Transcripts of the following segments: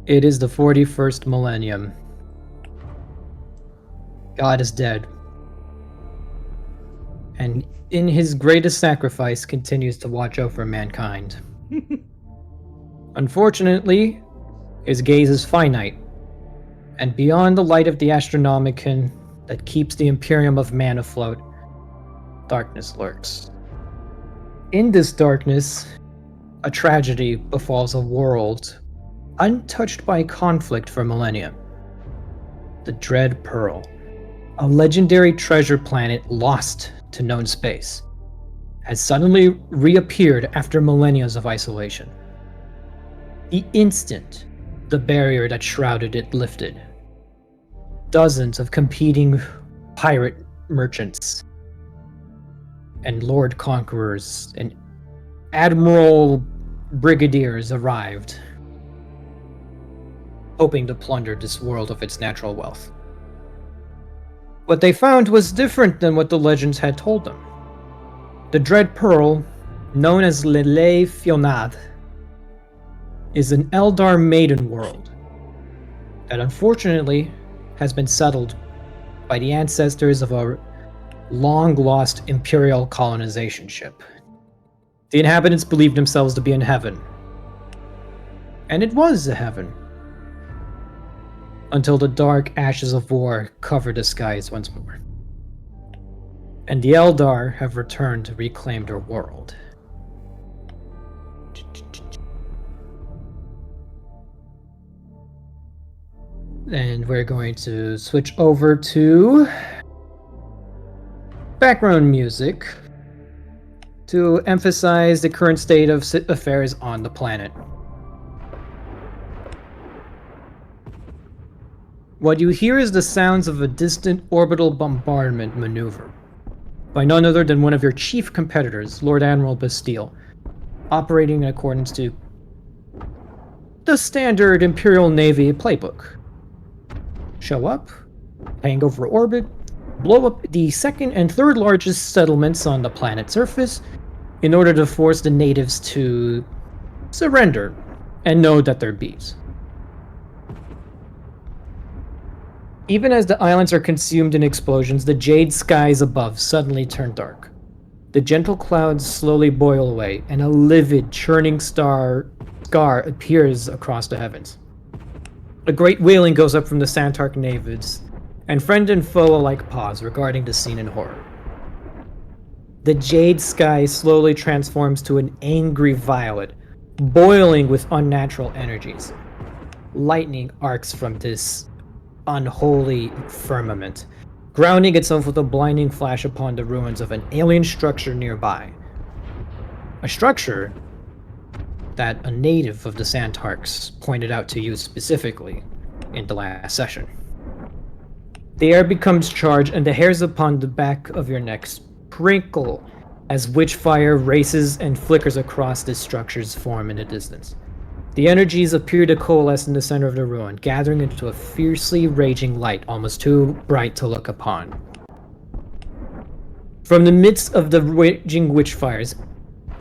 It is the 41st millennium. God is dead. And in his greatest sacrifice continues to watch over mankind. Unfortunately, his gaze is finite, and beyond the light of the Astronomicon that keeps the Imperium of Man afloat, darkness lurks. In this darkness, a tragedy befalls a world untouched by conflict for millennia. The Dread Pearl, a legendary treasure planet lost to known space, has suddenly reappeared after millennia of isolation. The instant the barrier that shrouded it lifted, dozens of competing pirate merchants and lord conquerors and admiral brigadiers arrived, hoping to plunder this world of its natural wealth. What they found was different than what the legends had told them. The Dread Pearl, known as Lele Fionad, is an Eldar maiden world that unfortunately has been settled by the ancestors of a long-lost Imperial colonization ship. The inhabitants believed themselves to be in heaven. And it was a heaven. Until the dark ashes of war covered the skies once more. And the Eldar have returned to reclaim their world. And we're going to switch over to background music to emphasize the current state of affairs on the planet. What you hear is the sounds of a distant orbital bombardment maneuver by none other than one of your chief competitors, Lord Admiral Bastille, operating in accordance to the standard Imperial Navy playbook. Show up, hang over orbit, blow up the second and third largest settlements on the planet's surface in order to force the natives to surrender and know that they're bees. Even as the islands are consumed in explosions, the jade skies above suddenly turn dark. The gentle clouds slowly boil away, and a livid, churning scar appears across the heavens. A great wailing goes up from the Santark natives, and friend and foe alike pause, regarding the scene in horror. The jade sky slowly transforms to an angry violet, boiling with unnatural energies. Lightning arcs from this unholy firmament, grounding itself with a blinding flash upon the ruins of an alien structure nearby. A structure that a native of the Santarks pointed out to you specifically in the last session. The air becomes charged and the hairs upon the back of your neck sprinkle as witchfire races and flickers across this structure's form in the distance. The energies appear to coalesce in the center of the ruin, gathering into a fiercely raging light almost too bright to look upon. From the midst of the raging witchfires,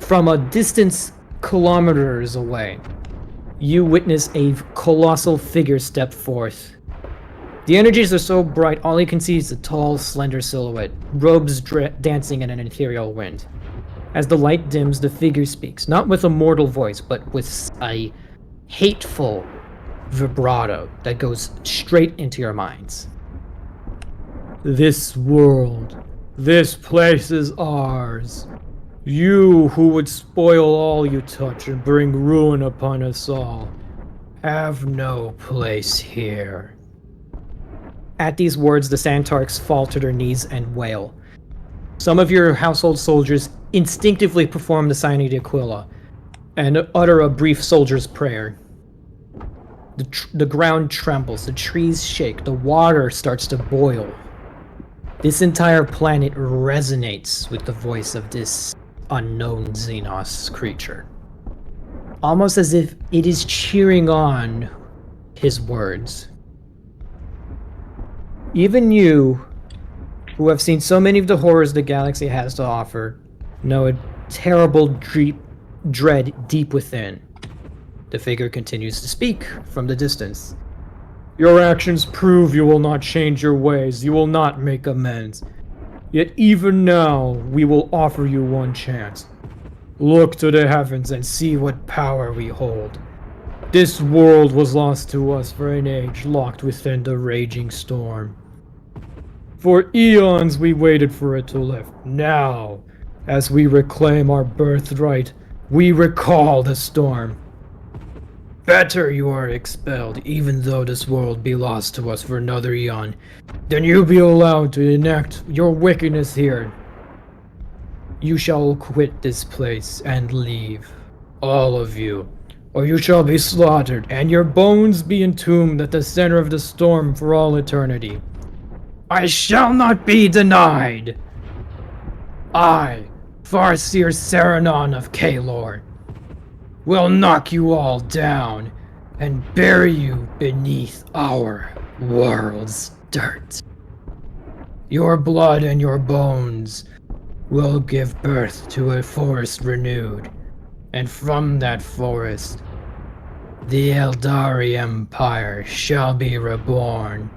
from a distance kilometers away, you witness a colossal figure step forth. The energies are so bright, all you can see is a tall, slender silhouette, robes dancing in an ethereal wind. As the light dims, the figure speaks, not with a mortal voice, but with a hateful vibrato that goes straight into your minds. This world, this place is ours. You who would spoil all you touch and bring ruin upon us all, have no place here. At these words, the Santarks fall to their knees and wail. Some of your household soldiers instinctively perform the sign of the Aquila and utter a brief soldier's prayer. The ground trembles, the trees shake, the water starts to boil. This entire planet resonates with the voice of this unknown Xenos creature. Almost as if it is cheering on his words. Even you, who have seen so many of the horrors the galaxy has to offer, know a terrible dread deep within. The figure continues to speak from the distance. Your actions prove you will not change your ways. You will not make amends. Yet even now, we will offer you one chance. Look to the heavens and see what power we hold. This world was lost to us for an age locked within the raging storm. For eons we waited for it to lift. Now, as we reclaim our birthright, we recall the storm. Better you are expelled, even though this world be lost to us for another eon, than you be allowed to enact your wickedness here. You shall quit this place and leave, all of you, or you shall be slaughtered, and your bones be entombed at the center of the storm for all eternity. I shall not be denied! I, Farseer Saranon of Kalor, will knock you all down and bury you beneath our world's dirt. Your blood and your bones will give birth to a forest renewed, and from that forest, the Eldari Empire shall be reborn.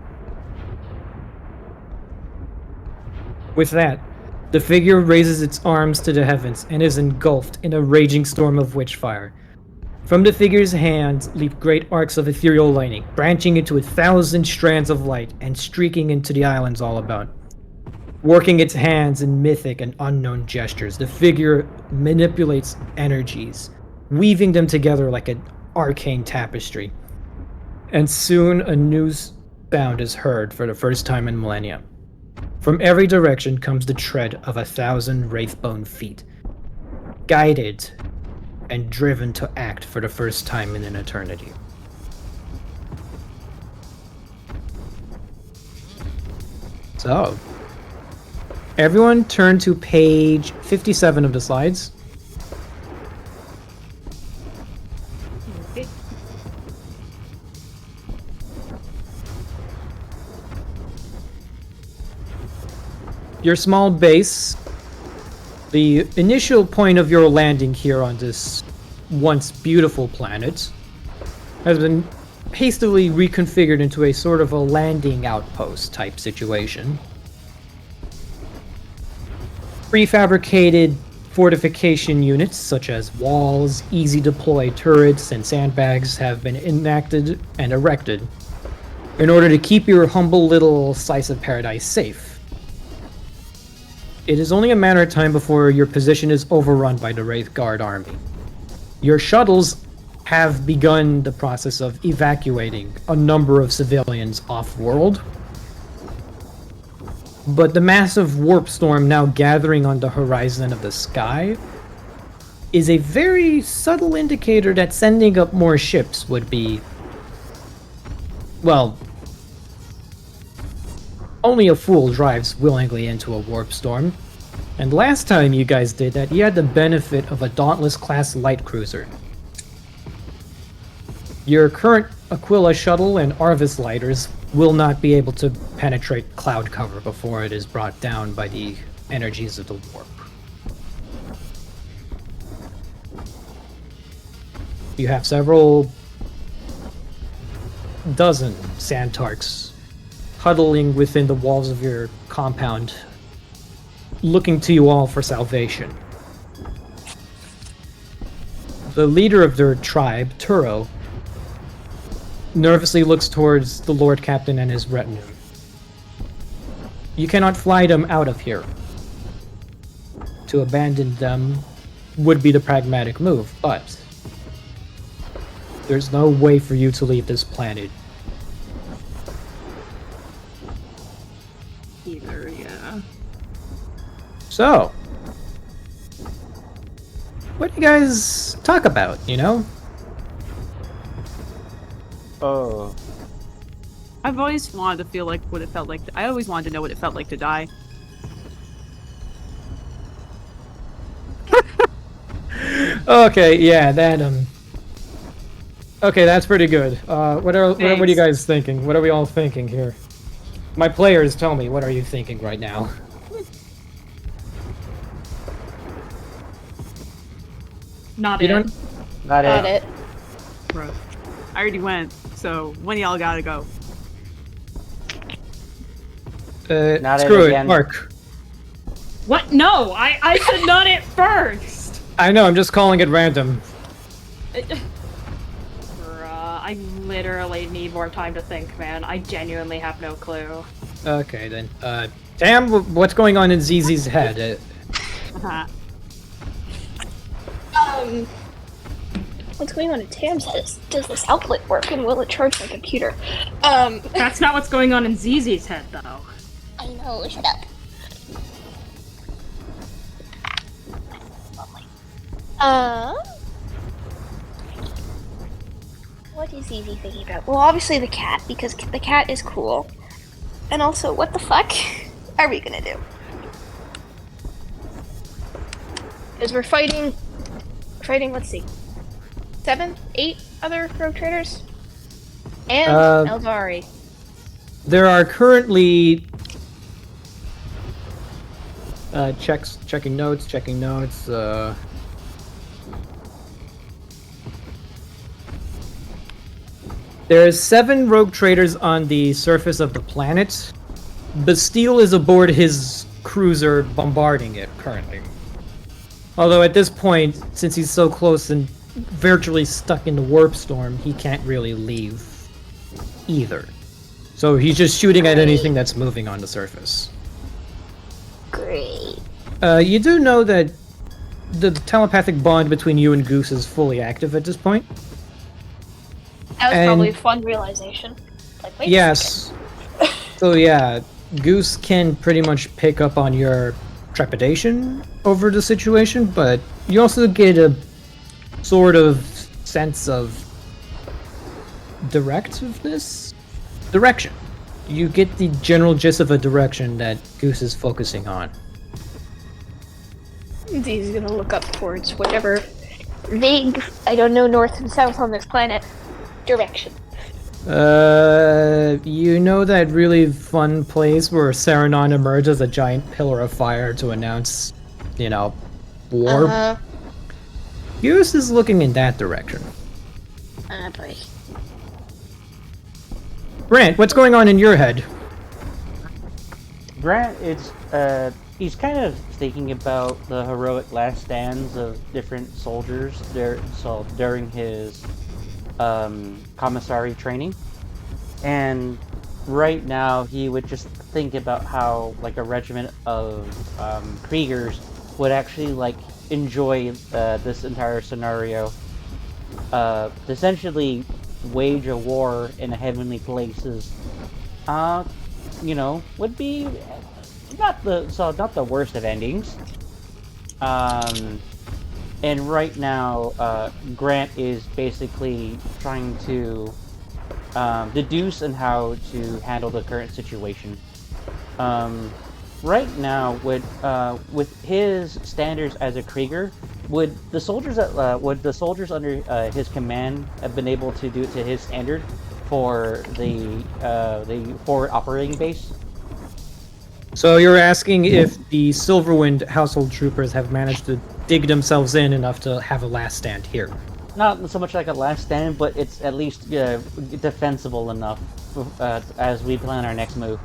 With that, the figure raises its arms to the heavens and is engulfed in a raging storm of witchfire. From the figure's hands leap great arcs of ethereal lightning, branching into 1,000 strands of light and streaking into the islands all about. Working its hands in mythic and unknown gestures, the figure manipulates energies, weaving them together like an arcane tapestry. And soon a new sound is heard for the first time in millennia. From every direction comes the tread of 1,000 wraithbone feet, guided and driven to act for the first time in an eternity. So, everyone turn to page 57 of the slides. Okay. Your small base, the initial point of your landing here on this once beautiful planet, has been hastily reconfigured into a sort of a landing outpost type situation. Prefabricated fortification units such as walls, easy deploy turrets, and sandbags have been enacted and erected in order to keep your humble little slice of paradise safe. It is only a matter of time before your position is overrun by the Wraith Guard army. Your shuttles have begun the process of evacuating a number of civilians off-world, but the massive warp storm now gathering on the horizon of the sky is a very subtle indicator that sending up more ships would be, well, only a fool drives willingly into a warp storm. And last time you guys did that, you had the benefit of a Dauntless-class light cruiser. Your current Aquila shuttle and Arvis lighters will not be able to penetrate cloud cover before it is brought down by the energies of the warp. You have several dozen Santarks huddling within the walls of your compound, looking to you all for salvation. The leader of their tribe, Turo, nervously looks towards the Lord Captain and his retinue. You cannot fly them out of here. To abandon them would be the pragmatic move, but there's no way for you to leave this planet. Either, yeah. So, what do you guys talk about, you know? Oh. I've always wanted to feel like what it felt like. I always wanted to know what it felt like to die. Okay, yeah, that okay, that's pretty good. What are you guys thinking? What are we all thinking here? My players, tell me, what are you thinking right now? Not You it. don't. Not Got it. it. bro. I already went, so when y'all gotta go? Not Screw it it, again. Mark. What? No, I said not it first. I know, I'm just calling it random. Bruh, I literally need more time to think, man. I genuinely have no clue. Okay, then. Tam, what's going on in ZZ's head? What's going on in Tam's head? Does this outlet work, and will it charge my computer? That's not what's going on in ZZ's head, though. I know, shut up. What is Easy thinking about? Well, obviously the cat, because the cat is cool. And also, what the fuck are we gonna do? Because we're fighting, let's see, 7, 8 other rogue traders? And Elvari. There are currently... checking notes. There's 7 rogue traders on the surface of the planet. Bastille is aboard his cruiser bombarding it currently. Although at this point, since he's so close and virtually stuck in the warp storm, he can't really leave either. So he's just shooting at anything that's moving on the surface. Great. You do know that the telepathic bond between you and Goose is fully active at this point? That was And- probably a fun realization. Like, wait a Yes. So yeah, Goose can pretty much pick up on your trepidation over the situation, but you also get a sort of sense of direction. You get the general gist of a direction that Goose is focusing on. He's gonna look up towards whatever vague, I don't know, north and south on this planet direction. You know that really fun place where Saranon emerges as a giant pillar of fire to announce, war? Goose is looking in that direction. Boy. Brant, what's going on in your head? Grant, he's kind of thinking about the heroic last stands of different soldiers during his commissary training, and right now he would just think about how like a regiment of Kriegers would actually enjoy this entire scenario, essentially wage a war in the heavenly places. Would be not the worst of endings. And right now, Grant is basically trying to deduce on how to handle the current situation. Right now, with his standards as a Krieger, would the soldiers under his command have been able to do it to his standard for the forward operating base? So you're asking if the Silverwind household troopers have managed to dig themselves in enough to have a last stand here? Not so much like a last stand, but it's at least defensible enough as we plan our next move.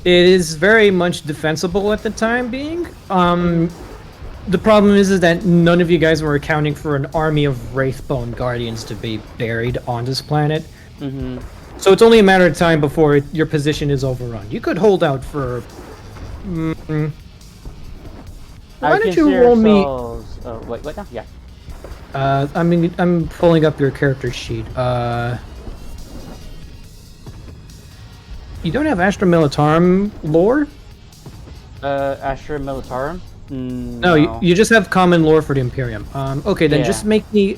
It is very much defensible at the time being. The problem is that none of you guys were accounting for an army of Wraithbone Guardians to be buried on this planet. Mm-hmm. So it's only a matter of time before your position is overrun. You could hold out for... Why don't you roll me... wait, what now? Yeah. I'm pulling up your character sheet. You don't have Astra Militarum lore? Astra Militarum? No, you just have common lore for the Imperium. Okay, then just make me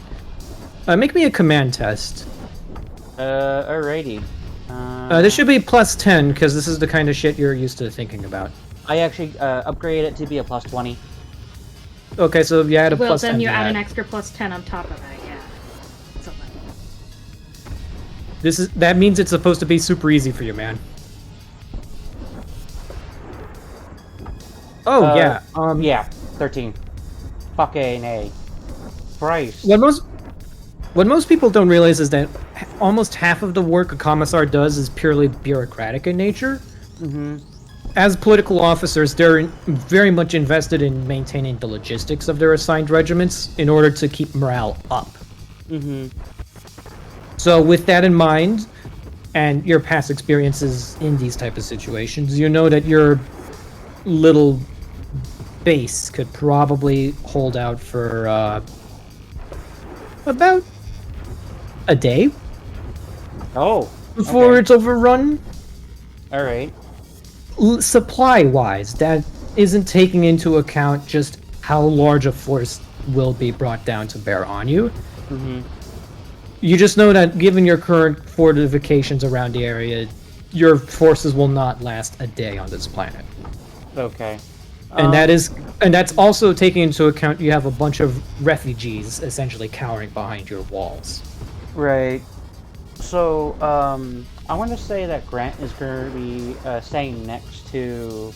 a command test. Alrighty. This should be plus 10, because this is the kind of shit you're used to thinking about. I actually upgraded it to be a plus 20. Okay, so you add a plus 10 Well, then you to add that. an extra plus 10 on top of that, yeah. So That means it's supposed to be super easy for you, man. Oh, yeah. Yeah, 13. Fucking A. Christ. What most people don't realize is that almost half of the work a commissar does is purely bureaucratic in nature. As political officers, they're very much invested in maintaining the logistics of their assigned regiments in order to keep morale up. So with that in mind, and your past experiences in these type of situations, you know that your little base could probably hold out for about a day Oh. before okay. it's overrun. All right. Supply-wise, that isn't taking into account just how large a force will be brought down to bear on you. You just know that given your current fortifications around the area, your forces will not last a day on this planet. Okay. And that's also taking into account you have a bunch of refugees essentially cowering behind your walls. Right. So, I want to say that Grant is going to be staying next to,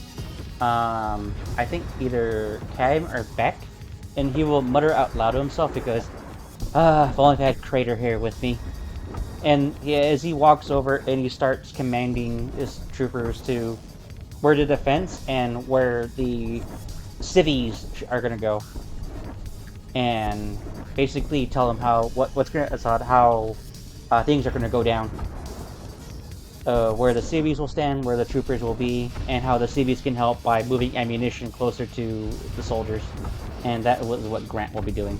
I think either Cam or Beck, and he will mutter out loud to himself because, if only I had Crater here with me. And as he walks over and he starts commanding his troopers to where the defense and where the cities are going to go, and basically tell them how things are going to go down, where the cities will stand, where the troopers will be, and how the cities can help by moving ammunition closer to the soldiers, and that was what Grant will be doing.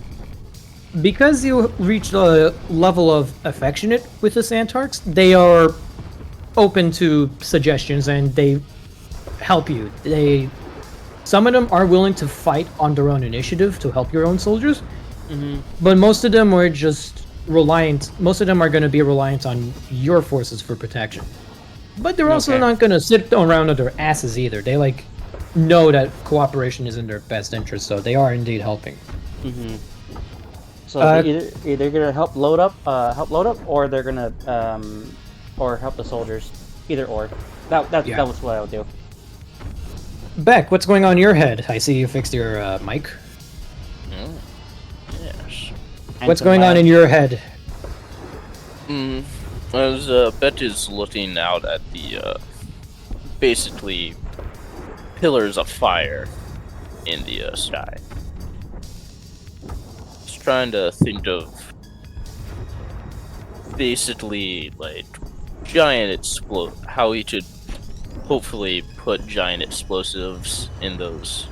Because you reached a level of affectionate with the Santarks, they are open to suggestions and they help you. Some of them are willing to fight on their own initiative to help your own soldiers, but most of them are just reliant. Most of them are going to be reliant on your forces for protection. But they're also not going to sit around on their asses either. They know that cooperation is in their best interest, so they are indeed helping. So they're either gonna help load up, or they're gonna or help the soldiers. Either or. That was what I would do. Beck, what's going on in your head? I see you fixed your mic. Yes. What's going on in your head? As Bet is looking out at the basically pillars of fire in the sky. Just trying to think of basically like how he should hopefully put giant explosives in those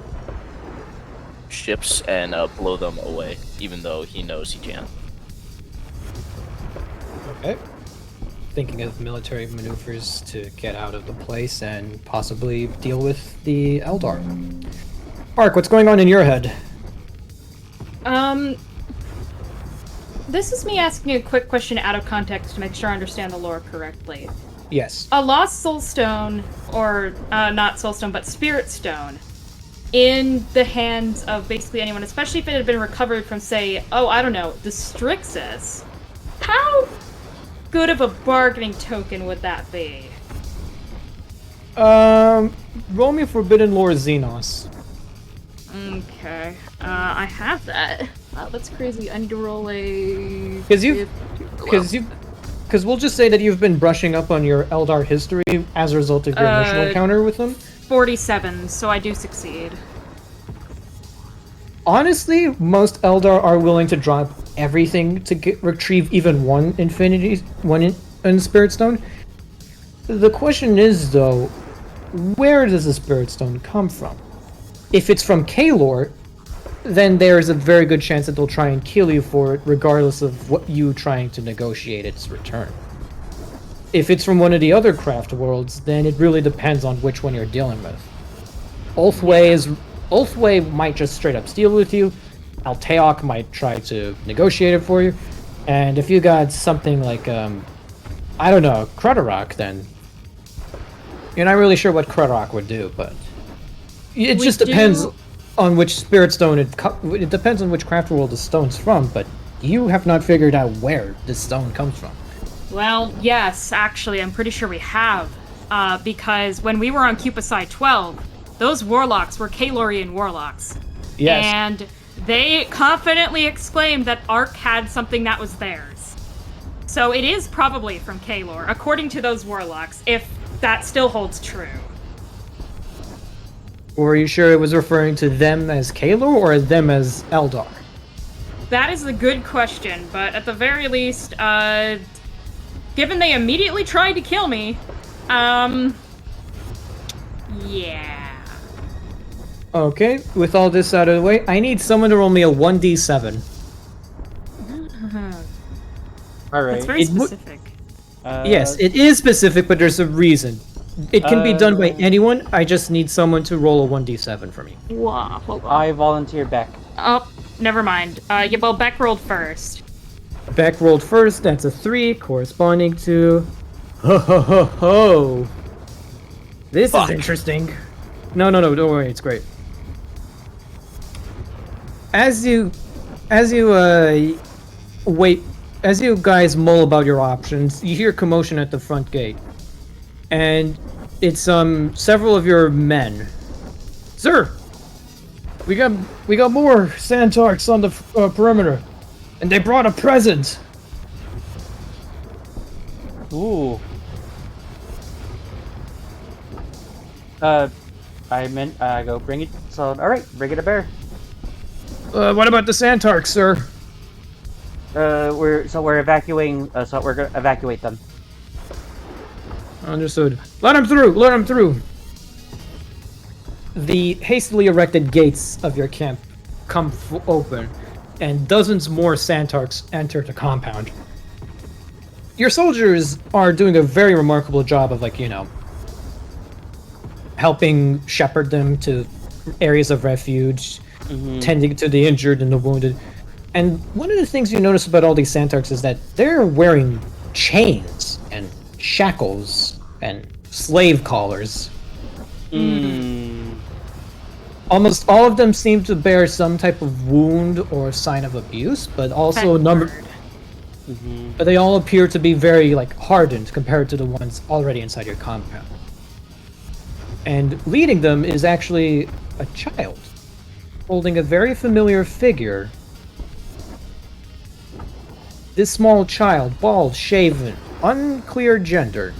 ships and blow them away, even though he knows he can't. Okay. Thinking of military maneuvers to get out of the place and possibly deal with the Eldar. Mark, what's going on in your head? This is me asking a quick question out of context to make sure I understand the lore correctly. Yes. A lost soul stone, or not soul stone, but spirit stone, in the hands of basically anyone, especially if it had been recovered from, say, I don't know, the Strixus, how good of a bargaining token would that be? Roll me Forbidden Lore Xenos. Okay. I have that. Wow, that's crazy. I need to roll a... Because we'll just say that you've been brushing up on your Eldar history as a result of your initial encounter with them. 47, so I do succeed. Honestly, most Eldar are willing to drop everything to retrieve even one Spirit Stone. The question is, though, where does the Spirit Stone come from? If it's from Kaelor, then there's a very good chance that they'll try and kill you for it, regardless of what you trying to negotiate its return. If it's from one of the other craft worlds, then it really depends on which one you're dealing with. Ulthway might just straight up steal with you. Alteok might try to negotiate it for you. And if you got something like, I don't know, Krudderok, then you're not really sure what Krudderok would do, but it just depends on which Spirit Stone it depends on which craft world the stone's from, but you have not figured out where this stone comes from. Well, yes, actually, I'm pretty sure we have. Because when we were on Cupid Side 12, those warlocks were Kaelorian warlocks. Yes. And They confidently exclaimed that Ark had something that was theirs. So it is probably from Kaelor, according to those warlocks, if that still holds true. Or are you sure it was referring to them as Kaelor or them as Eldar? That is a good question, but at the very least, given they immediately tried to kill me, yeah. Okay, with all this out of the way, I need someone to roll me a 1d7. All right. That's very It would- specific. Yes, it is specific, but there's a reason. It can be done by anyone, I just need someone to roll a 1d7 for me. Wow, hold on. I volunteer Beck. Oh, never mind. Yeah, well, Beck rolled first. Beck rolled first, that's a 3, corresponding to... Ho ho ho ho! This Fuck. is interesting. No, don't worry, it's great. As you guys mull about your options, you hear commotion at the front gate. And it's several of your men. Sir! We got more Santarks on the perimeter. And they brought a present! Ooh. I meant, go bring it. So, alright, bring it to bear. What about the Santarks, sir? We're evacuating, so we're gonna evacuate them. Understood. Let him through! The hastily erected gates of your camp come open, and dozens more Santarks enter the compound. Your soldiers are doing a very remarkable job of, helping shepherd them to areas of refuge, tending to the injured and the wounded. And one of the things you notice about all these Santarks is that they're wearing chains and shackles and slave collars. Almost all of them seem to bear some type of wound or sign of abuse, but also a number. But they all appear to be very hardened compared to the ones already inside your compound. And leading them is actually a child, holding a very familiar figure. This small child, bald, shaven, unclear gender,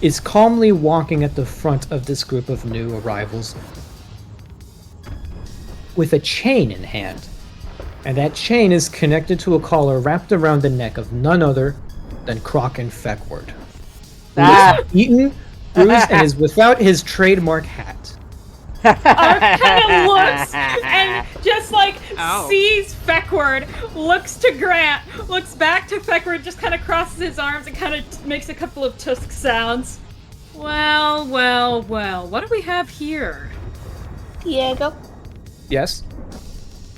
is calmly walking at the front of this group of new arrivals with a chain in hand. And that chain is connected to a collar wrapped around the neck of none other than Kraken Feckward, who is eaten, bruised, and is without his trademark hat. Ark kind of looks and just Ow. sees Feckward, looks to Grant, looks back to Feckward, just kind of crosses his arms and kind of makes a couple of tusk sounds. Well, what do we have here? Diego, Yes?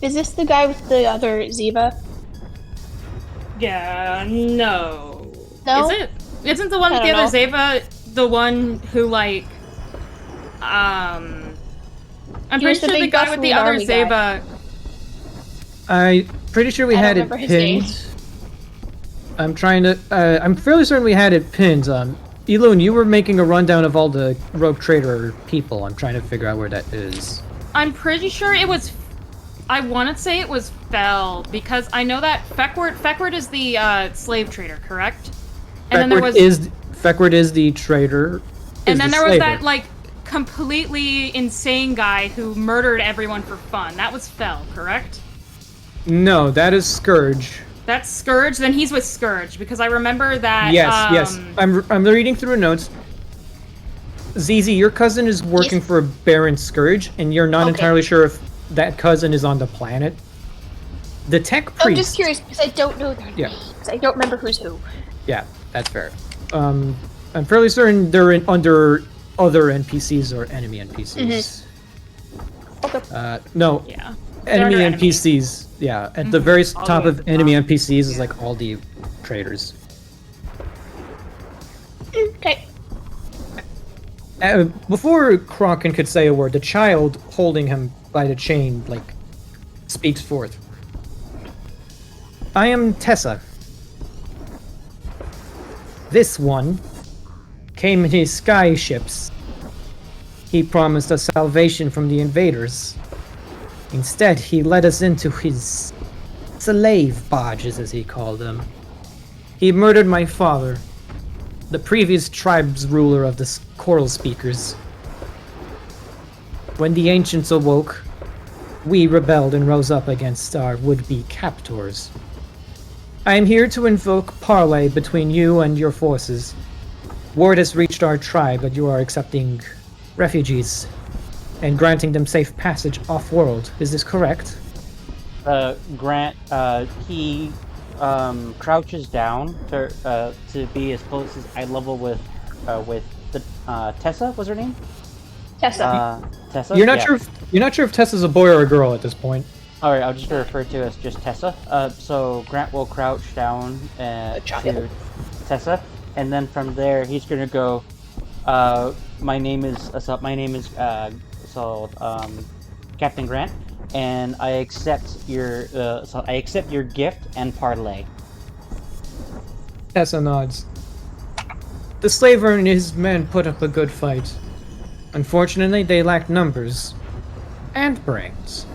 is this the guy with the other Ziva? Yeah, no. No? Is it? Isn't the one with I the don't other Zeva the one who I'm He was pretty the sure the big guy buff with the lead other army guy. Zeva. I'm pretty sure we I had don't it remember his pinned. name. I'm fairly certain we had it pinned. Elune, you were making a rundown of all the Rogue Trader people. I'm trying to figure out where that is. I'm pretty sure it was. I want to say it was Fel because I know that Feckward is the slave trader, correct? And then there was Feckward is the trader. and then there was that completely insane guy who murdered everyone for fun. That was Fel, correct? No, that is Scourge. That's Scourge. Then he's with Scourge because I remember that. Yes. I'm reading through notes. Zizi, your cousin is working Yes. for Baron Scourge, and you're not Okay. entirely sure if that cousin is on the planet. The tech priest. I'm just curious because I don't know their Yeah. names. I don't remember who's who. Yeah, that's fair. I'm fairly certain they're under other NPCs or enemy NPCs. Okay. No, Yeah. enemy They're under NPCs. Yeah, at the very All top the of way enemy down. NPCs is all the traders. Okay. Before Kraken could say a word, the child holding him by the chain, speaks forth. I am Tessa. This one came in his sky ships. He promised us salvation from the invaders. Instead, he led us into his slave barges, as he called them. He murdered my father, the previous tribe's ruler of the Coral Speakers. When the ancients awoke, we rebelled and rose up against our would-be captors. I am here to invoke parley between you and your forces. Word has reached our tribe that you are accepting refugees and granting them safe passage off-world. Is this correct? Grant, he crouches down to be as close as eye level with the Tessa. Was her name? Tessa. Tessa. You're not Yeah. sure if Tessa's a boy or a girl at this point. All right, I'll just refer to as just Tessa. So Grant will crouch down to Tessa, and then from there he's gonna go. My name is Captain Grant, and I accept your gift and parlay. Tessa nods. The slaver and his men put up a good fight. Unfortunately, they lacked numbers and brains.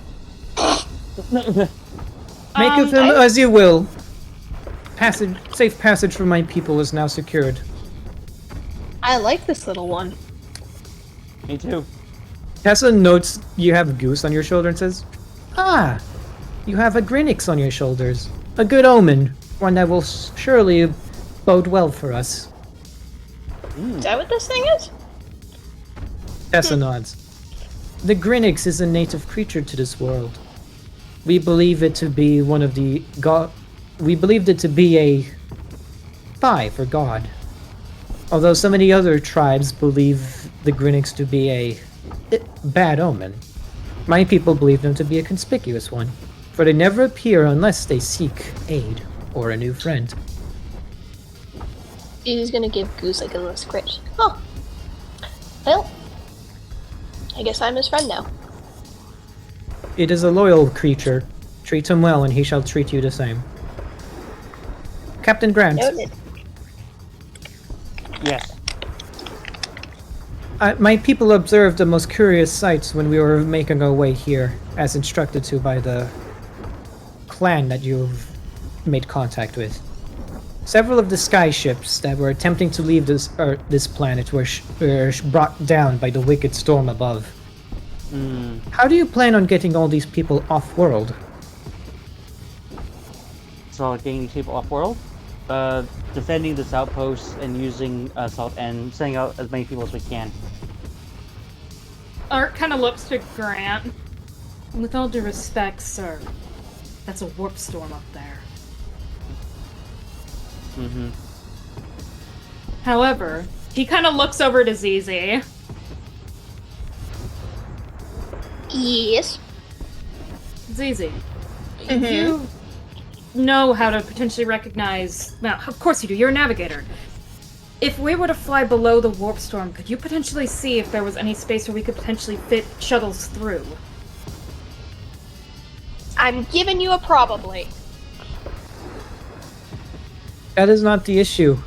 Make of them as you will. Safe passage for my people is now secured. I like this little one. Me too. Tessa notes you have a goose on your shoulder and says, "Ah, you have a Grinix on your shoulders. A good omen, one that will surely bode well for us." Is that what this thing is? Tessa nods. The Grinix is a native creature to this world. We believe it to be one of the We believed it to be a spy for God. Although so many other tribes believe the Grinix to be a bad omen, my people believe them to be a conspicuous one, for they never appear unless they seek aid or a new friend. He's gonna give Goose like a little scratch. Huh. Well, I guess I'm his friend now. It is a loyal creature. Treat him well and he shall treat you the same. Captain Grant, Noted. Yes. my people observed the most curious sights when we were making our way here, as instructed to by the clan that you've made contact with. Several of the sky ships that were attempting to leave this planet were brought down by the wicked storm above. How do you plan on getting all these people off-world? So getting these people off-world, defending this outpost and using assault and sending out as many people as we can. Art kind of looks to Grant. With all due respect, sir, that's a warp storm up there. Mm-hmm. However, he kind of looks over to ZZ. Yes. ZZ, you know how to potentially recognize... Well, of course you do, you're a navigator. If we were to fly below the warp storm, could you potentially see if there was any space where we could potentially fit shuttles through? I'm giving you a probably. That is not the issue.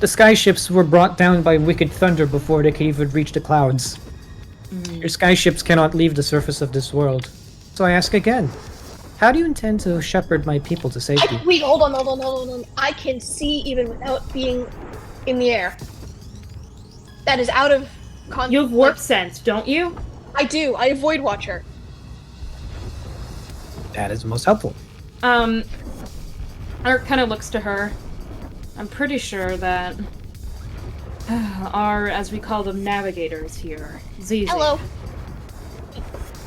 The sky ships were brought down by wicked thunder before they could even reach the clouds. Your sky ships cannot leave the surface of this world. So I ask again, how do you intend to shepherd my people to safety? Wait, hold on. I can see even without being in the air. That is out of context. You have warp sense, don't you? I do. I avoid Watcher. That is most helpful. Art kind of looks to her. I'm pretty sure that our, as we call them, navigators here, ZZ. Hello.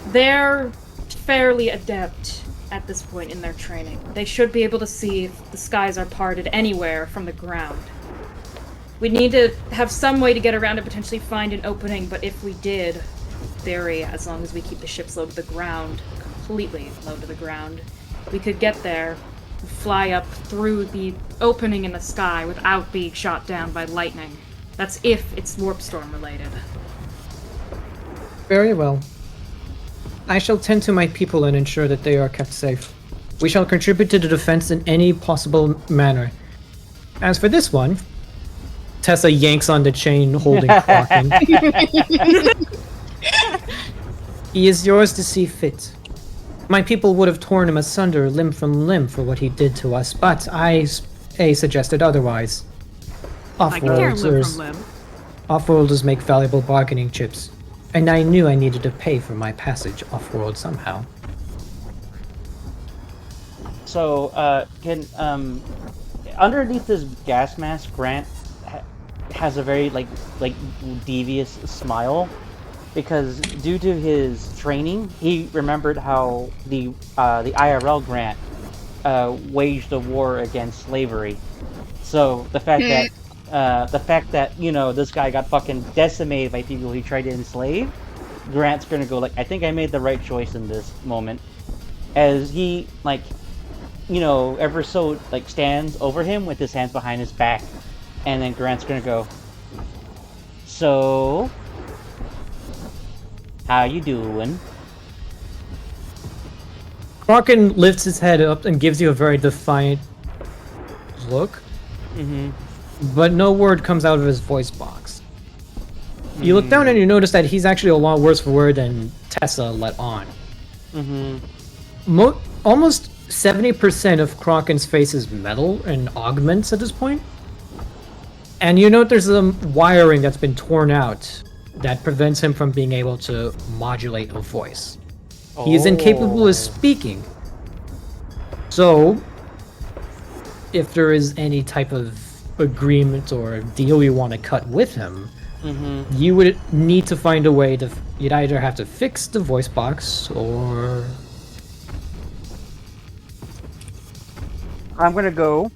They're fairly adept at this point in their training. They should be able to see if the skies are parted anywhere from the ground. We need to have some way to get around and potentially find an opening, but if we did, theory, as long as we keep the ships low to the ground, completely low to the ground, we could get there, fly up through the opening in the sky without being shot down by lightning. That's if it's warp storm related. Very well. I shall tend to my people and ensure that they are kept safe. We shall contribute to the defense in any possible manner. As for this one, Tessa yanks on the chain holding Kraken. He is yours to see fit. My people would have torn him asunder limb from limb for what he did to us, but I suggested otherwise. I can tear him limb Off-worlders, from limb. off-worlders make valuable bargaining chips, and I knew I needed to pay for my passage off-world somehow. So, can underneath this gas mask, Grant has a very like devious smile, because due to his training, he remembered how the IRL Grant waged a war against slavery. So the fact that you know this guy got fucking decimated by people he tried to enslave, Grant's gonna go like, I think I made the right choice in this moment, as he like, you know, ever so like stands over him with his hands behind his back, and then Grant's gonna go, so how you doing? Kraken lifts his head up and gives you a very defiant look, Mm-hmm. but no word comes out of his voice box. You look down and you notice that he's actually a lot worse for wear than Tessa let on. Mm-hmm. Almost 70% of Kraken's face is metal and augments at this point. And you note there's some wiring that's been torn out that prevents him from being able to modulate a voice. He is incapable of speaking. So, if there is any type of agreement or deal you want to cut with him, you would need to find a way to... You'd either have to fix the voice box, or... I'm gonna go.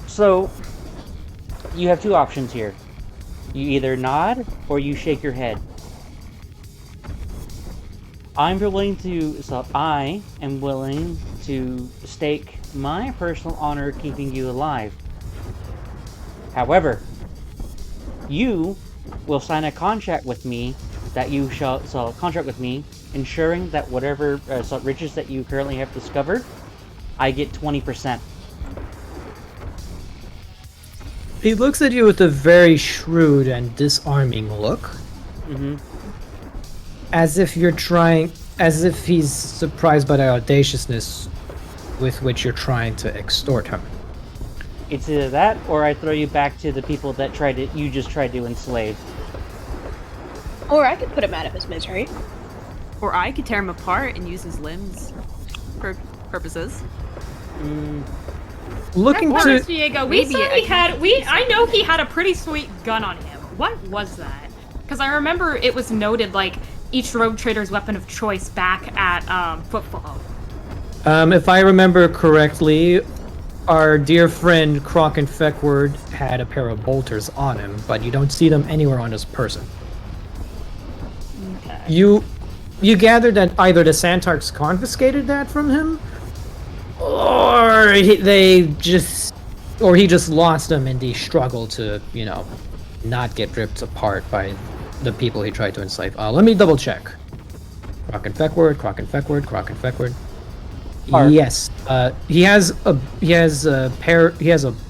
So, you have two options here. You either nod or you shake your head. I am willing to stake my personal honor keeping you alive. However, you will sign a contract with me ensuring that whatever riches that you currently have discovered, I get 20%. He looks at you with a very shrewd and disarming look. As if he's surprised by the audaciousness with which you're trying to extort him. It's either that, or I throw you back to the people that you just tried to enslave. Or I could put him out of his misery. Or I could tear him apart and use his limbs for purposes. Looking Poor to... Diego. I know he had a pretty sweet gun on him. What was that? Because I remember it was noted like each rogue trader's weapon of choice back at Footfall. If I remember correctly, our dear friend Kraken Feckward had a pair of bolters on him, but you don't see them anywhere on his person. Okay. You gather that either the Santarks confiscated that from him, or he just lost them in the struggle to, you know, not get ripped apart by the people he tried to enslave. Let me double check. Kraken Feckward. Arc. Yes. He has a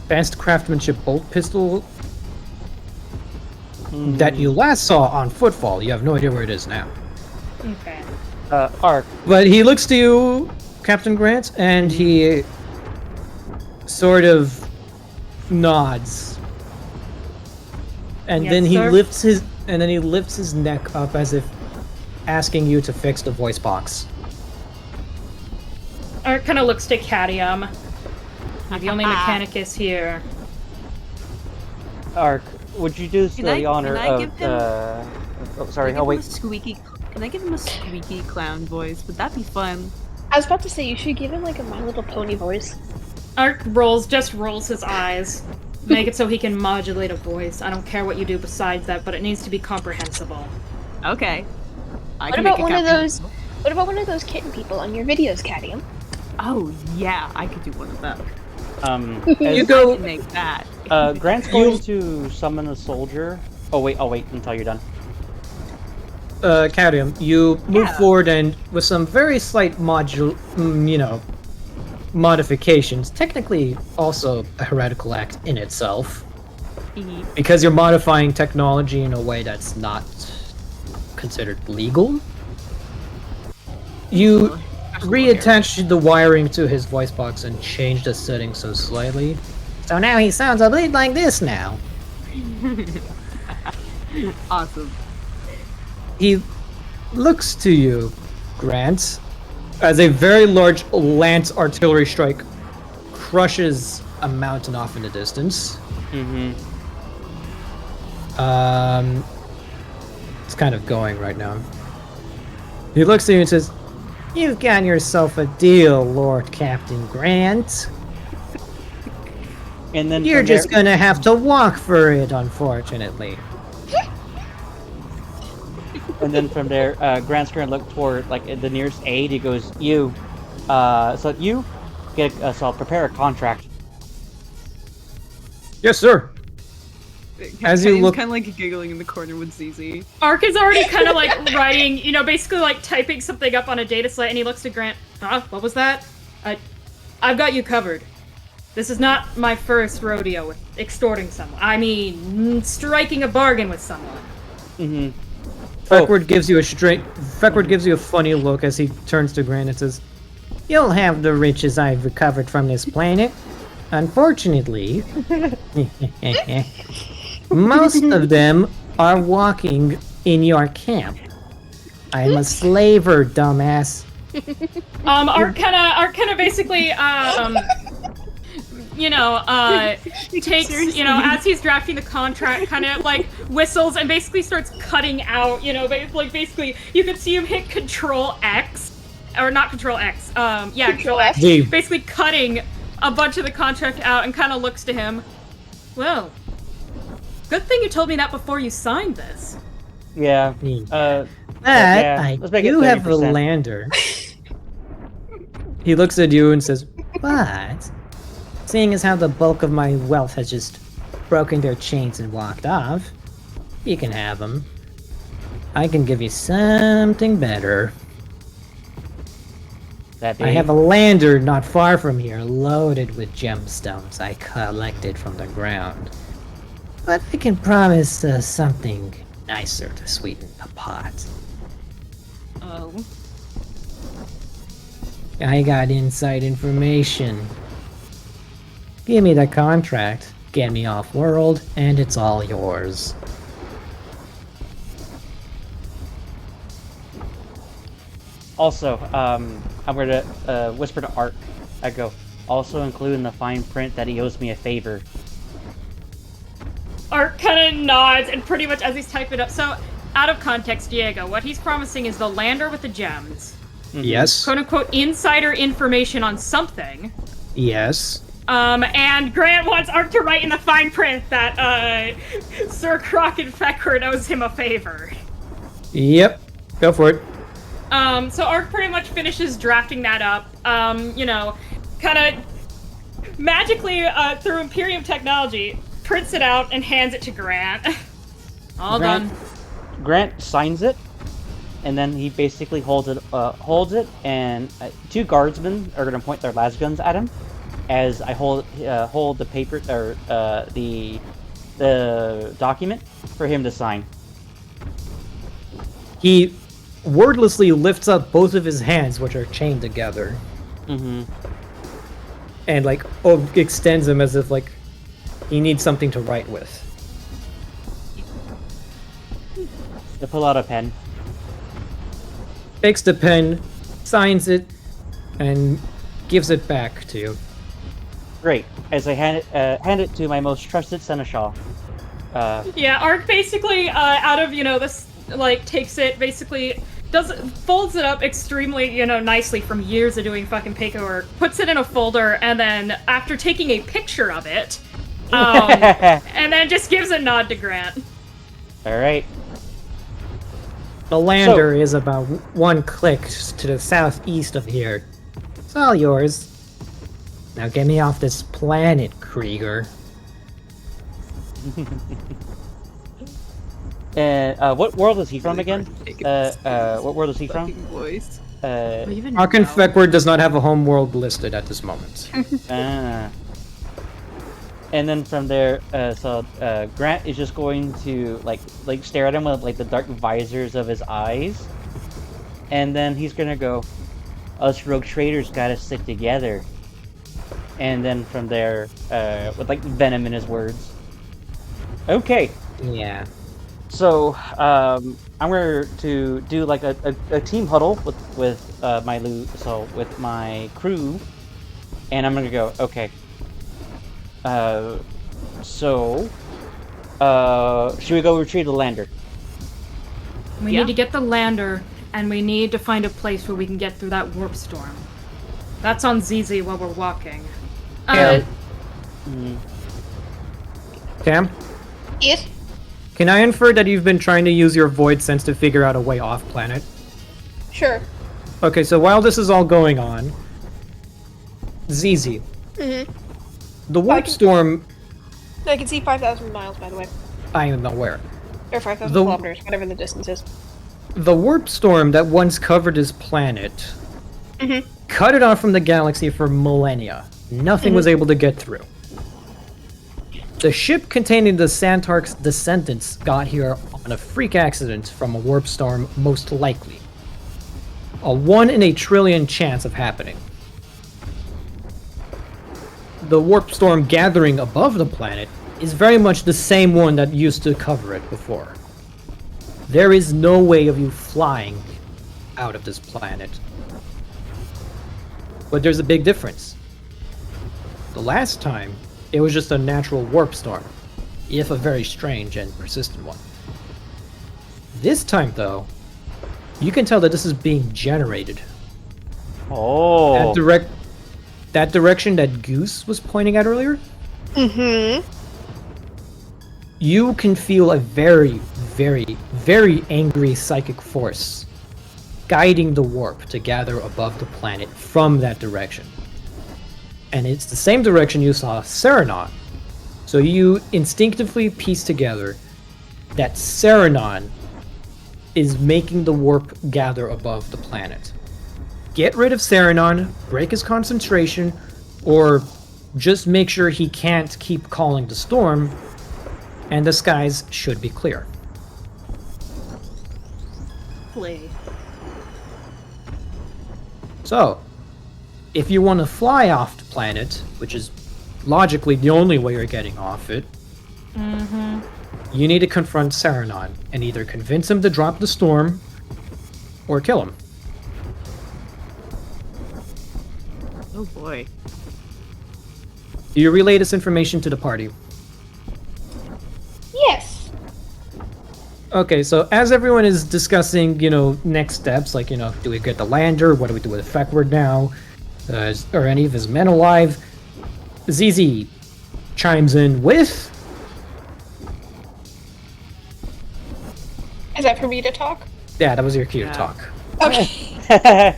best craftsmanship bolt pistol that you last saw on Footfall. You have no idea where it is now. Okay. Arc. But he looks to you, Captain Grant, and he sort of nods. And Yes, then he sir. lifts his neck up as if asking you to fix the voice box. Art kind of looks to Cadium. You're the only mechanicus here. Arc, would you do Can I- the honor can I of give him- sorry, Can I'll I give wait. him a squeaky? Can I give him a squeaky clown voice? Would that be fun? I was about to say, you should give him like a My Little Pony voice. Art rolls his eyes. Make it so he can modulate a voice. I don't care what you do besides that, but it needs to be comprehensible. Okay. What about one of those? What about one of those kitten people on your videos, Cadium? Oh yeah, I could do one of them. You I go. can make that. Grant's going to summon a soldier. I'll wait until you're done. Cadium, you move Yeah. forward and with some very slight modifications, technically also a heretical act in itself, because you're modifying technology in a way that's not considered legal. You reattached the wiring to his voice box and changed the settings so slightly. So now he sounds a bit like this now. Awesome. He looks to you, Grant, as a very large lance artillery strike crushes a mountain off in the distance. Mm-hmm. It's kind of going right now. He looks at you and says, "You've got yourself a deal, Lord Captain Grant. And then You're from just there- gonna have to walk for it, unfortunately." And then from there, Grant's gonna look toward like the nearest aide. He goes, "You, so you get so I'll prepare a contract." Yes, sir. As you look- kind of like giggling in the corner with ZZ. Ark is already kind of like writing, basically like typing something up on a data slate, and he looks to Grant. Huh? What was that? I've got you covered. This is not my first rodeo with extorting someone. I mean, striking a bargain with someone. Mm-hmm. Feckward gives you a funny look as he turns to Grant and says, "You'll have the riches I've recovered from this planet. Unfortunately, most of them are walking in your camp. I'm a slaver, dumbass." Ark kind of basically, takes, Seriously? as he's drafting the contract, kind of like whistles and basically starts cutting out, like basically you can see him hit Control X, or not Control X, Control X, D. basically cutting a bunch of the contract out and kind of looks to him. Well, good thing you told me that before you signed this. Yeah. But yeah, I let's make it do have a 30%. lander. He looks at you and says, "But seeing as how the bulk of my wealth has just broken their chains and walked off, you can have them. I can give you something better. That I have a lander not far from here, loaded with gemstones I collected from the ground. But I can promise something nicer to sweeten the pot. Oh. I got inside information. Give me the contract, get me off-world, and it's all yours." Also, I'm gonna whisper to Ark. I go, also include in the fine print that he owes me a favor. Ark kind of nods, and pretty much as he's typing it up, so out of context, Diego, what he's promising is the lander with the gems, Yes. quote-unquote insider information on something, Yes. and Grant wants Ark to write in the fine print that, Sir Crockett Feckford owes him a favor. Yep. Go for it. So Ark pretty much finishes drafting that up, kind of magically, through Imperium technology, prints it out and hands it to Grant. All done. Grant signs it, and then he basically holds it, and two guardsmen are gonna point their las guns at him as I hold the paper or the document for him to sign. He wordlessly lifts up both of his hands, which are chained together, Mm-hmm. and extends them as if he needs something to write with. To pull out a pen. Takes the pen, signs it, and gives it back to you. Great. As I hand it to my most trusted seneschal. Yeah, Ark basically, out of, this, takes it, basically, folds it up extremely, nicely from years of doing fucking paperwork, puts it in a folder, and then, after taking a picture of it, and then just gives a nod to Grant. Alright. The lander is about one click to the southeast of here. It's all yours. Now get me off this planet, Krieger. And what world is he from again? What world is he from? Fucking voice. Arkan Feckward does not have a home world listed at this moment. And then from there, Grant is just going to like stare at him with the dark visors of his eyes, and then he's gonna go, us rogue traders gotta stick together. And then from there, with like venom in his words. Okay, Yeah. so I'm going to do like a team huddle with with my crew, and I'm gonna go. Okay. Should we go retrieve the lander? We Yeah. need to get the lander, and we need to find a place where we can get through that warp storm. That's on ZZ while we're walking. Yeah. Cam, Yes. can I infer that you've been trying to use your void sense to figure out a way off planet? Sure. Okay, so while this is all going on, ZZ, Mm-hmm. the warp storm, I can see 5,000 miles, by the way. I am aware. Or 5,000 The- kilometers, whatever the distance is. The warp storm that once covered this planet cut it off from the galaxy for millennia. Nothing was able to get through. The ship containing the Santark's descendants got here on a freak accident from a warp storm, most likely. A 1 in a trillion chance of happening. The warp storm gathering above the planet is very much the same one that used to cover it before. There is no way of you flying out of this planet. But there's a big difference. The last time, it was just a natural warp storm, if a very strange and persistent one. This time, though, you can tell that this is being generated. Oh. That direction that Goose was pointing at earlier, Mm-hmm. you can feel a very, very, very angry psychic force guiding the warp to gather above the planet from that direction. And it's the same direction you saw Serenon. So you instinctively piece together that Serenon is making the warp gather above the planet. Get rid of Serenon, break his concentration, or just make sure he can't keep calling the storm, and the skies should be clear. Play. So, if you want to fly off the planet, which is logically the only way you're getting off it, you need to confront Serenon and either convince him to drop the storm or kill him. Oh boy. Do you relay this information to the party? Yes. Okay, so as everyone is discussing, next steps, like, do we get the lander? What do we do with Feckward now? Are any of his men alive? ZZ chimes in with... Is that for me to talk? Yeah, that was your cue to Yeah. talk. Okay.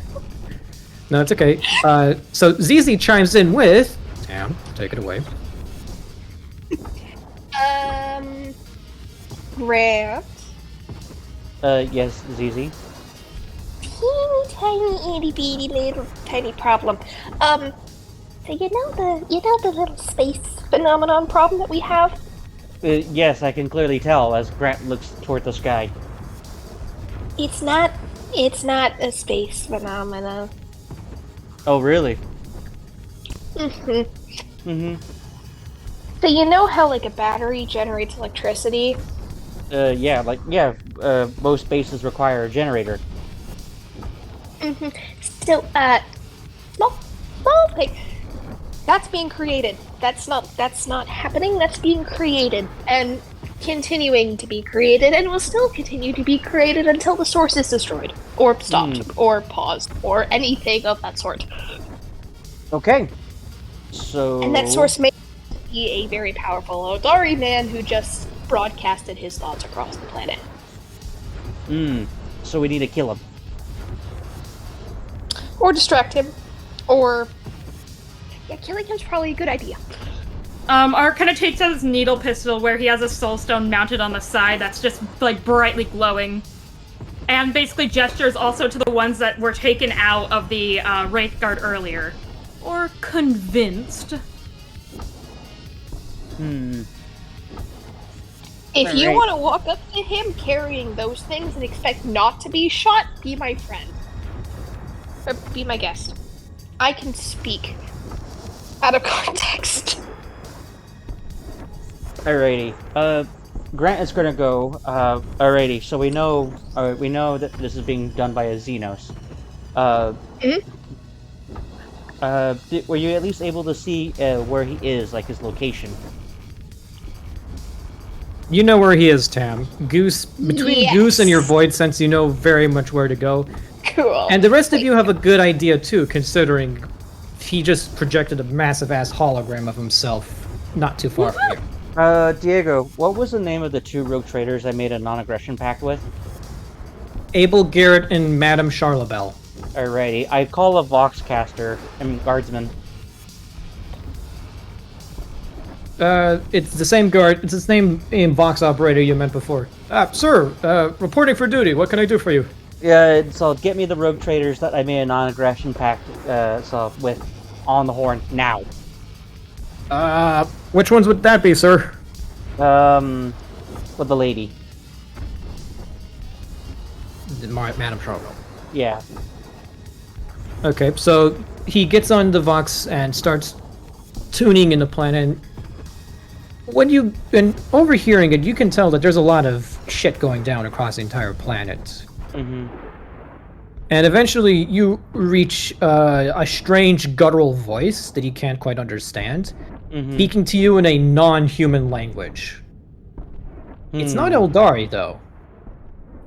No, it's okay. So ZZ chimes in with... Tam, take it away. Grant. Yes, ZZ. Teeny tiny itty bitty little tiny problem. So you know the little space phenomenon problem that we have? Yes, I can clearly tell as Grant looks toward the sky. It's not a space phenomenon. Oh, really? Mm-hmm. Mm-hmm. So you know how like a battery generates electricity? Most bases require a generator. Mm-hmm. So small thing. That's being created. That's not happening. That's being created and continuing to be created, and will still continue to be created until the source is destroyed, or stopped, or paused, or anything of that sort. Okay. So... And that source may be a very powerful Odari man who just broadcasted his thoughts across the planet. So we need to kill him. Or distract him. Or... Yeah, killing him's probably a good idea. Art kind of takes out his needle pistol where he has a soul stone mounted on the side that's just, like, brightly glowing. And basically gestures also to the ones that were taken out of the Wraith Guard earlier. Or convinced. If you Alright. want to walk up to him carrying those things and expect not to be shot, be my friend. be my guest. I can speak out of context. Alrighty. Grant is gonna go. Alrighty. So we know that this is being done by a Xenos. Were you at least able to see where he is, like his location? You know where he is, Tam. Goose, between Goose and your Yes. void sense, you know very much where to go. Cool. And the rest of you have a good idea too, considering he just projected a massive ass hologram of himself not too far from here. Diego, what was the name of the 2 rogue traders I made a non-aggression pact with? Abel Garrett and Madame Charlebel. Alrighty, I call a Voxcaster, guardsman. It's the same guard. It's the same Vox operator you meant before. Sir, reporting for duty. What can I do for you? Yeah, so get me the rogue traders that I made a non-aggression pact with on the horn now. Which ones would that be, sir? With the lady. Madame Charlebel. Yeah. Okay, so he gets on the Vox and starts tuning in the planet. And overhearing it, you can tell that there's a lot of shit going down across the entire planet. Mm-hmm. And eventually you reach a strange guttural voice that you can't quite understand, speaking to you in a non-human language. It's not Eldari, though.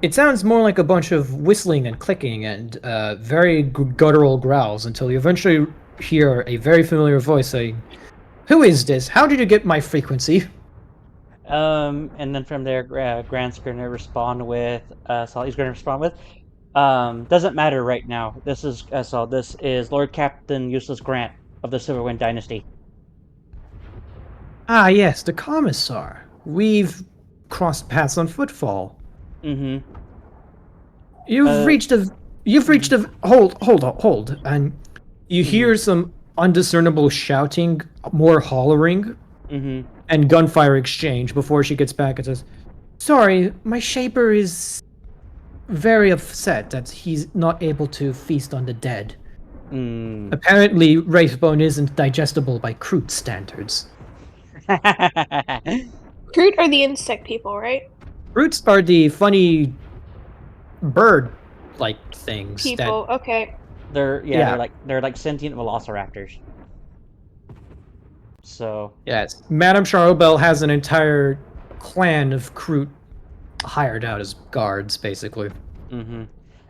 It sounds more like a bunch of whistling and clicking and very guttural growls until you eventually hear a very familiar voice saying, "Who is this? How did you get my frequency?" And then from there, Grant's going to respond with, doesn't matter right now. This is Lord Captain Useless Grant of the Silverwind Dynasty. Ah, yes, the Commissar. We've crossed paths on Footfall. Mm-hmm. You've reached a hold, and you hear some undiscernible shouting, more hollering, and gunfire exchange before she gets back and says, "Sorry, my Shaper is very upset that he's not able to feast on the dead. Apparently, Wraithbone isn't digestible by Kroot standards." Groot are the insect people, right? Roots are the funny bird-like things. People, okay. They're Yeah. they're like sentient velociraptors. So Yes, Madame Charlebel has an entire clan of Kroot hired out as guards, basically.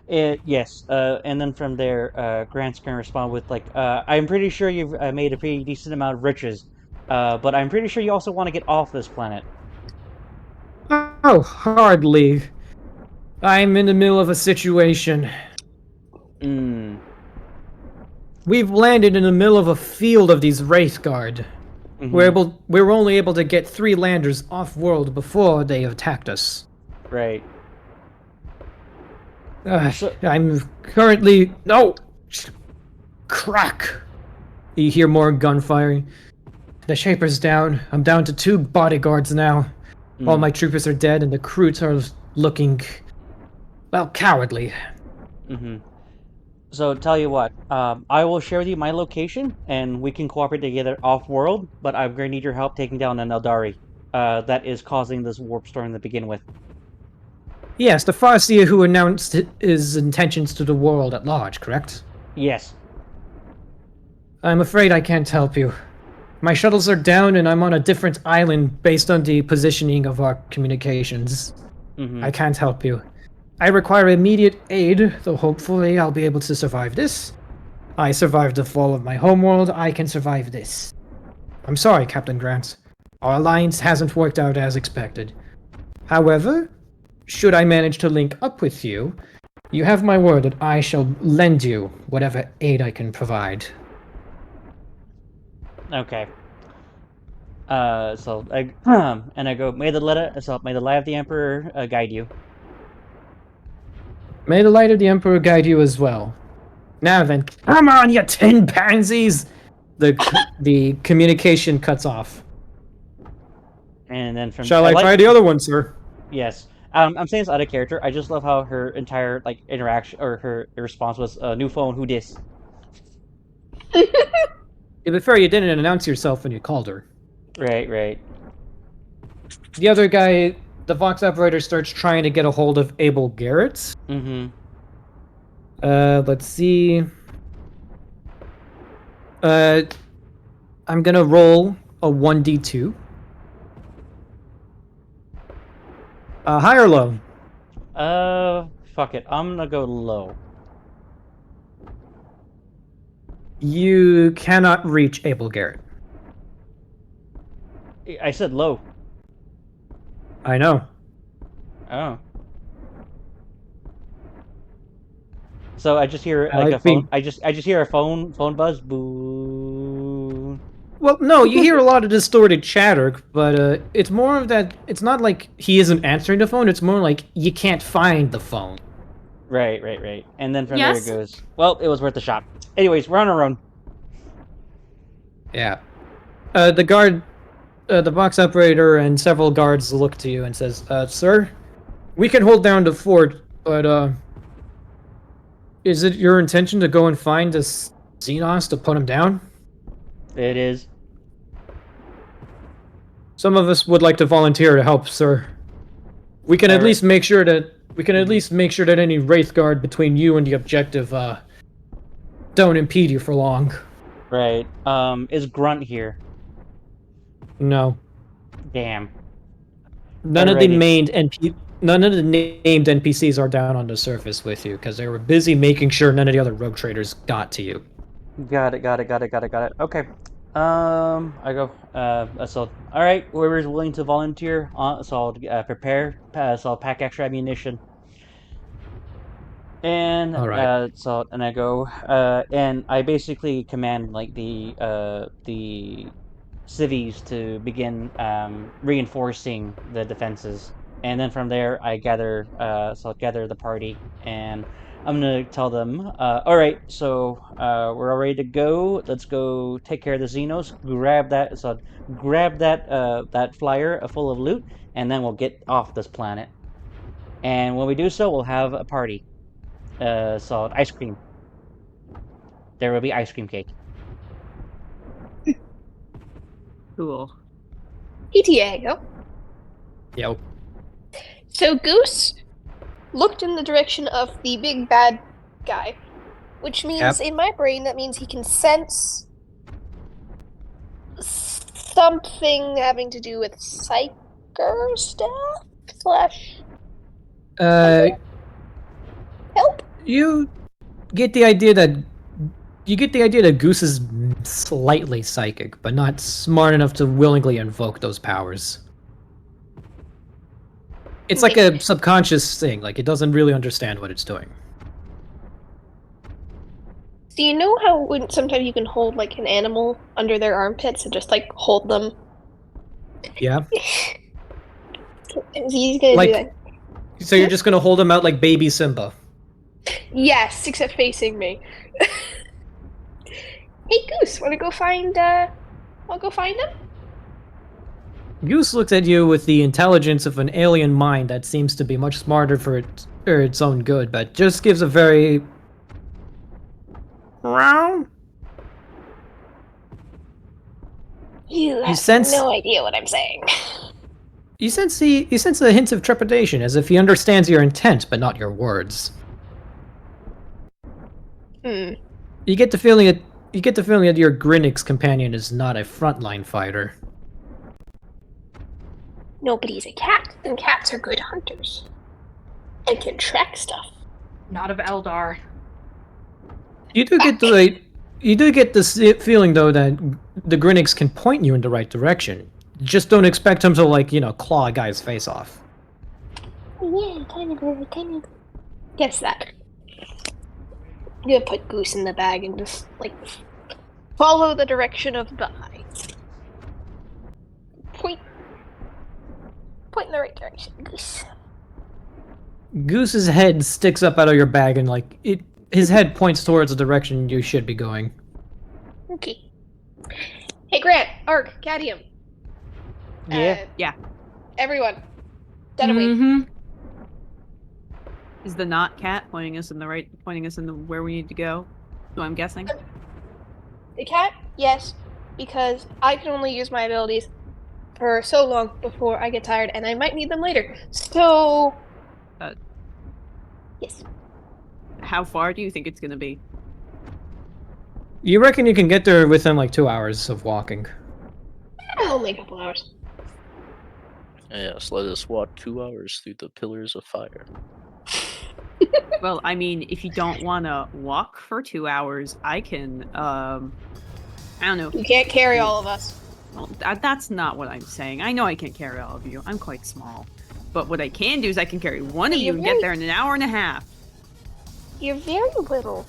Yes, and then from there, Grant's gonna respond with like, "I'm pretty sure you've made a pretty decent amount of riches, but I'm pretty sure you also want to get off this planet." Oh, hardly. I'm in the middle of a situation. We've landed in the middle of a field of these Wraithguard. We're only able to get 3 landers off-world before they attacked us. Right. I'm currently... No! Crack! You hear more gunfiring. The Shaper's down. I'm down to 2 bodyguards now. All my troopers are dead, and the Kroots are looking... well, cowardly. So tell you what, I will share with you my location, and we can cooperate together off-world, but I'm going to need your help taking down an Eldari that is causing this warp storm to begin with. Yes, the Farseer who announced his intentions to the world at large, correct? Yes. I'm afraid I can't help you. My shuttles are down and I'm on a different island based on the positioning of our communications. I can't help you. I require immediate aid, though hopefully I'll be able to survive this. I survived the fall of my homeworld, I can survive this. I'm sorry, Captain Grant. Our alliance hasn't worked out as expected. However, should I manage to link up with you, you have my word that I shall lend you whatever aid I can provide. Okay. So I go, may the light of the Emperor guide you. May the light of the Emperor guide you as well. Now then, come on, you tin pansies! The communication cuts off. And then from Shall I try the other one, sir? Yes. I'm saying this out of character. I just love how her entire like interaction or her response was, "New phone, who dis?" To be fair, you didn't announce yourself when you called her. Right, right. The other guy, the Vox operator, starts trying to get a hold of Abel Garrett. Mm-hmm. Let's see. I'm gonna roll a 1d2. High or low? Fuck it. I'm gonna go low. You cannot reach Abel Garrett. I said low. I know. Oh. So I just hear I like like a phone. being- I just hear a phone buzz. Boo. Well, no, you hear a lot of distorted chatter, but it's more of that. It's not like he isn't answering the phone. It's more like you can't find the phone. Right, right, right. And then from Yes? there it goes. Well, it was worth a shot. Anyways, we're on our own. Yeah. The box operator and several guards look to you and says, "Sir, we can hold down the fort, but is it your intention to go and find this Xenos to put him down? It is. Some of us would like to volunteer to help, sir. We can at Alright. least make sure that any wraith guard between you and the objective don't impede you for long." Right. Is Grunt here? No. Damn. None of Alrighty. none of the named NPCs are down on the surface with you because they were busy making sure none of the other rogue traders got to you. Got it. Okay. I go. So, all right. Whoever's willing to volunteer, so I'll prepare. So I'll pack extra ammunition. And All right. and I go. And I basically command like the civies to begin reinforcing the defenses. And then from there, I gather. So I'll gather the party, and I'm gonna tell them, all right, so we're all ready to go. Let's go take care of the Xenos. Grab that. So grab that flyer full of loot, and then we'll get off this planet. And when we do so, we'll have a party. So ice cream. There will be ice cream cake. Cool. Hey, Diego. Yo. So Goose looked in the direction of the big bad guy, which means in my brain that means he can sense something having to do with psyker stuff slash Uh, help. you get the idea that Goose is slightly psychic, but not smart enough to willingly invoke those powers. It's like a subconscious thing. Like, it doesn't really understand what it's doing. So you know how when sometimes you can hold like an animal under their armpits and just like hold them? Yeah. He's gonna Like- do that. So you're just gonna hold him out like baby Simba. Yes, except facing me. Hey Goose, wanna go find I'll go find them? Goose looks at you with the intelligence of an alien mind that seems to be much smarter for its own good, but just gives a very... Meow. You have sense- no idea what I'm saying. You sense a hint of trepidation, as if he understands your intent, but not your words. You get the feeling that your Grinix companion is not a frontline fighter. No, but he's a cat, and cats are good hunters. And can track stuff. Not of Eldar. You do get the feeling though that the Grinix can point you in the right direction. Just don't expect him to claw a guy's face off. Yeah, kind of. Guess that. I'm gonna put Goose in the bag and just, follow the direction of the eyes. Point in the right direction, Goose. Goose's head sticks up out of your bag and his head points towards the direction you should be going. Okay. Hey, Grant, Ark, Cadium. Yeah. Yeah. Everyone. Detonate. Mm-hmm. Is the not cat pointing us in the where we need to go? So I'm guessing. The cat, yes, because I can only use my abilities for so long before I get tired, and I might need them later. So, Uh, yes. How far do you think it's gonna be? You reckon you can get there within like 2 hours of walking? Only a couple hours. Yes, let us walk 2 hours through the pillars of fire. Well, I mean, if you don't want to walk for 2 hours, I can. I don't know. You can't carry all of us. Well, that's not what I'm saying. I know I can't carry all of you. I'm quite small. But what I can do is I can carry one of you and get there in an hour and a half. You're very little.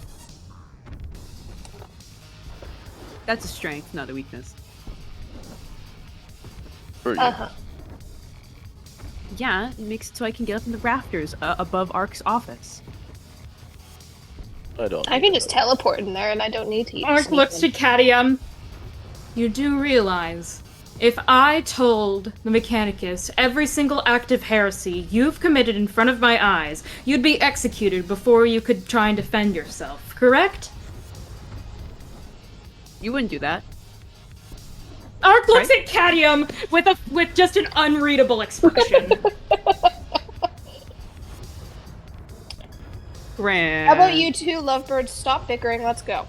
That's a strength, not a weakness. For you. Uh-huh. Yeah, it makes it so I can get up in the rafters above Ark's office. I don't. I can just teleport in there, and I don't need to use Ark looks to anything. Cadium. You do realize, if I told the Mechanicus every single act of heresy you've committed in front of my eyes, you'd be executed before you could try and defend yourself, correct? You wouldn't do that. Ark looks at Cadium with just an unreadable expression. Grand. How about you two lovebirds? Stop bickering. Let's go.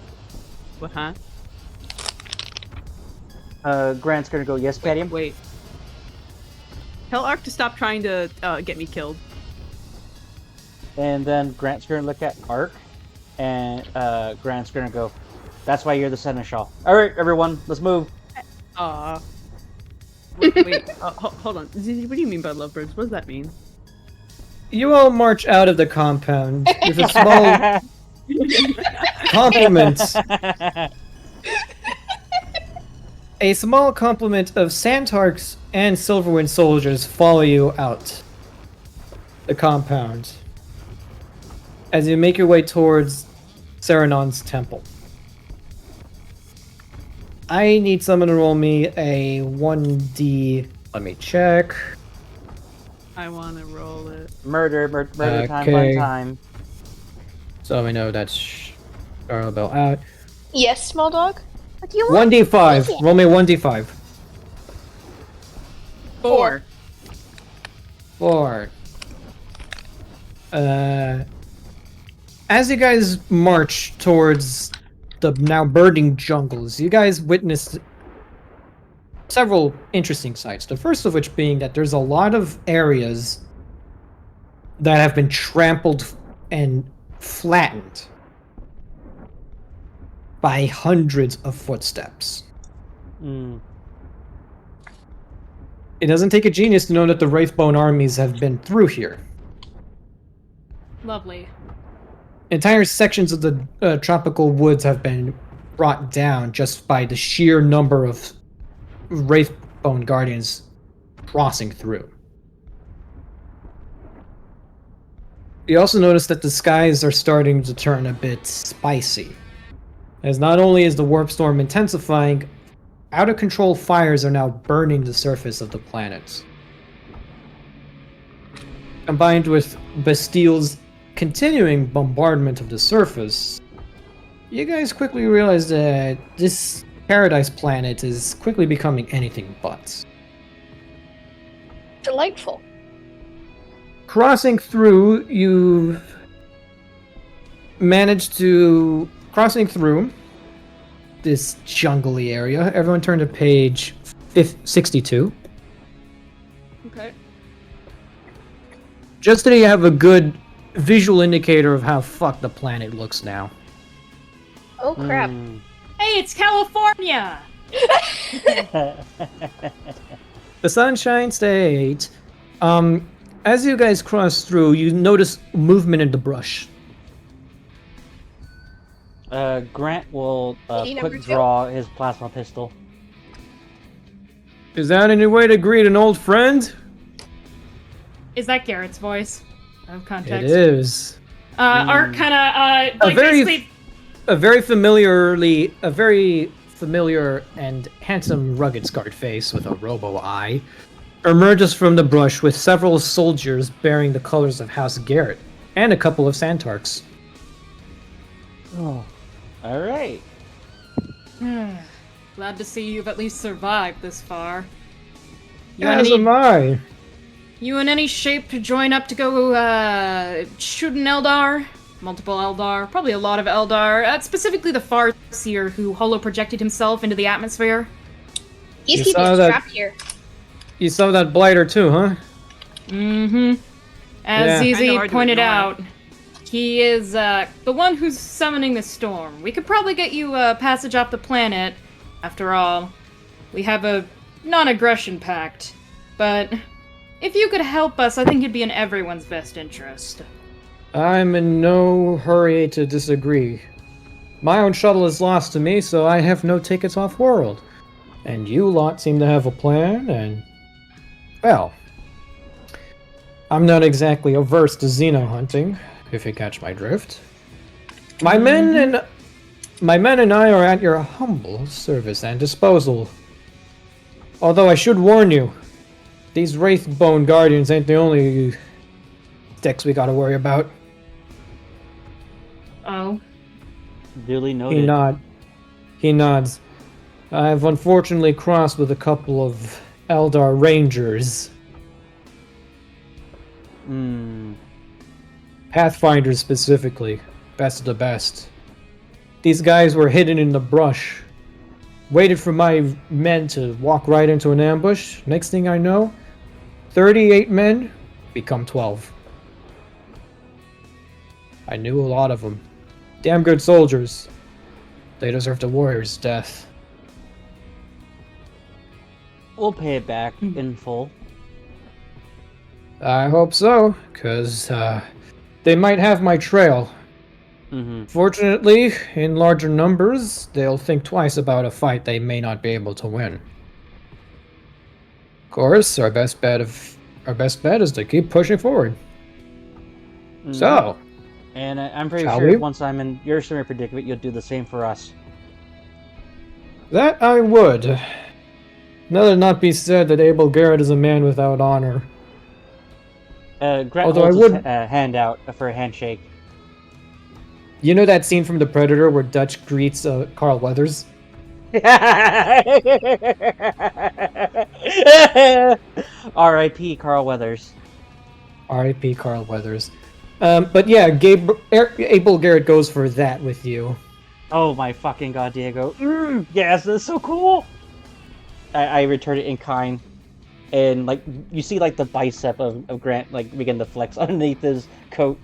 What, huh? Grant's gonna go, yes, Cadium? Wait. Tell Ark to stop trying to get me killed. And then Grant's gonna look at Ark, and Grant's gonna go, that's why you're the Seneschal. Alright, everyone, let's move. Wait, hold on. What do you mean by lovebirds? What does that mean? You all march out of the compound with a small compliment. A small complement of Santarks and Silverwind soldiers follow you out the compound as you make your way towards Serenon's temple. I need someone to roll me a 1d. Let me check. I want to roll it. Murder time, fun Okay. time. So I know that's Charlebel out. Yes, small dog. What do you want? 1d5. Roll me a 1d5. 4. 4. As you guys march towards the now burning jungles, you guys witnessed several interesting sights. The first of which being that there's a lot of areas that have been trampled and flattened by hundreds of footsteps. Mm. It doesn't take a genius to know that the Wraithbone armies have been through here. Lovely. Entire sections of the tropical woods have been brought down just by the sheer number of Wraithbone guardians crossing through. You also notice that the skies are starting to turn a bit spicy, as not only is the warp storm intensifying, out-of-control fires are now burning the surface of the planet. Combined with Bastile's continuing bombardment of the surface, you guys quickly realize that this paradise planet is quickly becoming anything but. Delightful. Crossing through, you've managed to... Crossing through this jungly area. Everyone turn to page 62. Okay. Just so you have a good visual indicator of how fucked the planet looks now. Oh crap. Mm. Hey, it's California! The Sunshine State. As you guys cross through, you notice movement in the brush. Grant will Lady number quick two? draw his plasma pistol. Is that any way to greet an old friend? Is that Garrett's voice? Out of context. It is. Art kind of, like, very- basically... A very familiar and handsome, rugged scarred face with a robo eye emerges from the brush with several soldiers bearing the colors of House Garrett and a couple of Santarks. Oh, all right. Glad to see you've at least survived this far. You in As any, am I. you in any shape to join up to go shoot an Eldar? Multiple Eldar, probably a lot of Eldar. Specifically the Farseer who holo-projected himself into the atmosphere. He's You keeping saw us that- trapped here. You saw that blighter too, huh? Mm-hmm. As Yeah. Kinda Zizi hard to pointed ignore. out, he is the one who's summoning the storm. We could probably get you passage off the planet. After all, we have a non-aggression pact. But if you could help us, I think it'd be in everyone's best interest. I'm in no hurry to disagree. My own shuttle is lost to me, so I have no tickets off-world. And you lot seem to have a plan, and... Well... I'm not exactly averse to xeno hunting, if you catch my drift. My men and I are at your humble service and disposal. Although I should warn you, these Wraithbone Guardians ain't the only dicks we gotta worry about. Oh. Duly noted. He nods. I've unfortunately crossed with a couple of Eldar Rangers. Pathfinders specifically. Best of the best. These guys were hidden in the brush. Waited for my men to walk right into an ambush. Next thing I know, 38 men become 12. I knew a lot of them. Damn good soldiers. They deserved a warrior's death. We'll pay it back in full. I hope so, because they might have my trail. Fortunately, in larger numbers, they'll think twice about a fight they may not be able to win. Of course, our best bet is to keep pushing forward. So, And I'm pretty Shall sure we? once I'm in your similar predicament, you'll do the same for us. that I would. Let it not be said that Abel Garrett is a man without honor. Grant Although holds I would- his hand out for a handshake. You know that scene from The Predator where Dutch greets Carl Weathers? R.I.P. Carl Weathers. R.I.P. Carl Weathers. But yeah, Abel Garrett goes for that with you. Oh my fucking god, Diego. Yes, that's so cool! I return it in kind. And, like, you see, like, the bicep of Grant, like, begin to flex underneath his coat.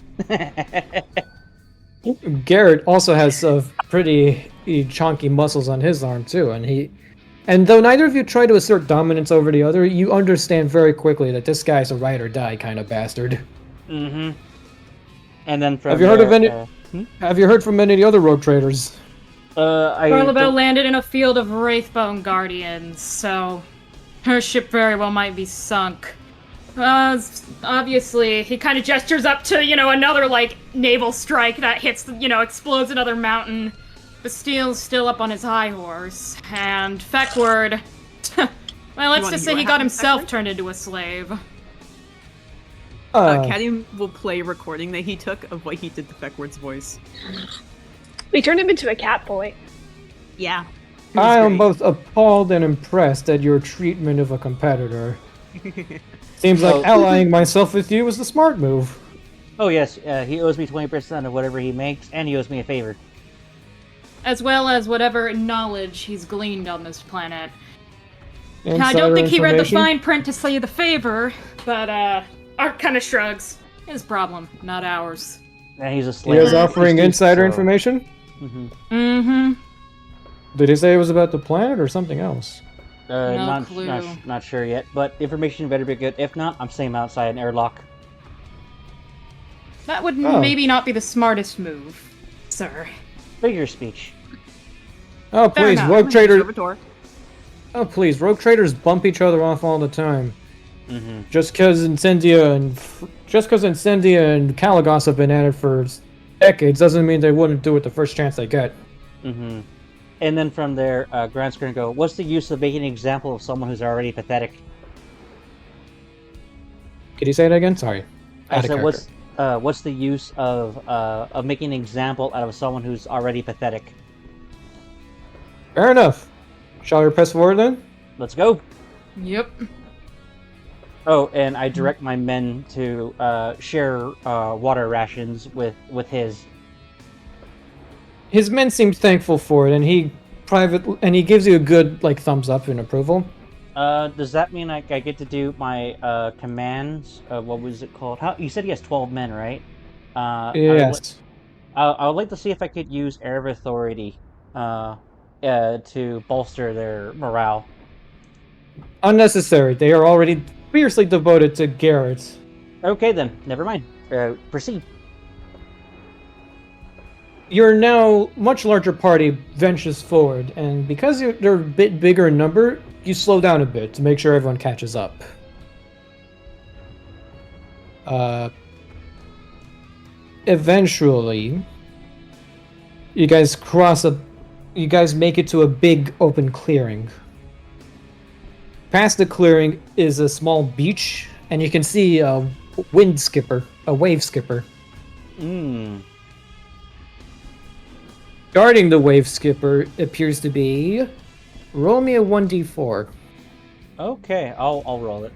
Garrett also has pretty chunky muscles on his arm, too, and though neither of you try to assert dominance over the other, you understand very quickly that this guy's a ride or die kind of bastard. And then from Have you heard of there, any? Have you heard from any of the other rogue traders? Carlabelle don't- landed in a field of Wraithbone Guardians, so her ship very well might be sunk. Obviously, he kind of gestures up to, another, like, naval strike that hits, explodes another mountain. Bastile's still up on his high horse, and Feckward... well, let's wanna just hear say he what got happened, himself Feckward? turned into a slave. Caddy will play a recording that he took of what he did to Feckward's voice. We turned him into a cat boy. Yeah. I am both appalled and impressed at your treatment of a competitor. Seems like Oh. allying myself with you was the smart move. Oh yes, he owes me 20% of whatever he makes, and he owes me a favor. As well as whatever knowledge he's gleaned on this planet. I Insider don't think he read the information? fine print to say the favor, but, Art kind of shrugs. His problem, not ours. And he's a He slave. is offering He's- insider so- information? Mm-hmm. Did he say it was about the planet or something else? No clue. Not sure yet, but information better be good. If not, I'm staying outside an airlock. That would Oh. maybe not be the smartest move, sir. Figure speech. Oh Fair please, enough. rogue trader. Servitor. Oh please, rogue traders bump each other off all the time. Mm-hmm. Just because Incendia and Kalagos have been at it for decades doesn't mean they wouldn't do it the first chance they get. Mm-hmm. And then from there, Grant's gonna go, what's the use of making an example of someone who's already pathetic? Could you say it again? Sorry. I Out of said, character. what's the use of making an example out of someone who's already pathetic? Fair enough. Shall we press forward then? Let's go. Yep. Oh, and I direct my men to share water rations with his. His men seem thankful for it, and he gives you a good thumbs up in approval. Does that mean I get to do my commands? What was it called? How you said he has 12 men, right? Yes. I would like to see if I could use air of authority to bolster their morale. Unnecessary. They are already fiercely devoted to Garrett. Okay then, never mind. Proceed. Your now much larger party ventures forward, and because they're a bit bigger in number, you slow down a bit to make sure everyone catches up. Eventually, you guys make it to a big open clearing. Past the clearing is a small beach, and you can see a wave skipper. Guarding the wave skipper appears to be... Roll me a 1d4. Okay, I'll roll it.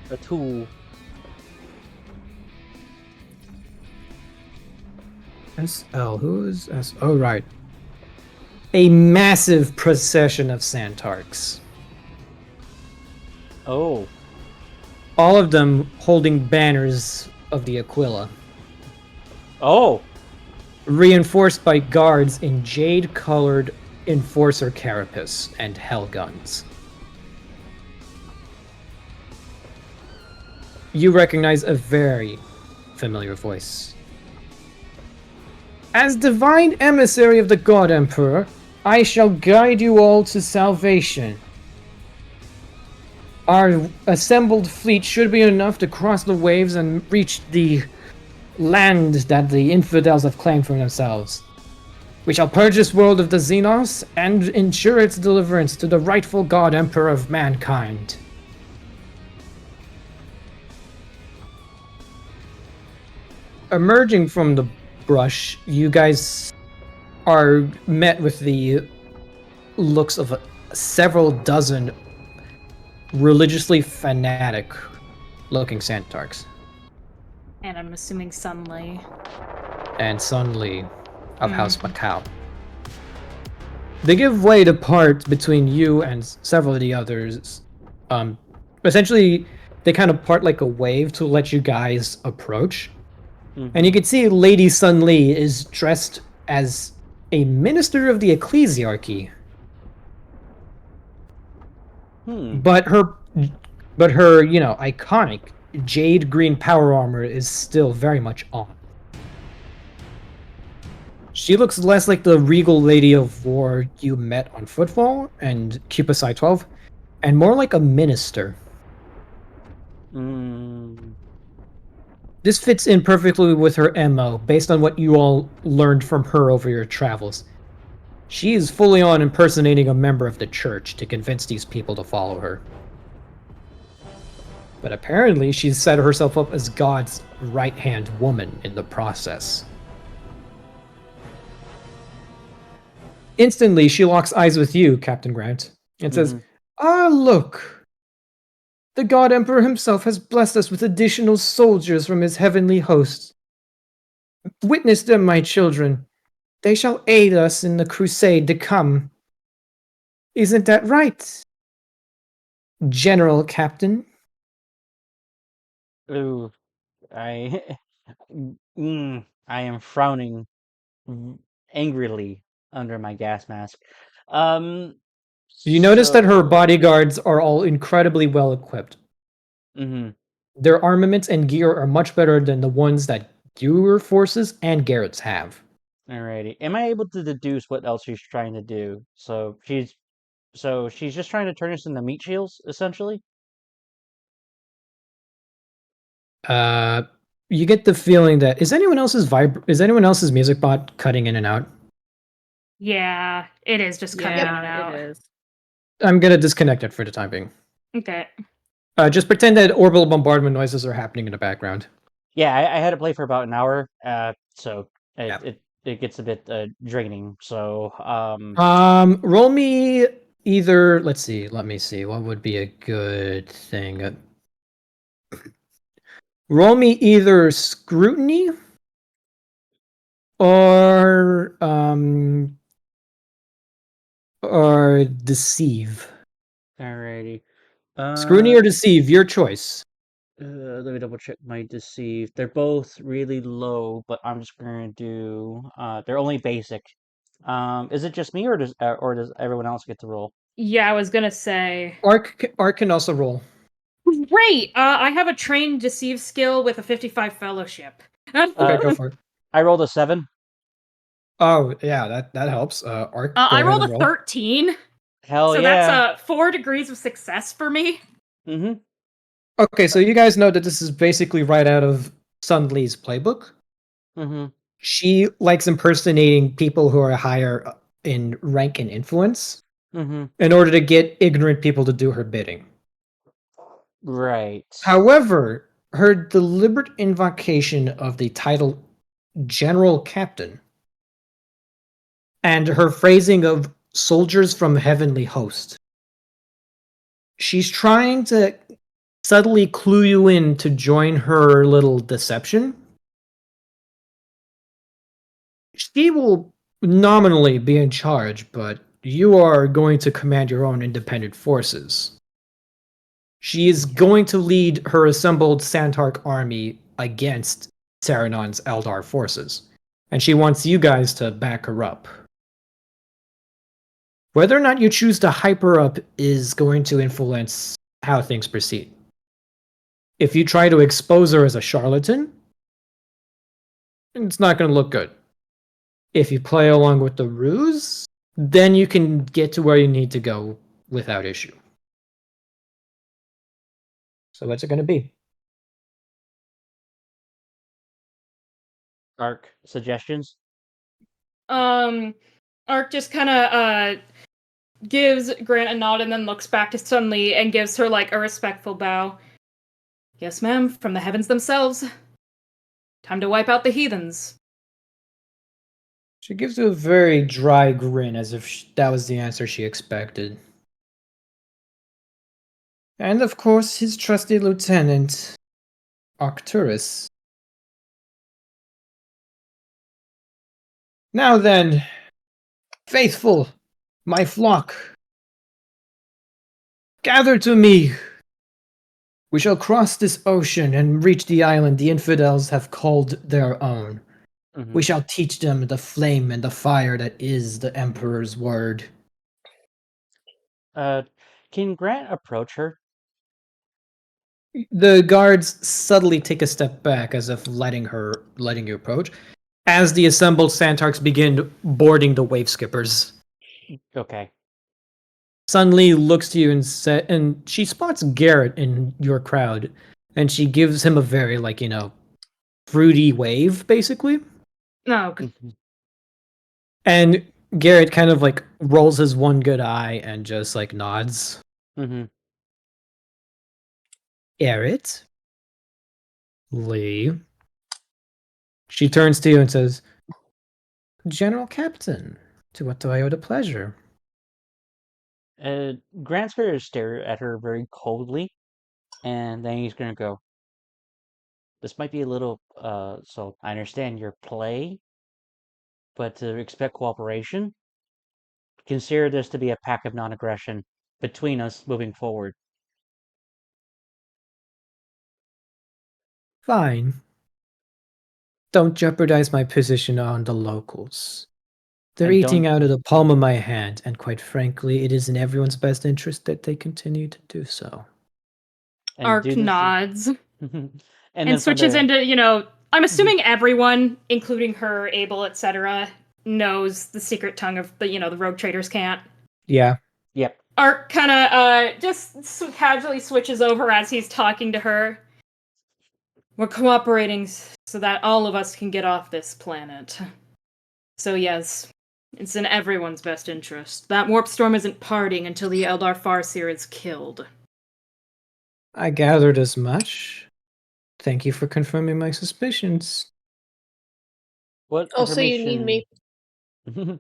A 2. SL, who is S? Oh, right. A massive procession of Santarks. Oh. All of them holding banners of the Aquila. Oh. Reinforced by guards in jade-colored enforcer carapace and hell guns. You recognize a very familiar voice. As divine emissary of the God Emperor, I shall guide you all to salvation. Our assembled fleet should be enough to cross the waves and reach the land that the infidels have claimed for themselves. We shall purge this world of the Xenos and ensure its deliverance to the rightful God Emperor of mankind. Emerging from the brush, you guys are met with the looks of several dozen religiously fanatic looking Santarks. And I'm assuming Sunley. And Sun Li of House Macau. They give way to part between you and several of the others. Essentially, they kind of part like a wave to let you guys approach. And you can see Lady Sun Li is dressed as a minister of the ecclesiarchy. But her, iconic jade green power armor is still very much on. She looks less like the regal lady of war you met on Footfall and Cupid 12, and more like a minister. This fits in perfectly with her MO, based on what you all learned from her over your travels. She is fully on impersonating a member of the church to convince these people to follow her. But apparently she's set herself up as God's right-hand woman in the process. Instantly, she locks eyes with you, Captain Grant, and says, "Ah, look! The God Emperor himself has blessed us with additional soldiers from his heavenly hosts. Witness them, my children. They shall aid us in the crusade to come. Isn't that right, General Captain?" Ooh, I am frowning angrily under my gas mask. You notice that her bodyguards are all incredibly well equipped. Their armaments and gear are much better than the ones that your forces and Garrett's have. Alrighty. Am I able to deduce what else she's trying to do? So she's just trying to turn us into meat shields, essentially? You get the feeling that is anyone else's music bot cutting in and out? Yeah, it is just cutting out. It is. I'm gonna disconnect it for the time being. Okay. Just pretend that orbital bombardment noises are happening in the background. Yeah, I had to play for about an hour, so Yeah. it gets a bit draining. So Roll me either. Let's see. Let me see. What would be a good thing? Roll me either scrutiny or deceive. alrighty. Scrutiny or deceive, your choice. Let me double check my deceive. They're both really low, but I'm just gonna do. They're only basic. Is it just me, or does everyone else get to roll? Yeah, I was gonna say. Arc can also roll. Great! I have a trained deceive skill with a 55 fellowship. Okay, go for it. I rolled a 7. Oh yeah, that helps. Arc, go I ahead rolled and a roll. 13, Hell so yeah. that's 4 degrees of success for me. Mm-hmm. Okay, so you guys know that this is basically right out of Sun Lee's playbook. Mm-hmm. She likes impersonating people who are higher in rank and influence Mm-hmm. in order to get ignorant people to do her bidding. Right. However, her deliberate invocation of the title General Captain and her phrasing of soldiers from heavenly host, she's trying to subtly clue you in to join her little deception. She will nominally be in charge, but you are going to command your own independent forces. She is going to lead her assembled Santark army against Saranon's Eldar forces, and she wants you guys to back her up. Whether or not you choose to hype her up is going to influence how things proceed. If you try to expose her as a charlatan, it's not going to look good. If you play along with the ruse, then you can get to where you need to go without issue. So what's it going to be? Arc suggestions. Ark just kind of gives Grant a nod and then looks back to Sun Li and gives her like a respectful bow. Yes, ma'am, from the heavens themselves. Time to wipe out the heathens. She gives you a very dry grin as if that was the answer she expected. And of course, his trusty lieutenant, Arcturus. Now then, faithful, my flock, gather to me. We shall cross this ocean and reach the island the infidels have called their own. Mm-hmm. We shall teach them the flame and the fire that is the Emperor's word. Can Grant approach her? The guards subtly take a step back as if letting you approach, as the assembled Santarks begin boarding the wave skippers. Okay. Sun Li looks to you and she spots Garrett in your crowd, and she gives him a very fruity wave, basically. No, Mm-hmm. And Garrett kind of rolls his one good eye and just nods. Mm-hmm. Garrett? Lee? She turns to you and says, General Captain, to what do I owe the pleasure? Grant's gonna stare at her very coldly, and then he's gonna go. This might be a little. So I understand your play, but to expect cooperation, consider this to be a pact of non-aggression between us moving forward. Fine. Don't jeopardize my position on the locals. They're And eating don't. out of the palm of my hand, and quite frankly, it is in everyone's best interest that they continue to do so. And Ark do this. nods and and then switches from the, into, I'm assuming everyone, including her, Abel, etc., knows the secret tongue of the rogue traders can't. Yeah. Yep. Ark kind of just casually switches over as he's talking to her. We're cooperating so that all of us can get off this planet. So yes, it's in everyone's best interest. That warp storm isn't parting until the Eldar Farseer is killed. I gathered as much. Thank you for confirming my suspicions. What Also, you need me. information?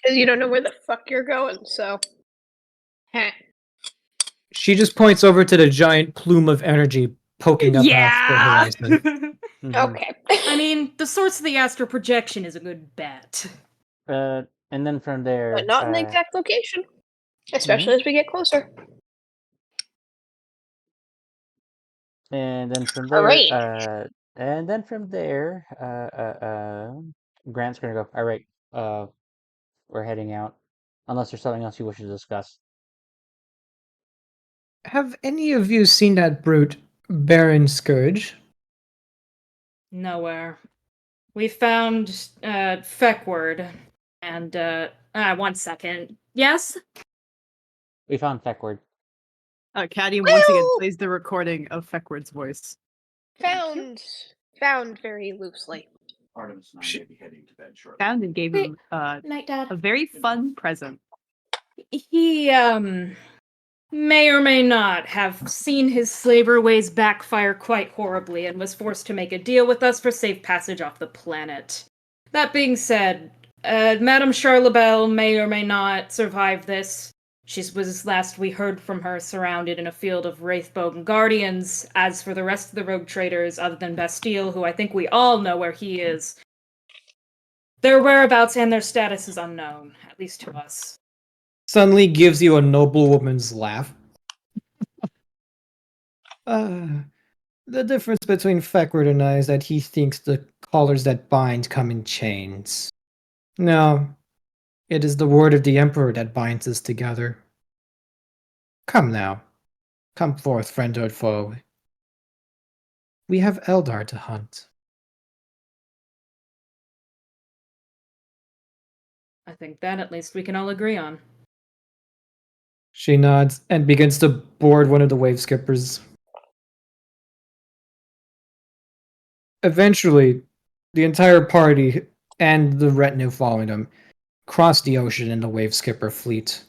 Because you don't know where the fuck you're going, so. Heh. She just points over to the giant plume of energy poking up off the Yeah. horizon. Mhm. Okay. I mean, the source of the astral projection is a good bet. And then from there, But not in the exact location. Especially Mhm. as we get closer. and then from All there, right. Grant's gonna go. All right, we're heading out. Unless there's something else you wish to discuss. Have any of you seen that brute, Baron Scourge? Nowhere. We found Feckward, and 1 second. Yes? We found Feckward. Caddy once again Well- plays the recording of Feckward's voice. Found very loosely. Artemis and I may be heading to bed shortly. Found and gave him Night, Dad. a very fun present. He may or may not have seen his slaver ways backfire quite horribly and was forced to make a deal with us for safe passage off the planet. That being said, Madame Charlebelle may or may not survive this. She was last we heard from her surrounded in a field of Wraithbone Guardians. As for the rest of the rogue traders, other than Bastille, who I think we all know where he is, their whereabouts and their status is unknown, at least to us. Suddenly gives you a noblewoman's laugh. The difference between Feckward and I is that he thinks the collars that bind come in chains. No, it is the word of the Emperor that binds us together. Come now. Come forth, friend or foe. We have Eldar to hunt. I think that at least we can all agree on. She nods and begins to board one of the wave skippers. Eventually, the entire party and the retinue following them cross the ocean in the wave skipper fleet.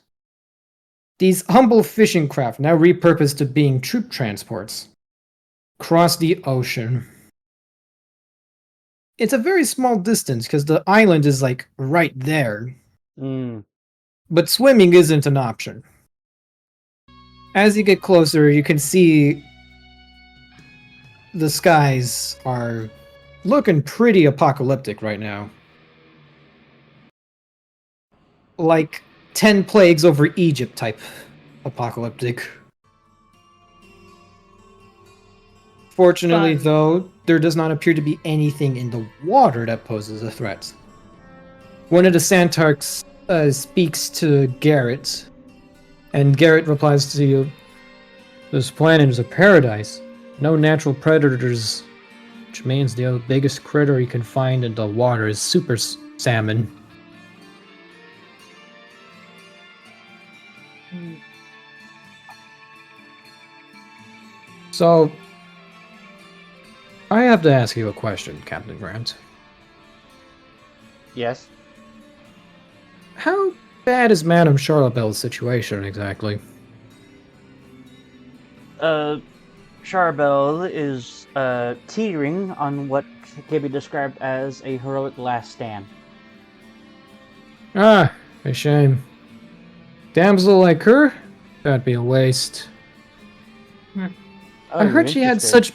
These humble fishing craft, now repurposed to being troop transports, cross the ocean. It's a very small distance because the island is like right there, but swimming isn't an option. As you get closer, you can see the skies are looking pretty apocalyptic right now. Like 10 plagues over Egypt type apocalyptic. Fortunately, Fun. though, there does not appear to be anything in the water that poses a threat. One of the Santarks speaks to Garrett, and Garrett replies to you, "This planet is a paradise. No natural predators, which means the biggest critter you can find in the water is super salmon." So, I have to ask you a question, Captain Grant. Yes. How bad is Madame Charlebelle's situation exactly? Charbel is teetering on what can be described as a heroic last stand. Ah, a shame. Damsel like her? That'd be a waste. Oh, I heard she had interested. such...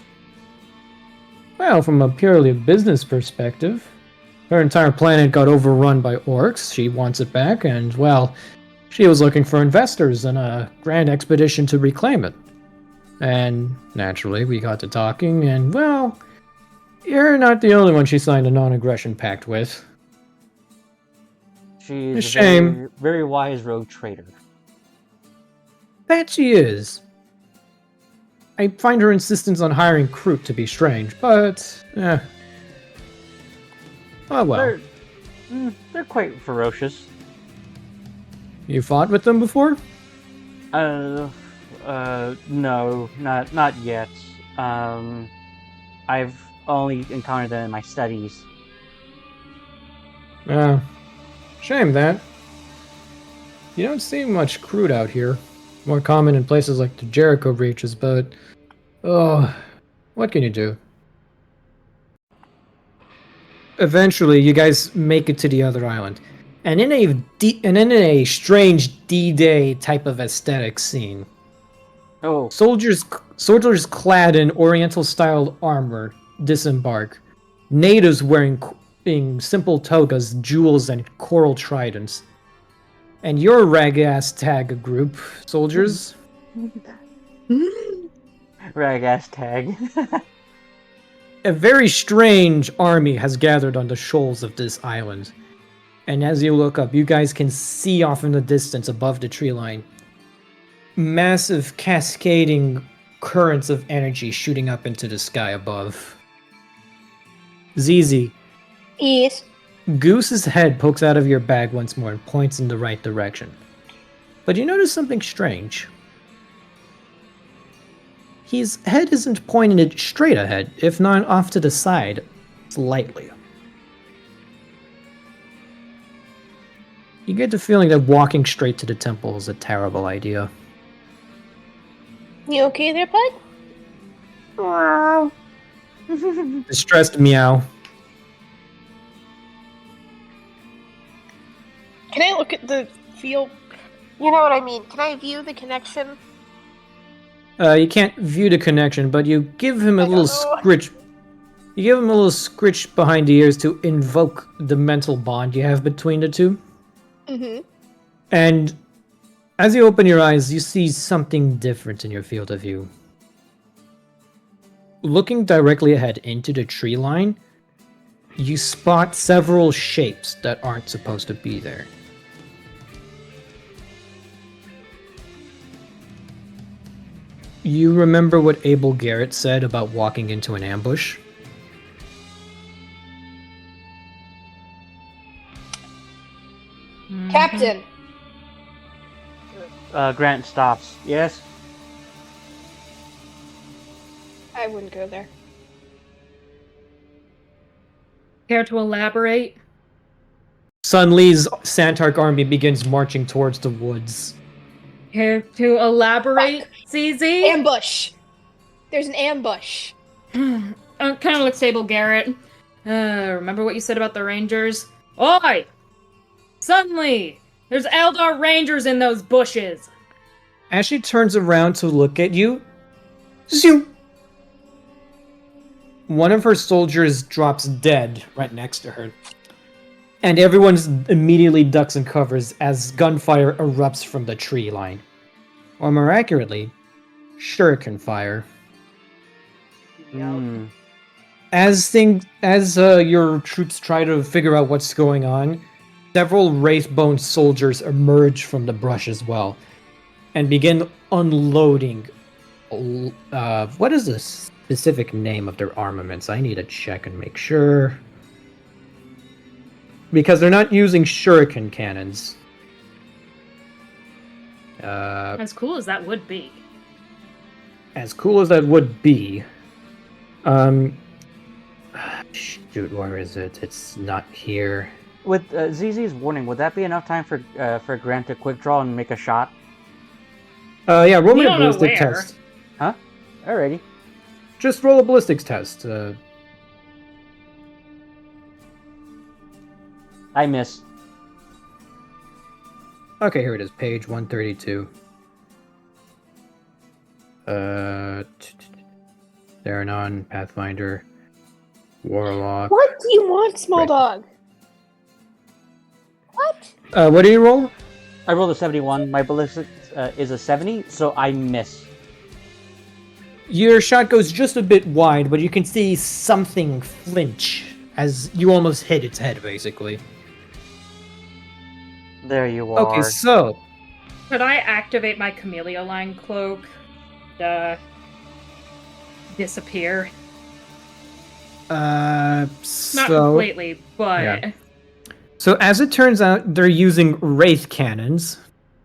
Well, from a purely business perspective, her entire planet got overrun by orcs. She wants it back, and, well, she was looking for investors in a grand expedition to reclaim it. And, naturally, we got to talking, and, well, you're not the only one she signed a non-aggression pact with. She's A shame. very, very wise rogue trader. That she is. I find her insistence on hiring Kroot to be strange, but, oh well. They're quite ferocious. You fought with them before? No, not yet. I've only encountered them in my studies. Shame that. You don't see much crude out here. More common in places like the Jericho Breaches, but... Oh, what can you do? Eventually, you guys make it to the other island. And in a strange D-Day type of aesthetic scene, Oh, soldiers clad in Oriental-style armor disembark. Natives wearing simple togas, jewels, and coral tridents. And your rag-ass tag group, soldiers, rag-ass tag. a very strange army has gathered on the shoals of this island. And as you look up, you guys can see off in the distance above the tree line massive cascading currents of energy shooting up into the sky above. Zizi, Yes. Goose's head pokes out of your bag once more and points in the right direction. But you notice something strange. His head isn't pointed straight ahead, if not off to the side, slightly. You get the feeling that walking straight to the temple is a terrible idea. You okay there, bud? Distressed meow. Can I look at the field? You know what I mean. Can I view the connection? You can't view the connection, but you give him a little scritch. You give him a little scritch behind the ears to invoke the mental bond you have between the two. Mm-hmm. And as you open your eyes, you see something different in your field of view. Looking directly ahead into the tree line, you spot several shapes that aren't supposed to be there. You remember what Abel Garrett said about walking into an ambush? Captain. Grant stops. Yes? I wouldn't go there. Care to elaborate? Sun Lee's Santark army begins marching towards the woods. Care to elaborate, ZZ? Ambush. There's an ambush. Kind of looks stable, Garrett. Remember what you said about the Rangers? Oi! Suddenly, there's Eldar Rangers in those bushes. As she turns around to look at you, zoom! One of her soldiers drops dead right next to her. And everyone immediately ducks and covers as gunfire erupts from the tree line. Or more accurately, shuriken fire. Hmm. As your troops try to figure out what's going on, several Wraithbone soldiers emerge from the brush as well, and begin unloading. What is the specific name of their armaments? I need to check and make sure. Because they're not using shuriken cannons. As cool as that would be. As cool as that would be. Shoot, where is it? It's not here. With ZZ's warning, would that be enough time for Grant to quick draw and make a shot? Yeah, roll me We a don't know ballistic where. test. Huh? Alrighty. Just roll a ballistics test. I miss. Okay, here it is, page 132. Theranon, Pathfinder, Warlock. What do you want, small Right. dog? What? What do you roll? I rolled a 71. My ballistic is a 70, so I miss. Your shot goes just a bit wide, but you can see something flinch as you almost hit its head, basically. There you are. Okay, so Could I activate my Camellia Line cloak? Disappear? Not completely, but... yeah. So as it turns out, they're using Wraith cannons,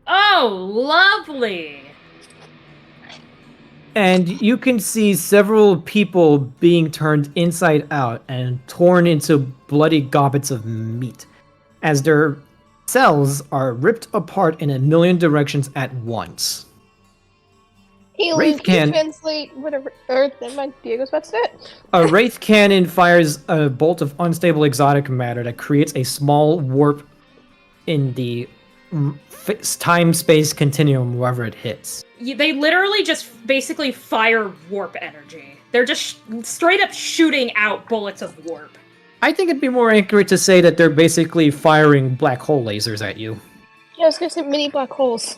Oh, lovely! and you can see several people being turned inside out and torn into bloody gobbets of meat as their cells are ripped apart in a million directions at once. Hey, Wraith Luke, can you can- translate whatever. Or, never mind, Diego's about to do it. A wraith cannon fires a bolt of unstable exotic matter that creates a small warp in the time-space continuum wherever it hits. They literally just basically fire warp energy. They're just straight up shooting out bullets of warp. I think it'd be more accurate to say that they're basically firing black hole lasers at you. Yeah, I was gonna say mini black holes.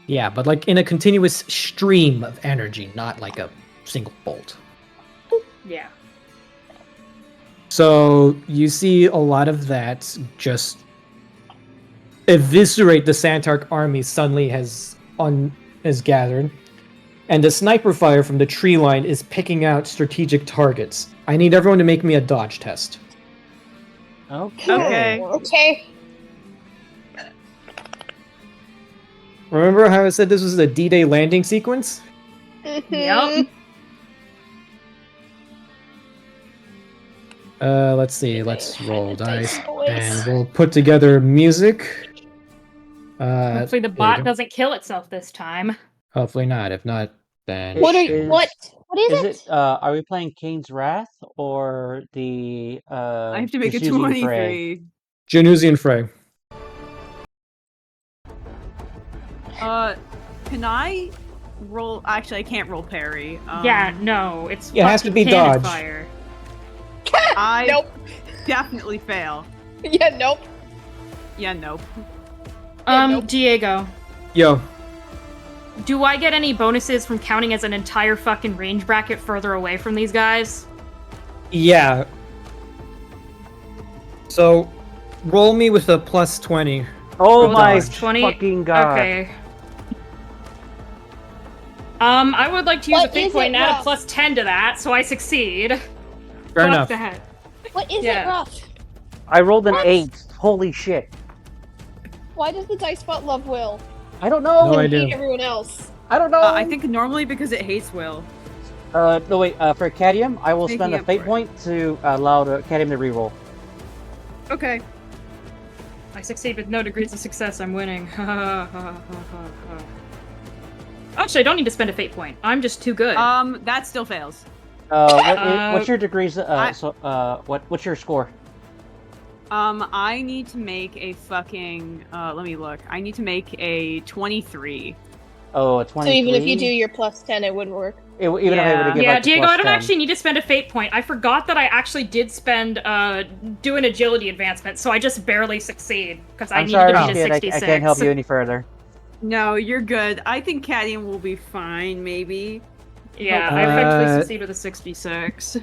Yeah, but like in a continuous stream of energy, not like a single bolt. Yeah. So you see a lot of that just eviscerate the Santark army suddenly has gathered. And the sniper fire from the tree line is picking out strategic targets. I need everyone to make me a dodge test. Okay. Okay. Remember how I said this was a D-Day landing sequence? Yep. Let's see. Let's roll dice. Boys. And we'll put together music. Hopefully the there you bot go. doesn't kill itself this time. Hopefully not. If not, then... What are Is- what? What is Is it? it? Are we playing Kane's Wrath or the? I have to make a Jesusian Fray? 23. Janusian Fray. Can I roll? Actually, I can't roll parry. Yeah, no, it's Yeah, it has to fucking be cannon dodge. fire. I Nope. definitely fail. Yeah, nope. Yeah, nope. nope. Diego, Yo. do I get any bonuses from counting as an entire fucking range bracket further away from these guys? Yeah. So, roll me with a plus 20. Oh Roll my dodge. 20? fucking god! Okay. I would like to use What a fate is point it, and add a Ross? plus 10 to that, so I succeed. Fair Fuck enough. that. What is Yeah. it, Ruff? I rolled an What? 8. Holy shit! Why does the dice bot love Will? I don't know. No And idea. hate everyone else. I don't know. I think normally because it hates Will. No wait. For Cadium, I will Making spend a up fate for it. point to allow the Cadium to reroll. Okay. I succeed with no degrees of success, I'm winning. Actually, I don't need to spend a fate point. I'm just too good. That still fails. What's your degrees? What's your score? I need to make a fucking. Let me look. I need to make a 23. Oh, a So 23. even if you do your plus 10, it wouldn't work. Even if I were to give Yeah, like the Diego, plus I don't 10. actually need to spend a fate point. I forgot that I actually did spend do an agility advancement, so I just barely succeed because I I'm needed sorry, to beat a kid. I 66. can't help you any further. No, you're good. I think Cadium will be fine, maybe. Yeah, I effectively Uh, succeed with a 66.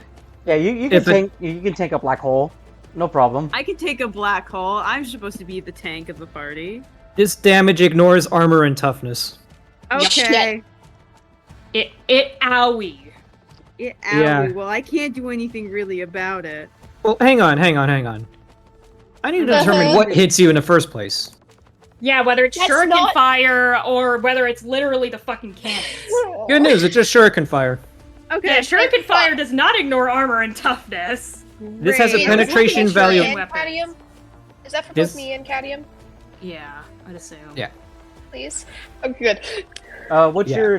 Yeah, you If can take a black hole. No problem. I can take a black hole. I'm supposed to be the tank of the party. This damage ignores armor and toughness. Okay. It owie. Owie. Yeah. Well, I can't do anything really about it. Well, hang on. I need to determine what hits you in the first place. Yeah, whether it's That's shuriken not- fire or whether it's literally the fucking cannons. Good news, it's just shuriken fire. Okay. Yeah, shuriken fire does not ignore armor and toughness. This has a great. penetration Is that for value. me and Weapons. Cadium? Is that for This- both me and Cadium, Yeah, I'd assume. Yeah. please? Oh, good. What's Yeah. your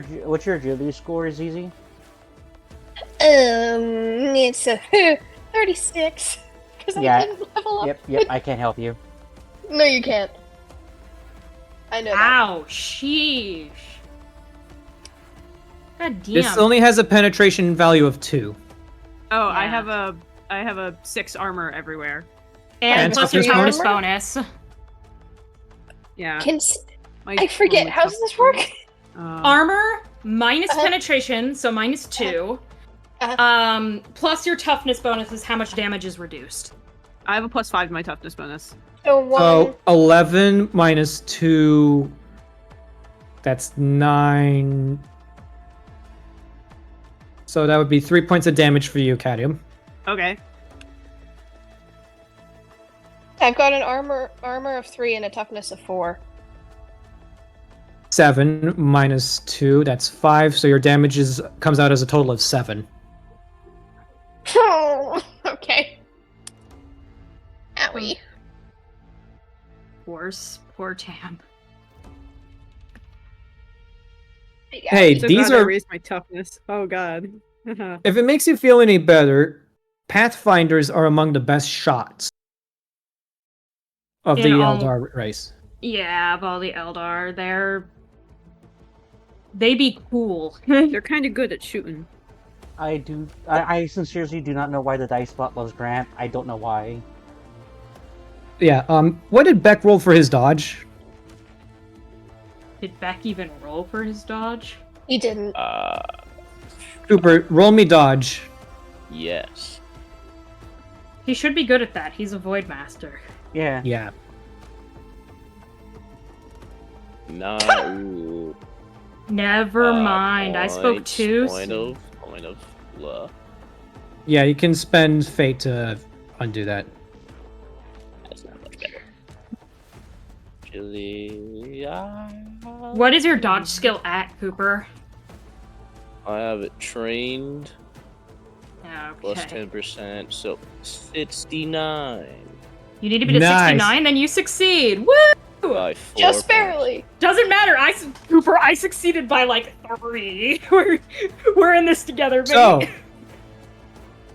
agility score, is easy? It's a 36. Because Yeah. I didn't level up. Yep. I can't help you. No, you can't. I know that. Ow, sheesh. God damn. This only has a penetration value of 2. Oh, I Yeah. have a 6 armor everywhere. and and plus your toughness toughness bonus. Yeah. I forget. How does this work? Armor minus Uh-huh. penetration, so minus 2. Uh-huh. Plus your toughness bonus is how much damage is reduced. I have a +5 to my toughness bonus. So one. So 11 minus 2. That's 9. So that would be 3 points of damage for you, Cadium. Okay. I've got an armor of 3 and a toughness of 4. 7 minus 2, that's 5. So your damage comes out as a total of 7. Oh, okay. Owie. course. Poor Tam. Hey, So these glad I are. raised my toughness. Oh god. If it makes you feel any better, Pathfinders are among the best shots of the In all- Eldar race. Yeah, of all the Eldar, they be cool. They're kind of good at shooting. I sincerely do not know why the dice bot loves Grant. I don't know why. Yeah. What did Beck roll for his dodge? Did Beck even roll for his dodge? He didn't. Cooper, roll me dodge. Yes. He should be good at that. He's a Void Master. Yeah. Yeah. No. Never mind. I spoke too Point soon. of blah. Yeah, you can spend fate to undo that. That's not much better. Actually, What is your dodge skill at, Cooper? I have it trained plus Okay. 10%, so 69. You need to be to Nice. 69, then you succeed. Woo! By 4 Just points. barely. Doesn't matter. Cooper, I succeeded by like 3. We're in this together, baby.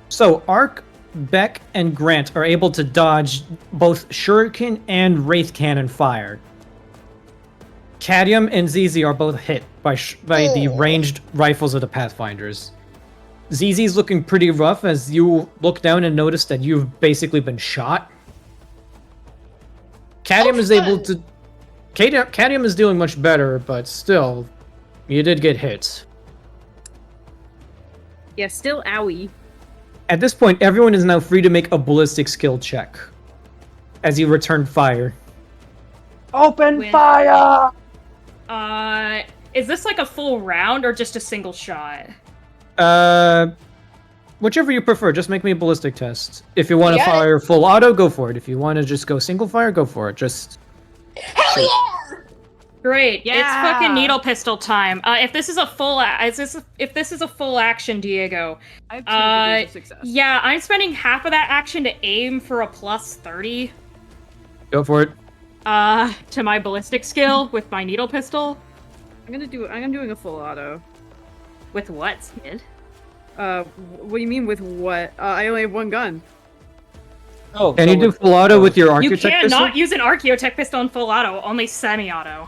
So Ark, Beck, and Grant are able to dodge both Shuriken and Wraith Cannon fire. Cadium and ZZ are both hit by the ranged rifles of the Pathfinders. ZZ's looking pretty rough as you look down and notice that you've basically been shot. Cadium is able to... Cadium is doing much better, but still, you did get hit. Yeah, still owie. At this point, everyone is now free to make a ballistic skill check as you return fire. Open With- fire! Is this like a full round or just a single shot? Whichever you prefer, just make me a ballistic test. If you want to Yeah. fire full auto, go for it. If you want to just go single fire, go for it. Just Hell yeah! Great. It's Yeah. fucking needle pistol time. If this is a full action, Diego. I have 2 degrees of success. Yeah, I'm spending half of that action to aim for a plus 30. go for it. To my ballistic skill with my needle pistol. I'm doing a full auto. With what, Skid? What do you mean with what? I only have 1 gun. Oh, Can so you do with- full auto with your You architect can't pistol? not use an Archaeotech pistol in full auto, only semi-auto.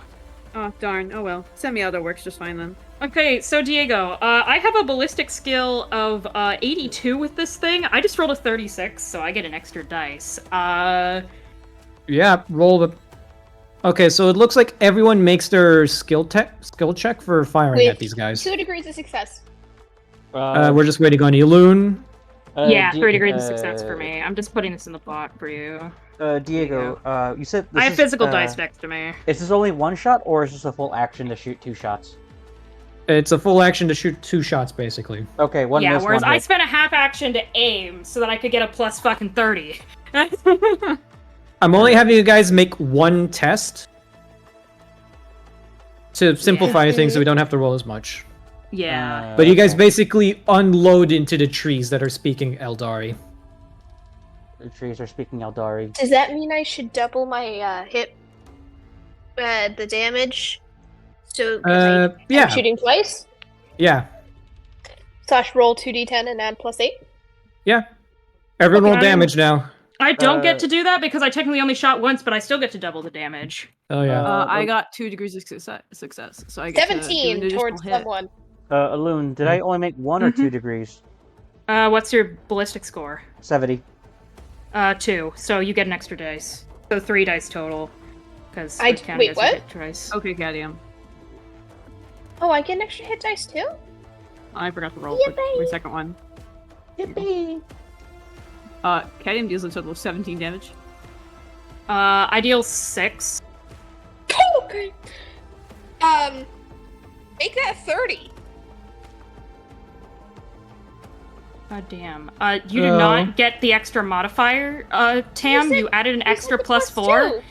Oh, darn. Oh well. Semi-auto works just fine then. Okay, so Diego, I have a ballistic skill of 82 with this thing. I just rolled a 36, so I get an extra dice. Yeah, roll the... Okay, so it looks like everyone makes their skill check for firing at With these guys. 2 degrees of success. We're just waiting on Eloon. Yeah, Di- 3 degrees of success for me. I'm just putting this in the bot for you. Diego, you said this I have is, physical dice next to me. Is this only 1 shot, or is this a full action to shoot 2 shots? It's a full action to shoot 2 shots, basically. Okay, one Yeah, miss, whereas one I hit. spent a half action to aim so that I could get a plus fucking 30. I'm only having you guys make 1 test to simplify things so we don't have to roll as much. Yeah. But you guys okay. basically unload into the trees that are speaking Eldari. The trees are speaking Eldari. Does that mean I should double my hit, the damage? So 'cause I'm Yeah, shooting twice. yeah, / roll 2d10 and add +8. yeah. Everyone roll Okay. damage now. I don't Uh, get to do that because I technically only shot once, but I still get to double the damage. Oh yeah. I got 2 degrees of success, so I get to do an 17 additional towards hit. someone. Alun, did I only make 1 or 2 degrees? What's your ballistic score? 70. 2. So you get an extra dice. So 3 dice total. Because Wait, what? hit twice. Okay, Cadium. Oh, I get an extra hit dice too? I forgot to roll for my Yippee! second one. Yippee! Cadium deals a total of 17 damage. I deal 6. Okay. Make that 30. God damn. You did not get the extra modifier, Tam. said- You added an You extra said the +4. +2.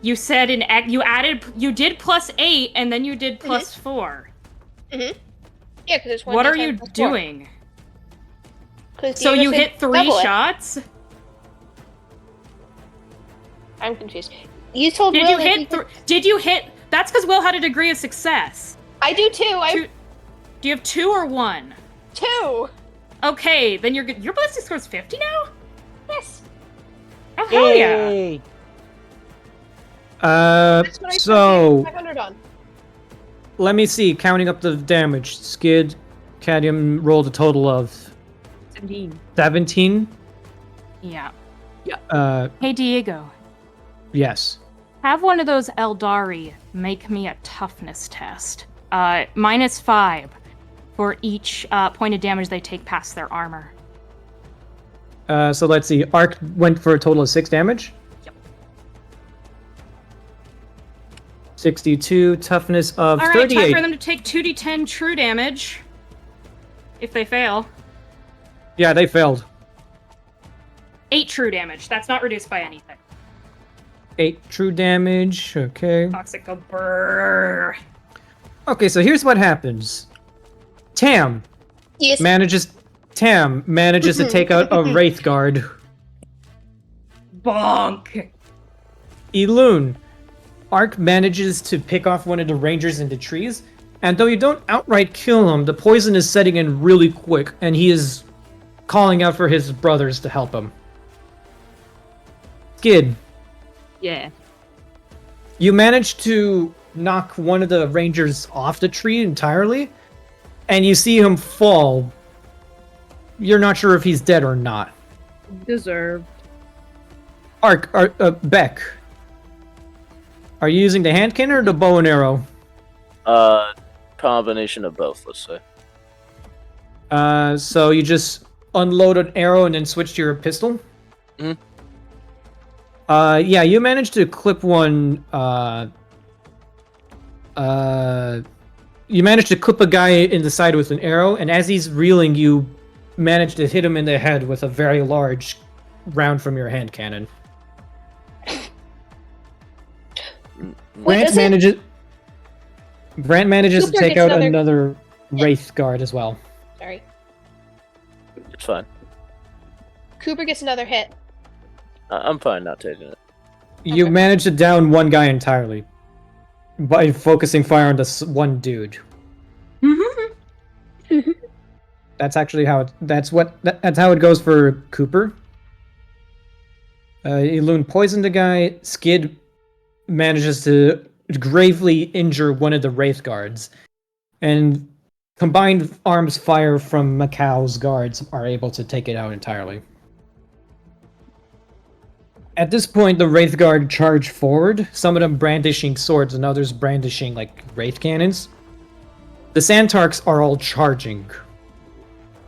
You said you did +8 and then you did +4. Yeah, because it's 1 What are d10 you +4. doing? 'Cause So Diego you said hit 3 double it. shots? I'm confused. You told Did Will you that he hit? could- Did you hit? That's because Will had a degree of success. I do too. Do you have 2 or 1? 2. Okay, then you're good. Your ballistic score's 50 now. Yes. Oh hell yeah! Yay! That's what I So 500 on. let me see. Counting up the damage. Skid, Cadmium rolled a total of 17. 17. Yeah. Hey Diego, Yes. have one of those Eldari make me a toughness test. -5 for each point of damage they take past their armor. So let's see. Arc went for a total of 6 damage. Yep. 62, toughness of All right, time 38. for them to take 2d10 true damage. If they fail, Yeah, they failed. 8 true damage. That's not reduced by anything. 8 true damage. Okay. Toxic go brrr. Okay, so here's what happens. Tam Yes. manages to take out a Wraith Guard. Bonk. Elune. Arc manages to pick off one of the Rangers into trees, and though you don't outright kill him, the poison is setting in really quick, and he is calling out for his brothers to help him. Skid. Yeah. You manage to knock one of the Rangers off the tree entirely, and you see him fall. You're not sure if he's dead or not. Deserved. Beck. Are you using the hand cannon or the bow and arrow? Combination of both, let's say. So you just unload an arrow and then switch to your pistol? Mhm. Yeah, you managed to clip one, you managed to clip a guy in the side with an arrow, and as he's reeling, you managed to hit him in the head with a very large round from your hand cannon. Brant does it- manages to Cooper take gets out another- another Wraith Guard as well. Sorry. It's fine. Cooper gets another hit. I'm fine not taking it. You Okay. managed to down one guy entirely by focusing fire on this one dude. That's actually how that's how it goes for Cooper. Elune poisoned a guy. Skid manages to gravely injure one of the Wraith Guards, and combined arms fire from Macau's guards are able to take it out entirely. At this point, the Wraith Guard charge forward, some of them brandishing swords and others brandishing, like, Wraith Cannons. The Santarks are all charging.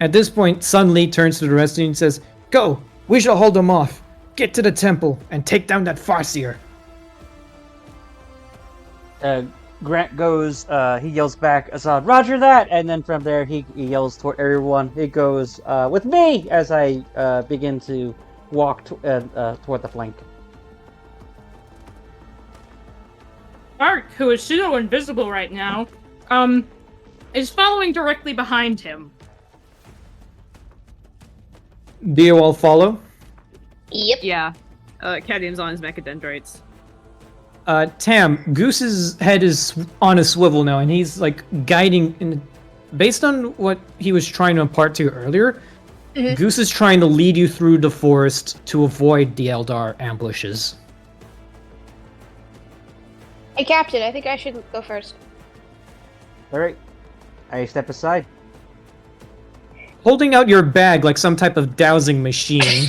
At this point, Sun Li turns to the rest of you and says, "Go! We shall hold them off! Get to the temple and take down that Farseer!" Grant goes, he yells back, Assad, Roger that! And then from there, he yells toward everyone. He goes, with me! As I begin to walk toward the flank. Ark, who is pseudo invisible right now, is following directly behind him. Do you all follow? Yep. Yeah. Cadmium's on his mechadendrites. Tam, Goose's head is on a swivel now, and he's, like, guiding... Based on what he was trying to impart to you earlier, Goose is trying to lead you through the forest to avoid the Eldar ambushes. Hey, Captain, I think I should go first. Alright. I step aside. Holding out your bag like some type of dowsing machine.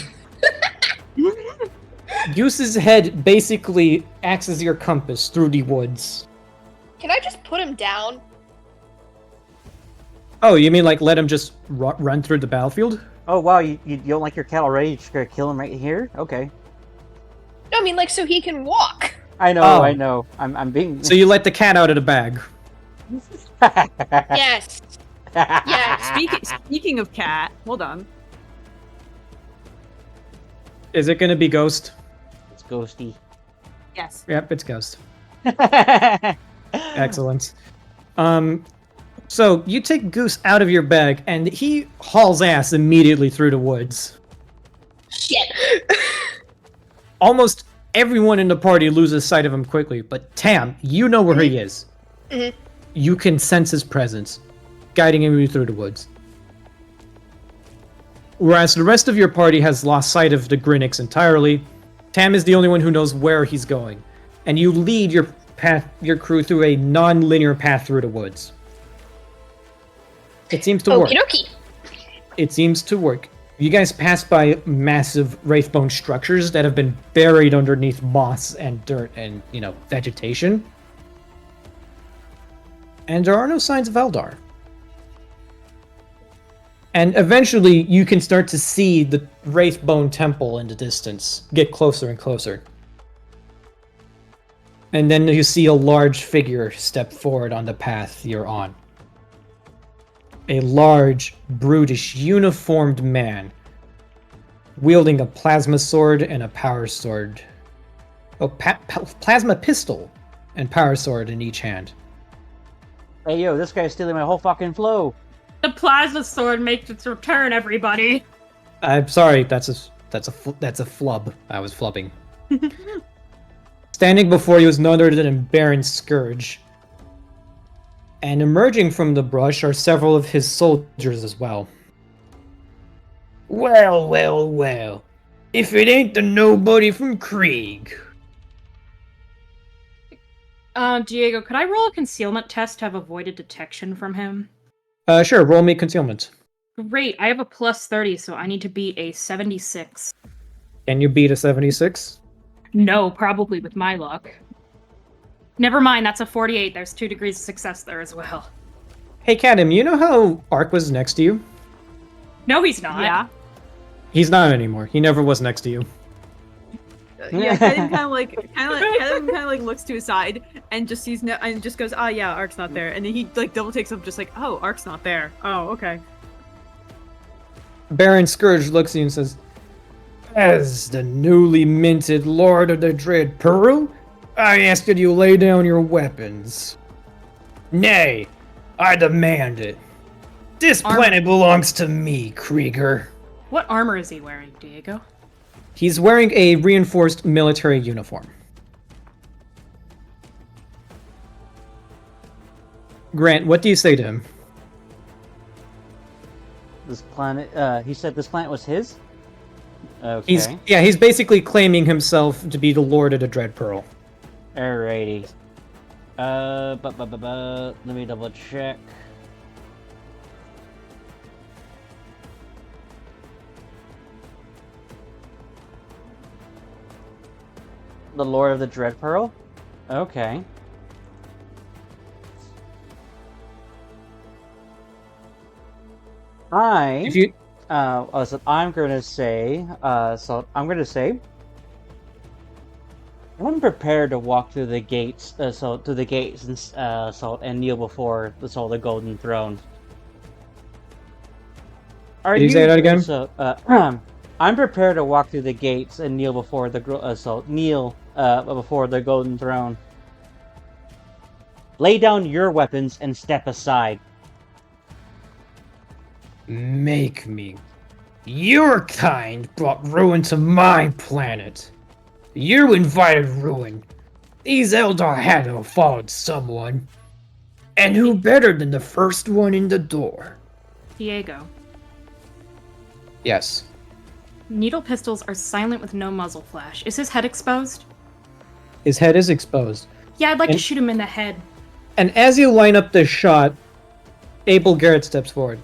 Goose's head basically acts as your compass through the woods. Can I just put him down? Oh, you mean like let him just run through the battlefield? Oh, wow, you don't like your cattle ready? You're just gonna kill him right here? Okay. No, I mean, like, so he can walk. I know, Oh. I know. I'm being... So you let the cat out of the bag. Yes. Yeah. Speaking of cat, hold on. Is it gonna be Ghost? It's ghosty. Yes. Yep, it's Ghost. Excellent. So you take Goose out of your bag, and he hauls ass immediately through the woods. Shit. Almost Everyone in the party loses sight of him quickly, but Tam, you know where he is. Mhm. You can sense his presence, guiding him through the woods. Whereas the rest of your party has lost sight of the Grinix entirely, Tam is the only one who knows where he's going, and you lead your crew through a non-linear path through the woods. It seems to work. Okie dokie. It seems to work. You guys pass by massive wraithbone structures that have been buried underneath moss and dirt and, vegetation. And there are no signs of Eldar. And eventually, you can start to see the Wraithbone Temple in the distance get closer and closer. And then you see a large figure step forward on the path you're on. A large, brutish, uniformed man, wielding a plasma sword and a power sword. Plasma pistol and power sword in each hand. Hey, yo, this guy's stealing my whole fucking flow. The plasma sword makes its return, everybody. I'm sorry, that's a flub. I was flubbing. Standing before you is none other than Baron Scourge. And emerging from the brush are several of his soldiers as well. Well. If it ain't the nobody from Krieg. Diego, could I roll a concealment test to have avoided detection from him? Sure, roll me concealment. Great, I have a plus 30, so I need to beat a 76. Can you beat a 76? No, probably with my luck. Never mind, that's a 48. There's 2 degrees of success there as well. Hey, Kadam, you know how Ark was next to you? No, he's not. Yeah. He's not anymore. He never was next to you. Yeah, Kedim kind of like looks to his side and just sees and just goes, yeah, Ark's not there. And then he like double takes up, just like, oh, Ark's not there. Oh, okay. Baron Scourge looks at you and says, "As the newly minted Lord of the Dread Pearl, I ask that you lay down your weapons. Nay, I demand it. This planet belongs to me, Krieger." What armor is he wearing, Diego? He's wearing a reinforced military uniform. Grant, what do you say to him? This planet, he said this planet was his? Okay. He's basically claiming himself to be the Lord of the Dread Pearl. Alrighty. Let me double check. The Lord of the Dread Pearl? Okay. So I'm gonna say, I'm prepared to walk through the gates, and kneel before the Golden Throne. Can you say that again? I'm prepared to walk through the gates and kneel before before the Golden Throne. Lay down your weapons and step aside. Make me. Your kind brought ruin to my planet. You invited ruin. These Eldar had to have followed someone. And who better than the first one in the door? Diego. Yes. Needle pistols are silent with no muzzle flash. Is his head exposed? His head is exposed. Yeah, I'd like to shoot him in the head. And as you line up this shot, Abel Garrett steps forward.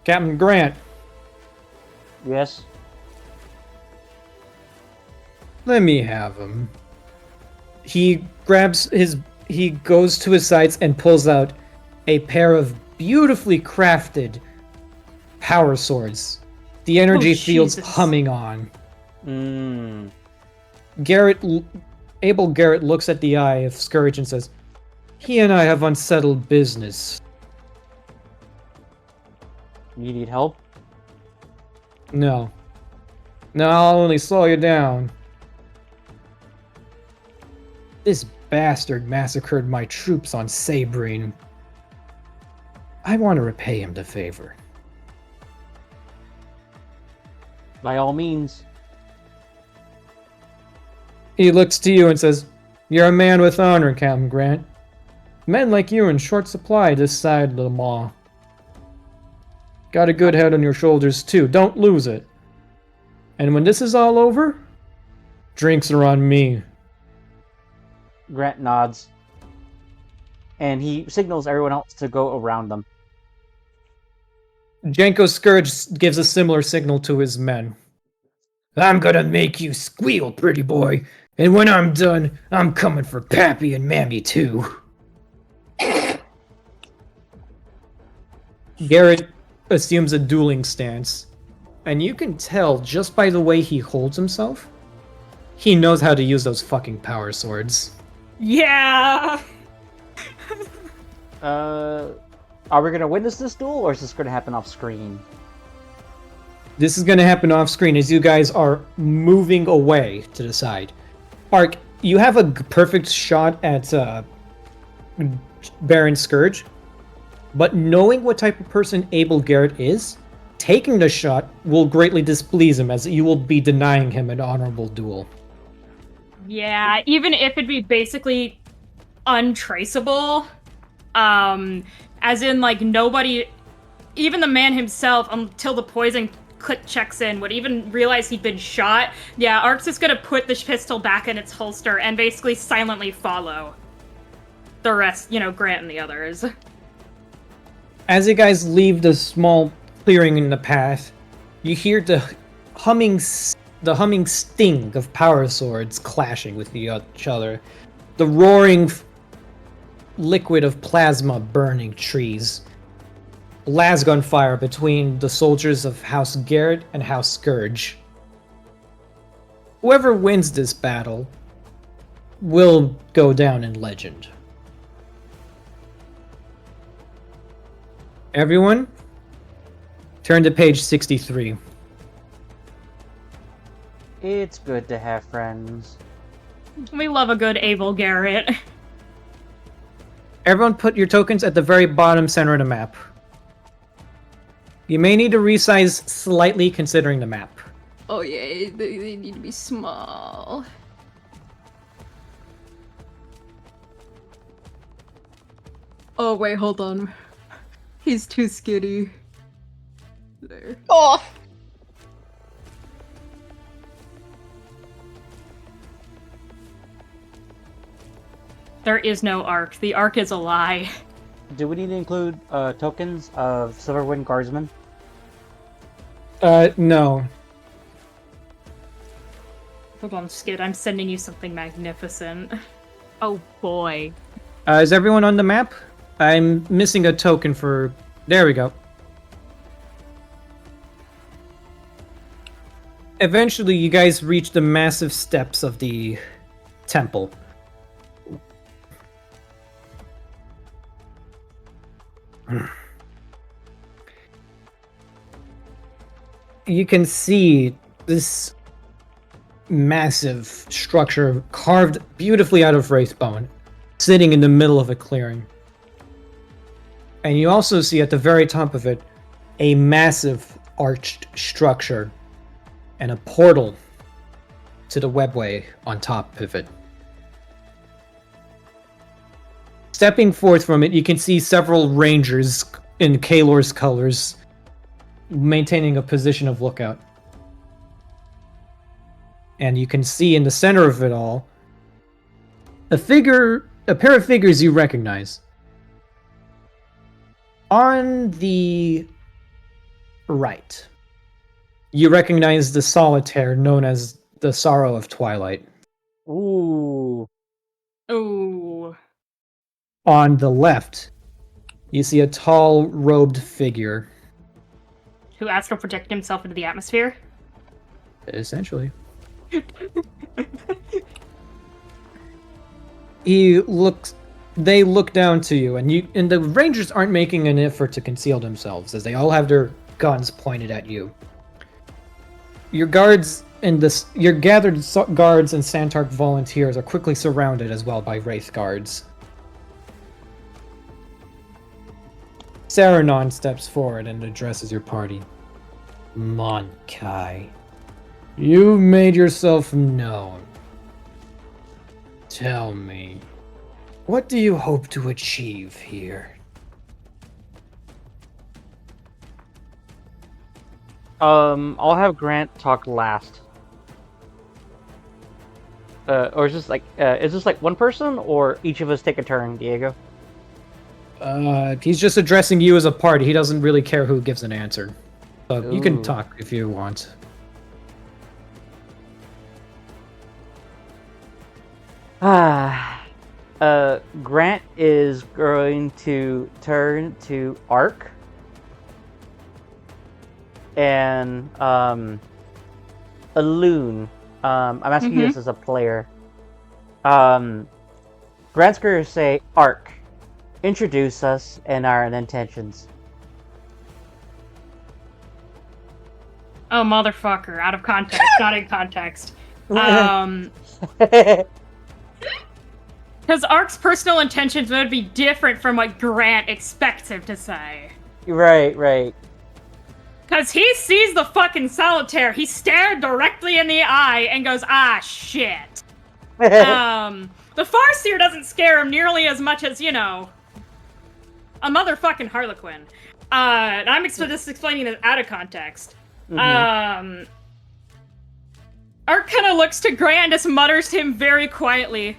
Captain Grant. Yes? Let me have him. He goes to his sides and pulls out a pair of beautifully crafted power swords. The energy field's Jesus. humming on. Mm. Abel Garrett looks at the eye of Scourge and says, "He and I have unsettled business." You need help? No. No, I'll only slow you down. This bastard massacred my troops on Sabrine. I want to repay him the favor. By all means. He looks to you and says, "You're a man with honor, Captain Grant. Men like you are in short supply this side of the maw. Got a good head on your shoulders, too. Don't lose it. And when this is all over, drinks are on me." Grant nods. And he signals everyone else to go around them. Janko Scourge gives a similar signal to his men. "I'm gonna make you squeal, pretty boy. And when I'm done, I'm coming for Pappy and Mammy, too." Garrett assumes a dueling stance. And you can tell just by the way he holds himself, he knows how to use those fucking power swords. Yeah. Are we gonna witness this duel, or is this gonna happen off screen? This is going to happen off screen as you guys are moving away to the side. Ark, you have a perfect shot at Baron Scourge, but knowing what type of person Abel Garrett is, taking the shot will greatly displease him as you will be denying him an honorable duel. Yeah, even if it'd be basically untraceable, as in, like, nobody, even the man himself, until the poison click checks in, would even realize he'd been shot. Yeah, Ark's just gonna put the pistol back in its holster and basically silently follow the rest, Grant and the others. As you guys leave the small clearing in the path, you hear the humming sting of power swords clashing with each other. The roaring liquid of plasma burning trees. Lasgun fire between the soldiers of House Garrett and House Scourge. Whoever wins this battle will go down in legend. Everyone, turn to page 63. It's good to have friends. We love a good Abel Garrett. Everyone put your tokens at the very bottom center of the map. You may need to resize slightly considering the map. Oh yeah, they need to be small. Oh wait, hold on. He's too skinny. There. Oh, There is no Ark. The Ark is a lie. Do we need to include tokens of Silverwind Guardsmen? No. Hold on, Skid. I'm sending you something magnificent. Oh boy. Is everyone on the map? I'm missing a token for... There we go. Eventually, you guys reach the massive steps of the temple. You can see this massive structure carved beautifully out of wraithbone, sitting in the middle of a clearing. And you also see at the very top of it a massive arched structure and a portal to the webway on top of it. Stepping forth from it, you can see several rangers in Kalor's colors maintaining a position of lookout. And you can see in the center of it all a pair of figures you recognize. On the right, you recognize the solitaire known as the Sorrow of Twilight. Ooh. Ooh. On the left, you see a tall, robed figure. Who astral projected himself into the atmosphere? Essentially. They look down to you, and the Rangers aren't making an effort to conceal themselves, as they all have their guns pointed at you. Your gathered guards and Santark volunteers are quickly surrounded as well by Wraith guards. Saranon steps forward and addresses your party. "Monkai, you've made yourself known. Tell me, what do you hope to achieve here? I'll have Grant talk last. Or is this like one person, or each of us take a turn, Diego? He's just addressing you as a party. He doesn't really care who gives an answer. So you can Ooh. talk if you want. Grant is going to turn to Ark. And, a loon. I'm asking you this as a player. Grant's going to say, Ark, introduce us and our intentions. Oh, motherfucker. Out of context, not in context. Because Ark's personal intentions would be different from what Grant expects him to say. Right. Because he sees the fucking solitaire, he stared directly in the eye and goes, ah, shit. The Farseer doesn't scare him nearly as much as, you know, a motherfucking Harlequin. I'm just explaining this out of context. Ark kind of looks to Grant and just mutters to him very quietly,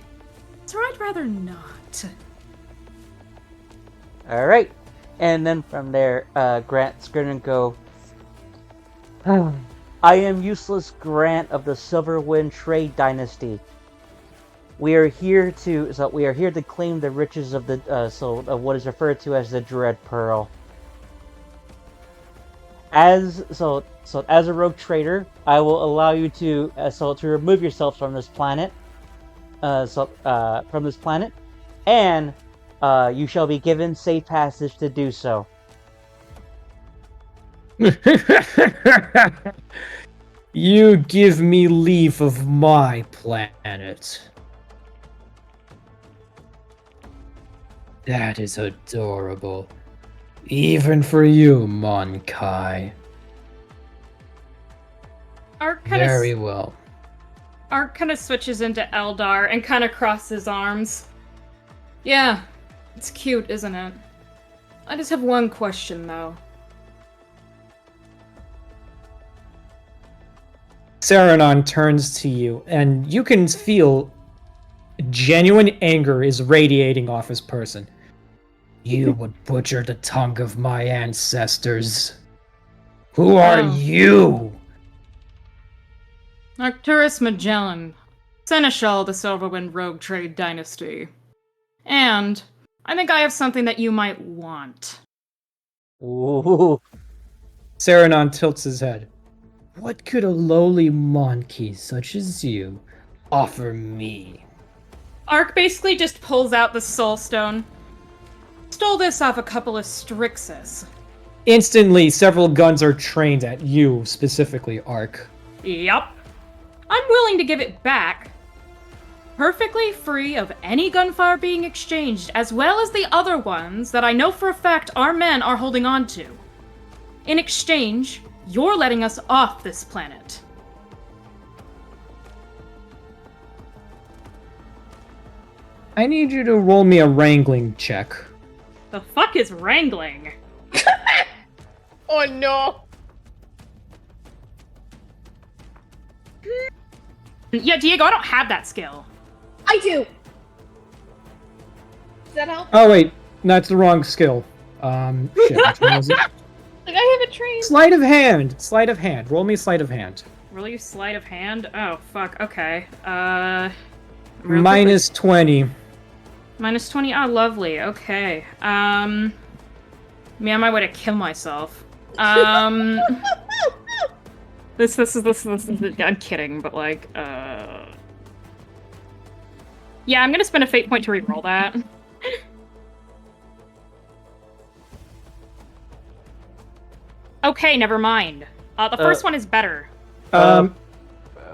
so I'd rather not. Alright. And then from there, Grant's gonna go, I am useless Grant of the Silverwind Trade Dynasty. We are here to claim the riches of the of what is referred to as the Dread Pearl. As a rogue trader, I will allow you to remove yourself from this planet. And you shall be given safe passage to do so. You give me leave of my planet. That is adorable. Even for you, Monkai. Very well. Ark kind of switches into Eldar and kind of crosses arms. Yeah, it's cute, isn't it? I just have one question, though. Saranon turns to you, and you can feel genuine anger is radiating off his person. You would butcher the tongue of my ancestors. Who are you? Arcturus Magellan, Seneschal of the Silverwind Rogue Trade Dynasty. And I think I have something that you might want. Ooh. Saranon tilts his head. What could a lowly monkey such as you offer me? Ark basically just pulls out the Soul Stone. Stole this off a couple of Strixes. Instantly, several guns are trained at you, specifically, Ark. Yup. I'm willing to give it back. Perfectly free of any gunfire being exchanged, as well as the other ones that I know for a fact our men are holding on to. In exchange, you're letting us off this planet. I need you to roll me a wrangling check. The fuck is wrangling? Oh no! Yeah, Diego, I don't have that skill. I do! Does that help? Oh wait, that's the wrong skill. Shit, which one was it? Like, I have a train. Sleight of hand. Sleight of hand. Roll me sleight of hand. Really? Sleight of hand? Oh, fuck. Okay. Minus 20. Minus 20? Oh, lovely. Okay. Me on my way to kill myself. This is, I'm kidding, but like, yeah, I'm gonna spend a fate point to reroll that. Okay, never mind. The first one is better.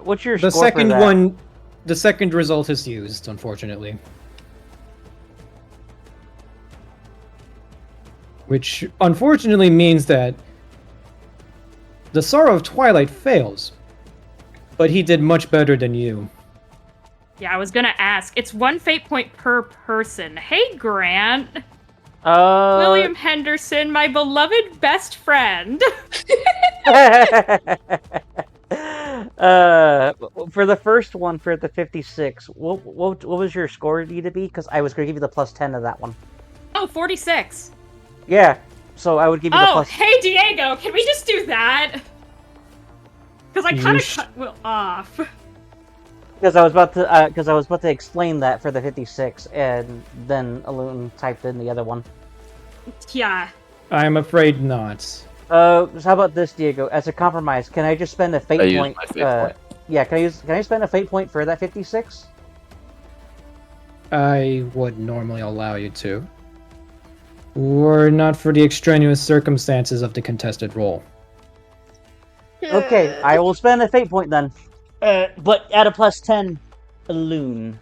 What's your The score second for that? one, the second result is used, unfortunately. Which unfortunately means that the Sorrow of Twilight fails, but he did much better than you. Yeah, I was gonna ask. It's 1 fate point per person. Hey, Grant. Uh, William Henderson, my beloved best friend. For the first one, for the 56, what was your score need to be? Because I was going to give you the plus 10 of that one. Oh, 46. Yeah, so I would give you the Oh, plus... hey, Diego, can we just do that? Because I kind of Yeesh. cut Will off. Because I was about to explain that for the 56, and then Alun typed in the other one. Yeah. I'm afraid not. So how about this, Diego? As a compromise, can I just spend a fate I used point? my fate point. Yeah, can I spend a fate point for that 56? I would normally allow you to. Were not for the extraneous circumstances of the contested roll. Okay, I will spend a fate point then. But at a plus 10, Alun.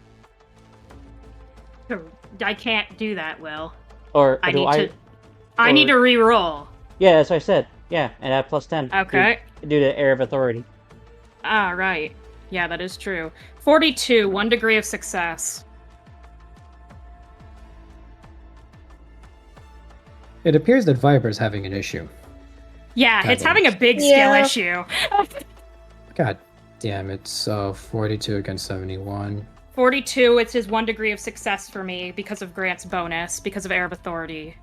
I can't do that, Will. Or I do need to re-roll. Yeah, that's what I said. Yeah, and at plus 10. Okay. Due to air of authority. Ah, right. Yeah, that is true. 42, 1 degree of success. It appears that Viper's having an issue. Yeah, God it's damn having it. a big Yeah. skill issue. God damn it. So 42 against 71. 42, it's his 1 degree of success for me because of Grant's bonus, because of Air of Authority.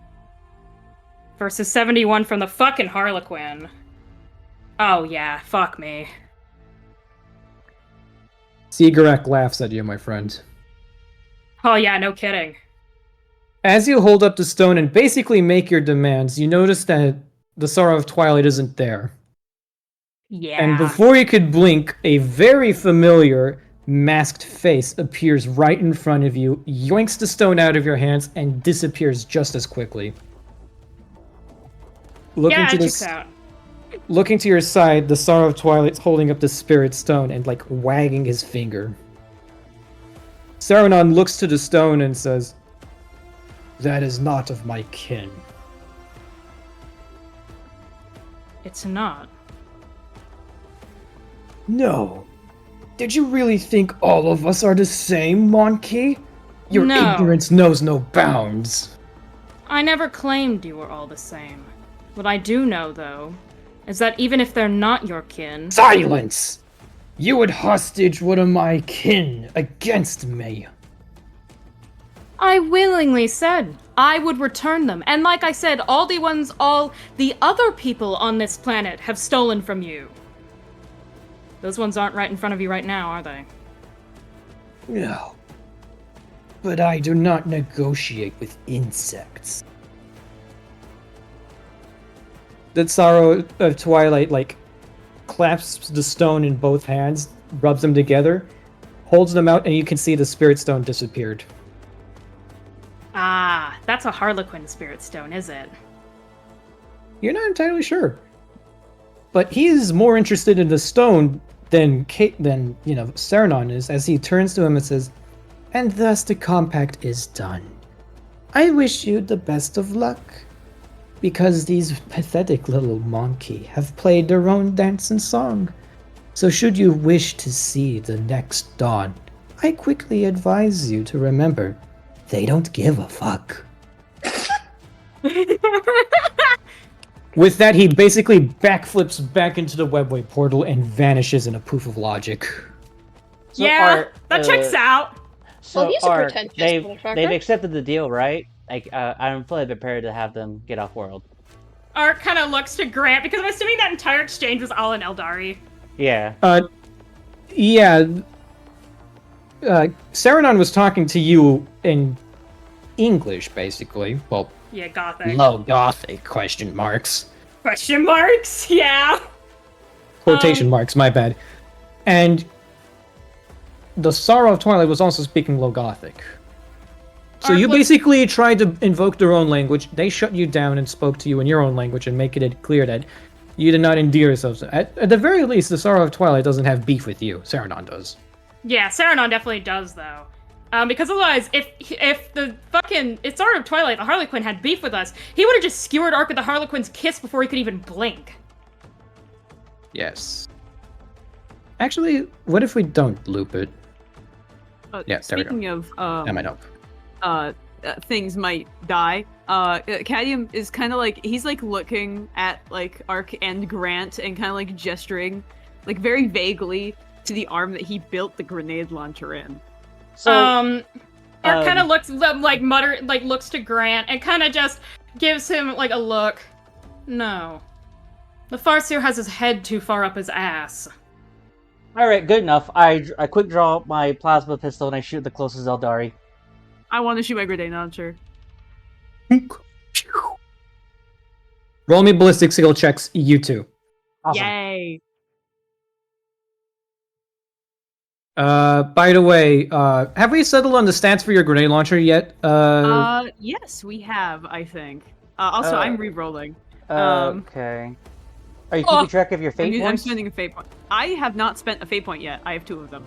Versus 71 from the fucking Harlequin. Oh yeah, fuck me. Sigarek laughs at you, my friend. Oh yeah, no kidding. As you hold up the stone and basically make your demands, you notice that the Sorrow of Twilight isn't there. Yeah. And before you could blink, a very familiar masked face appears right in front of you, yoinks the stone out of your hands, and disappears just as quickly. Looking yeah, to it checks this, out. looking to your side, the Sorrow of Twilight's holding up the Spirit Stone and like wagging his finger. Saruman looks to the stone and says, "That is not of my kin." It's not. No. Did you really think all of us are the same, Monkey? Your No. ignorance knows no bounds. I never claimed you were all the same. What I do know, though, is that even if they're not your kin... Silence! You would hostage one of my kin against me. I willingly said I would return them. And like I said, all the other people on this planet have stolen from you. Those ones aren't right in front of you right now, are they? No. But I do not negotiate with insects. The Sorrow of Twilight, like, clasps the stone in both hands, rubs them together, holds them out, and you can see the Spirit Stone disappeared. Ah, that's a Harlequin Spirit Stone, is it? You're not entirely sure. But he's more interested in the stone than Saruman is, as he turns to him and says, "And thus the compact is done. I wish you the best of luck, because these pathetic little monkey have played their own dance and song. So should you wish to see the next dawn, I quickly advise you to remember, they don't give a fuck." With that, he basically backflips back into the webway portal and vanishes in a poof of logic. So yeah, that checks out. So Well, he's a Ark, pretentious they've motherfucker. accepted the deal, right? Like, I'm fully prepared to have them get off world. Art kind of looks to Grant, because I'm assuming that entire exchange was all in Eldari. Yeah. Yeah. Saruman was talking to you in English, basically. Well, Yeah, Gothic. low Gothic, question marks. Question marks? Yeah. Quotation marks, my bad. And the Sorrow of Twilight was also speaking low Gothic. So you basically tried to invoke their own language. They shut you down and spoke to you in your own language and making it clear that you did not endear yourselves. At the very least, the Sorrow of Twilight doesn't have beef with you. Saruman does. Yeah, Saruman definitely does, though. Because otherwise, if the fucking Sorrow of Twilight, the Harlequin, had beef with us, he would have just skewered Ark with the Harlequin's kiss before he could even blink. Yes. Actually, what if we don't loop it? Yeah, there we go. Speaking of That might help. things might die. Cadium is kind of like he's like looking at like Ark and Grant and kind of like gesturing, like very vaguely to the arm that he built the grenade launcher in. So, Ark kind of looks like looks to Grant and kind of just gives him like a look. No, the Farseer has his head too far up his ass. all right, good enough. I quick draw my plasma pistol and I shoot the closest Eldari. I want to shoot my grenade launcher. Roll me ballistic skill checks, you two. Awesome. Yay! By the way, have we settled on the stats for your grenade launcher yet? Yes, we have. I think. Also, I'm re-rolling. Okay. Are you keeping track of your fate I'm points? spending a fate point. I have not spent a fate point yet. I have 2 of them.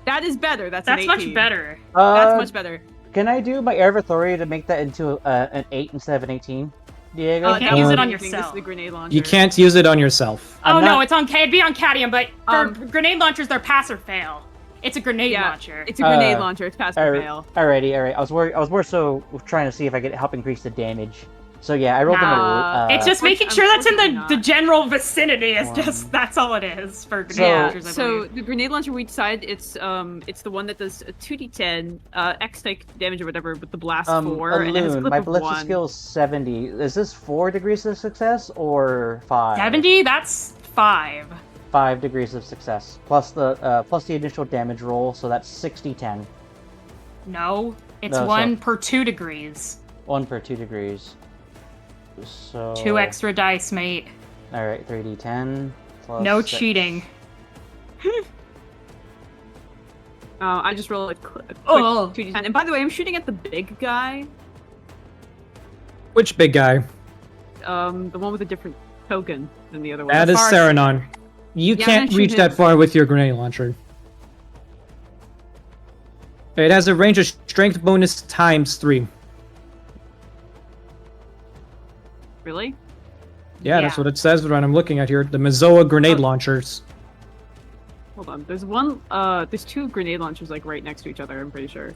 That is better. That's an 18. Much better. That's much better. Can I do my Air of Authority to make that into an 8 instead of an 18? Diego? You can't use it on This is yourself. the grenade launcher. You can't use it on yourself. Oh I'm no, not- it's on it'd be on Cadium, but for grenade launchers, they're pass or fail. It's a grenade launcher. It's a grenade launcher. It's pass or fail. Alrighty. I was more so trying to see if I could help increase the damage. So yeah, I rolled Nah. them. It's just making sure that's in unfortunately the not. general vicinity. It's just One. that's all it is for grenade So- launchers. I So believe. the grenade launcher we decided it's the one that does a 2d10 X type damage or whatever with the blast 4 and it has a Loon, clip my of ballistic 1. skill is 70. Is this 4 degrees of success or 5? 70. That's 5. 5 degrees of success plus the initial damage roll, so that's 60-10. No, it's No, so- 1 per 2 degrees. 1 per 2 degrees. So 2 extra dice, mate. All right, 3d10 plus. No 6. cheating. I just rolled a quick Oh. 2d10. And by the way, I'm shooting at the big guy. Which big guy? The one with a different token than the other one. That is Farseer. Saranon. You Yeah, I'm can't gonna reach shoot that him. far with your grenade launcher. It has a range of strength bonus ×3. Really? Yeah, that's Yeah. what it says when I'm looking at here. The Mazoa grenade Oh. launchers. Hold on. There's 2 grenade launchers like right next to each other, I'm pretty sure.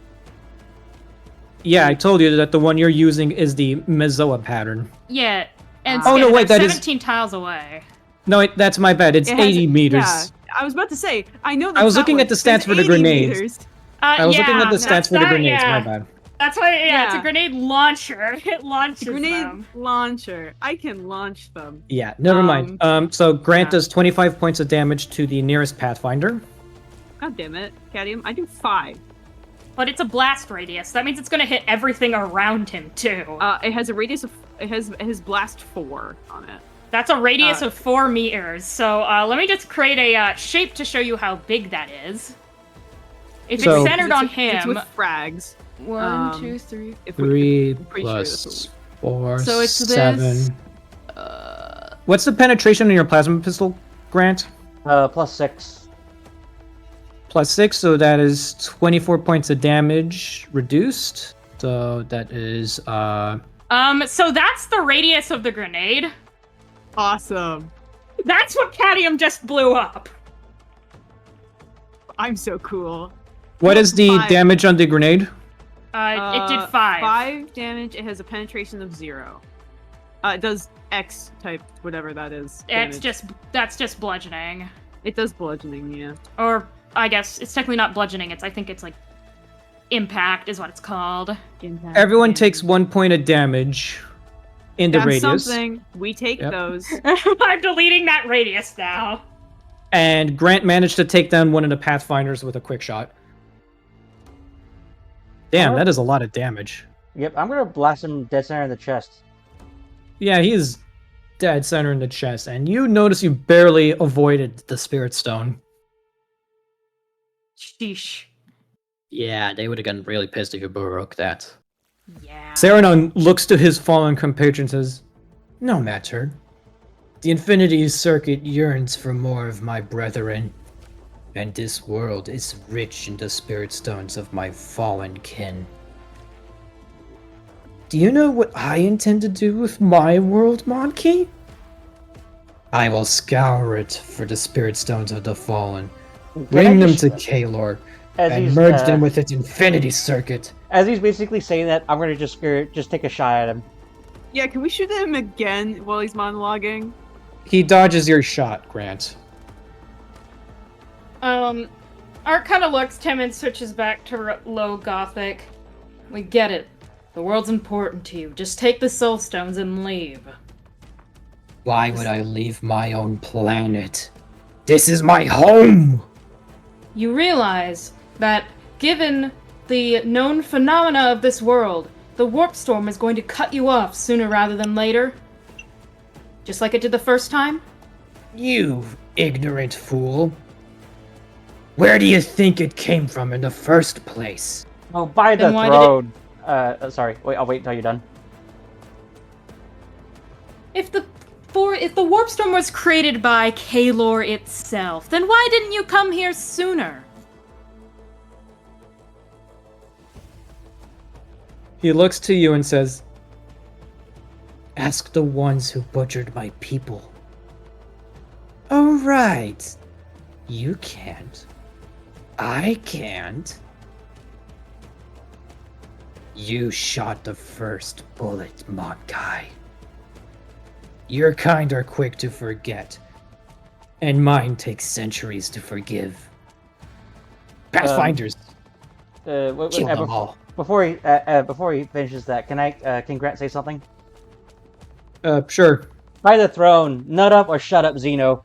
Yeah, I told you that the one you're using is the Mazoa pattern. Yeah. And Oh, no, wait, that is- 17 tiles away. No, that's my bad. It's It has- 80 meters. Yeah, I was about to say, I know I was that's not looking what- at the stats it's for the 80 grenades. meters. I was looking at the stats for the grenades, yeah. my bad. That's why, yeah, it's a Yeah. grenade launcher. It launches Grenade them. launcher. I can launch them. Yeah, never mind. So Grant yeah. does 25 points of damage to the nearest Pathfinder. God damn it, Cadium. I do 5. But it's a blast radius. That means it's gonna hit everything around him too. It has a radius of it has blast 4 on it. That's a radius of 4 meters. So let me just create a shape to show you how big that is. If So- it's centered on It's with him, frags. 1, 2, 3. If 3 I'm pretty sure that's plus 4, So it's 7. this, What's the penetration in your plasma pistol, Grant? Plus 6. Plus 6, so that is 24 points of damage reduced. So that is, So that's the radius of the grenade. awesome. That's what Cadium just blew up. I'm so cool. what is the 5. damage on the grenade? It did 5. 5 damage. It has a penetration of 0. It does X type, whatever that is. It's damage. that's just bludgeoning. It does bludgeoning, yeah. Or I guess it's technically not bludgeoning. I think it's like impact is what it's called. Impact Everyone damage. takes 1 point of damage in the That's radius. something. We take Yep. those. I'm deleting that radius now. And Grant managed to take down one of the Pathfinders with a quick shot. Damn, that is a lot of damage. Yep, I'm gonna blast him dead center in the chest. Yeah, he is dead center in the chest, and you notice you barely avoided the Spirit Stone. Sheesh. Yeah, they would have gotten really pissed if you broke that. Yeah. Saranon looks to his fallen compatriot and says, "No matter. The Infinity Circuit yearns for more of my brethren, and this world is rich in the Spirit Stones of my fallen kin. Do you know what I intend to do with my world, Monkey? I will scour it for the Spirit Stones of the Fallen, bring them to Kalor, and he's merged in with its infinity circuit. as he's basically saying that, I'm gonna just take a shot at him. Yeah, can we shoot at him again while he's monologuing? He dodges your shot, Grant. Art kind of looks to him and switches back to low gothic. We get it. The world's important to you. Just take the soul stones and leave. Why would I leave my own planet? This is my home! You realize that, given the known phenomena of this world, the warp storm is going to cut you off sooner rather than later? Just like it did the first time? You ignorant fool. Where do you think it came from in the first place? Oh, by the Then why did throne. Sorry. Wait, I'll wait until you're done. If the warp storm was created by Kalor itself, then why didn't you come here sooner? He looks to you and says, ask the ones who butchered my people. Oh, right. You can't. I can't. You shot the first bullet, Monkai. Your kind are quick to forget, and mine takes centuries to forgive. Pathfinders, kill them all. Before he finishes that, can Grant say something? Sure. By the throne, nut up or shut up, Xeno.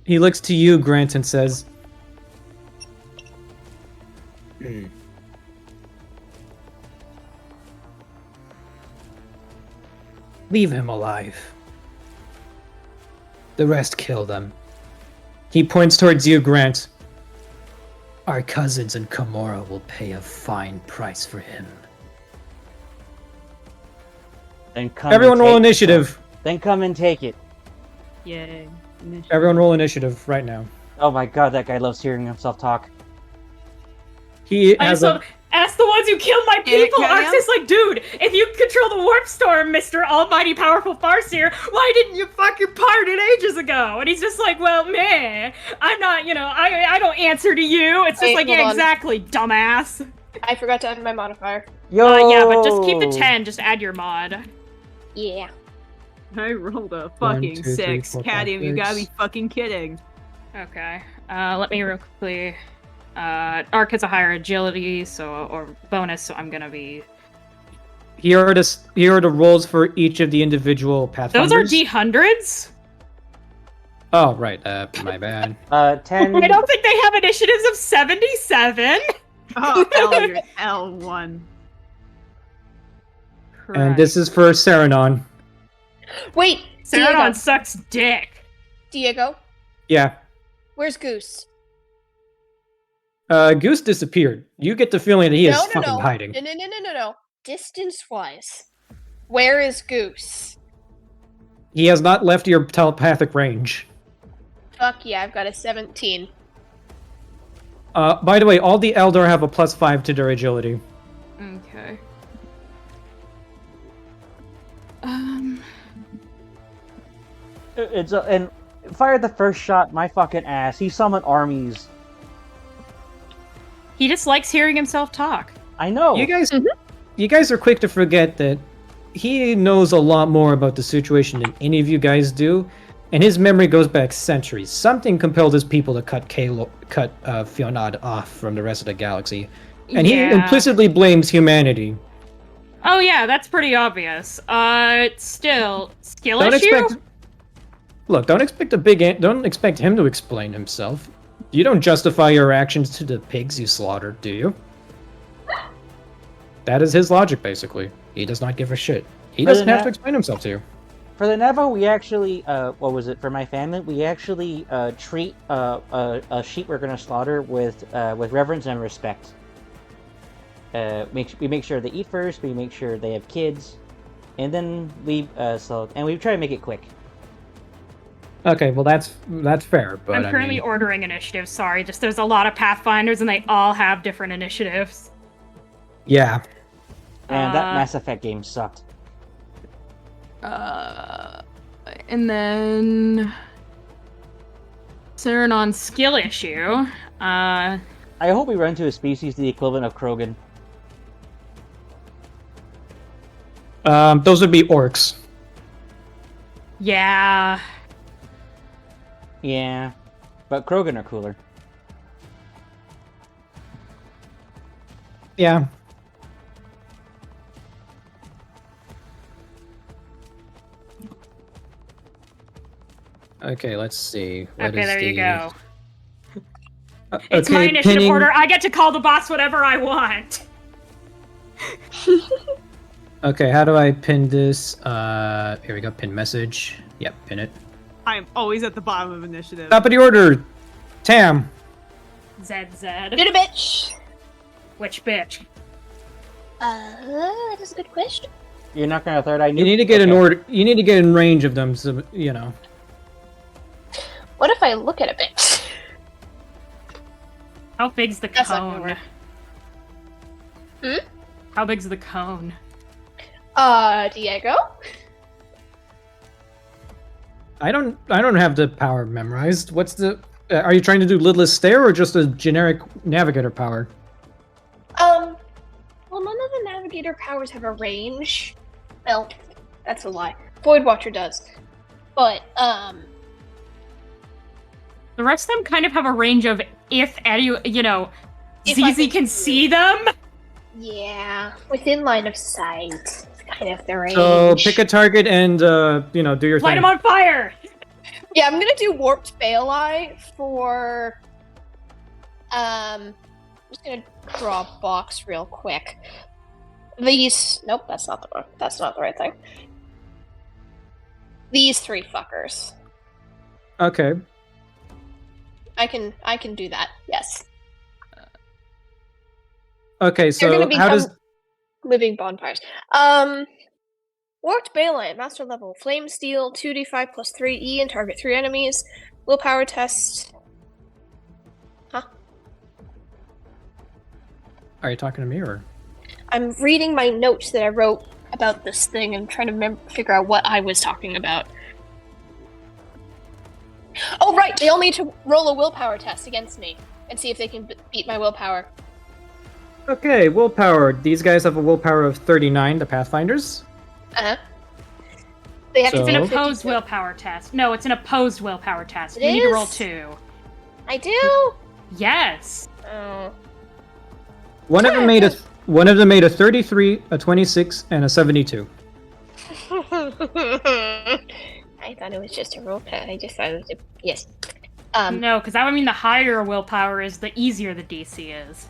He looks to you, Grant, and says, leave him alive. The rest kill them. He points towards you, Grant. Our cousins in Komora will pay a fine price for him. Then come Everyone and roll take- initiative. Then come and take it. Yay. Everyone roll initiative right now. Oh my god, that guy loves hearing himself talk. He I has just ask the ones who killed my Damn it, people. Cadia. Arx is like, dude, if you control the warp storm, Mr. Almighty Powerful Farseer, why didn't you fucking pardon ages ago? And he's just like, well, meh, I'm not, I don't answer to you. It's just Wait, like, hold yeah, on. exactly, dumbass. I forgot to add my modifier. Yo. Yeah, but just keep the 10. Just add your mod. Yeah. I rolled a 1, fucking 2, 3, 6. 4, 5, Cadium, you gotta be 6. fucking kidding. Okay. Let me real quickly. Arc has a higher agility, or bonus, so I'm gonna be. Here are the rolls for each of the individual pathfinders. Those are D100s. Oh, right. My bad. 10. I don't think they have initiatives of 77. Oh, L, you're L1. And this is for Saranon. Wait, Saranon Diego. sucks dick. Diego, Yeah. where's Goose? Goose disappeared. You get the feeling that he is fucking hiding. No. Distance-wise, where is Goose? He has not left your telepathic range. Fuck yeah, I've got a 17. By the way, all the Eldar have a +5 to their agility. Okay. And fired the first shot, my fucking ass. He summoned armies. He just likes hearing himself talk. I know. You guys are quick to forget that he knows a lot more about the situation than any of you guys do, and his memory goes back centuries. Something compelled his people to cut Fionad off from the rest of the galaxy, and he Yeah. implicitly blames humanity. Oh yeah, that's pretty obvious. Still, skill Don't issue? don't expect him to explain himself. You don't justify your actions to the pigs you slaughtered, do you? That is his logic, basically. He does not give a shit. He doesn't have to explain himself to you. For the Nevo, we actually, what was it, for my family, we actually treat a sheep we're going to slaughter with reverence and respect. We make sure they eat first, we make sure they have kids, and then we try to make it quick. Okay, well that's fair, but I'm currently ordering initiatives, sorry. Just there's a lot of Pathfinders and they all have different initiatives. yeah. And that Mass Effect game sucked. And then... Turn on skill issue. I hope we run into a species the equivalent of Krogan. Those would be orcs. Yeah. Yeah, but Krogan are cooler. Yeah. Okay, let's see. What Okay, is there you the- go. It's my okay, initiative pinning- order. I get to call the boss whatever I want. Okay, how do I pin this? Here we go. Pin message. Yep, pin it. I am always at the bottom of initiative. Top of the order, Tam. ZZ. Did a bitch. Which bitch? That is a good question. You're not gonna third eye. You need to get an order. You need to get in range of them, so you know. What if I look at a bitch? How big's the That's not gonna cone? work. How big's the cone? Diego? I don't have the power memorized. What's the? Are you trying to do lidless stare or just a generic navigator power? Well, none of the navigator powers have a range. Well, that's a lie. Void Watcher does. But, The rest of them kind of have a range of if any, If I ZZ can can see see them. yeah, within line of sight. It's kind of the range. So pick a target and do your Light thing. them on fire. Yeah, I'm gonna do Warped Veil Eye for. I'm just gonna draw a box real quick. These. Nope, that's not the right thing. These three fuckers. Okay. I can do that. Yes. Okay. They're So gonna how become does? living bonfires. Warped Balelight, Master Level, Flame Steel, 2d5 plus 3e and target 3 enemies. Willpower test. Huh? Are you talking to me or? I'm reading my notes that I wrote about this thing and trying to figure out what I was talking about. Oh, right! They all need to roll a willpower test against me and see if they can beat my willpower. Okay, willpower. These guys have a willpower of 39. The Pathfinders. Uh-huh. They have So- to It's beat an a opposed 52. willpower test. No, it's an opposed willpower test. It You need to roll is? 2. I do? Yes. Oh. One of them made a 33, a 26, and a 72. I thought it was just a roll pad. I just thought it was a... Yes. No, because that would mean the higher willpower is, the easier the DC is.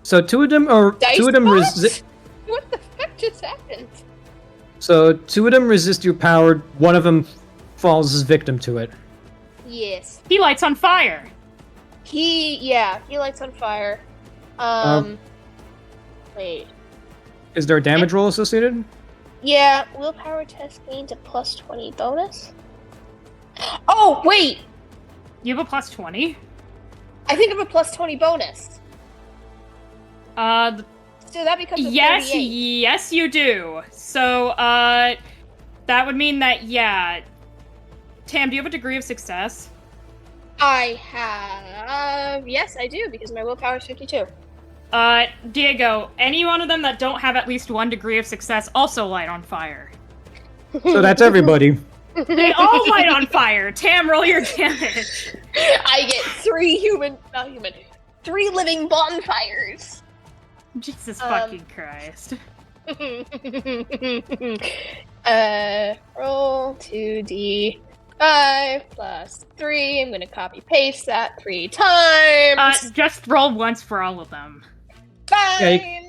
So two of them are Dice two of them bots? What the fuck just happened? So two of them resist your power. One of them falls as victim to it. Yes. He lights on fire. He lights on fire. Wait. Is there a damage roll associated? Yeah, willpower test gains a plus 20 bonus. Oh, wait! You have a plus 20. I think of a plus 20 bonus. Uh, So that becomes a yes, 38. yes, you do. So, that would mean that, yeah. Tam, do you have a degree of success? I have... Yes, I do, because my willpower is 52. Diego, any one of them that don't have at least 1 degree of success also light on fire. So that's everybody. They all light on fire. Tam, roll your damage. I get 3 living bonfires. Jesus fucking Christ. Roll 2d5 plus 3. I'm gonna copy paste that 3 times. Just roll once for all of them. Fine. Yeah,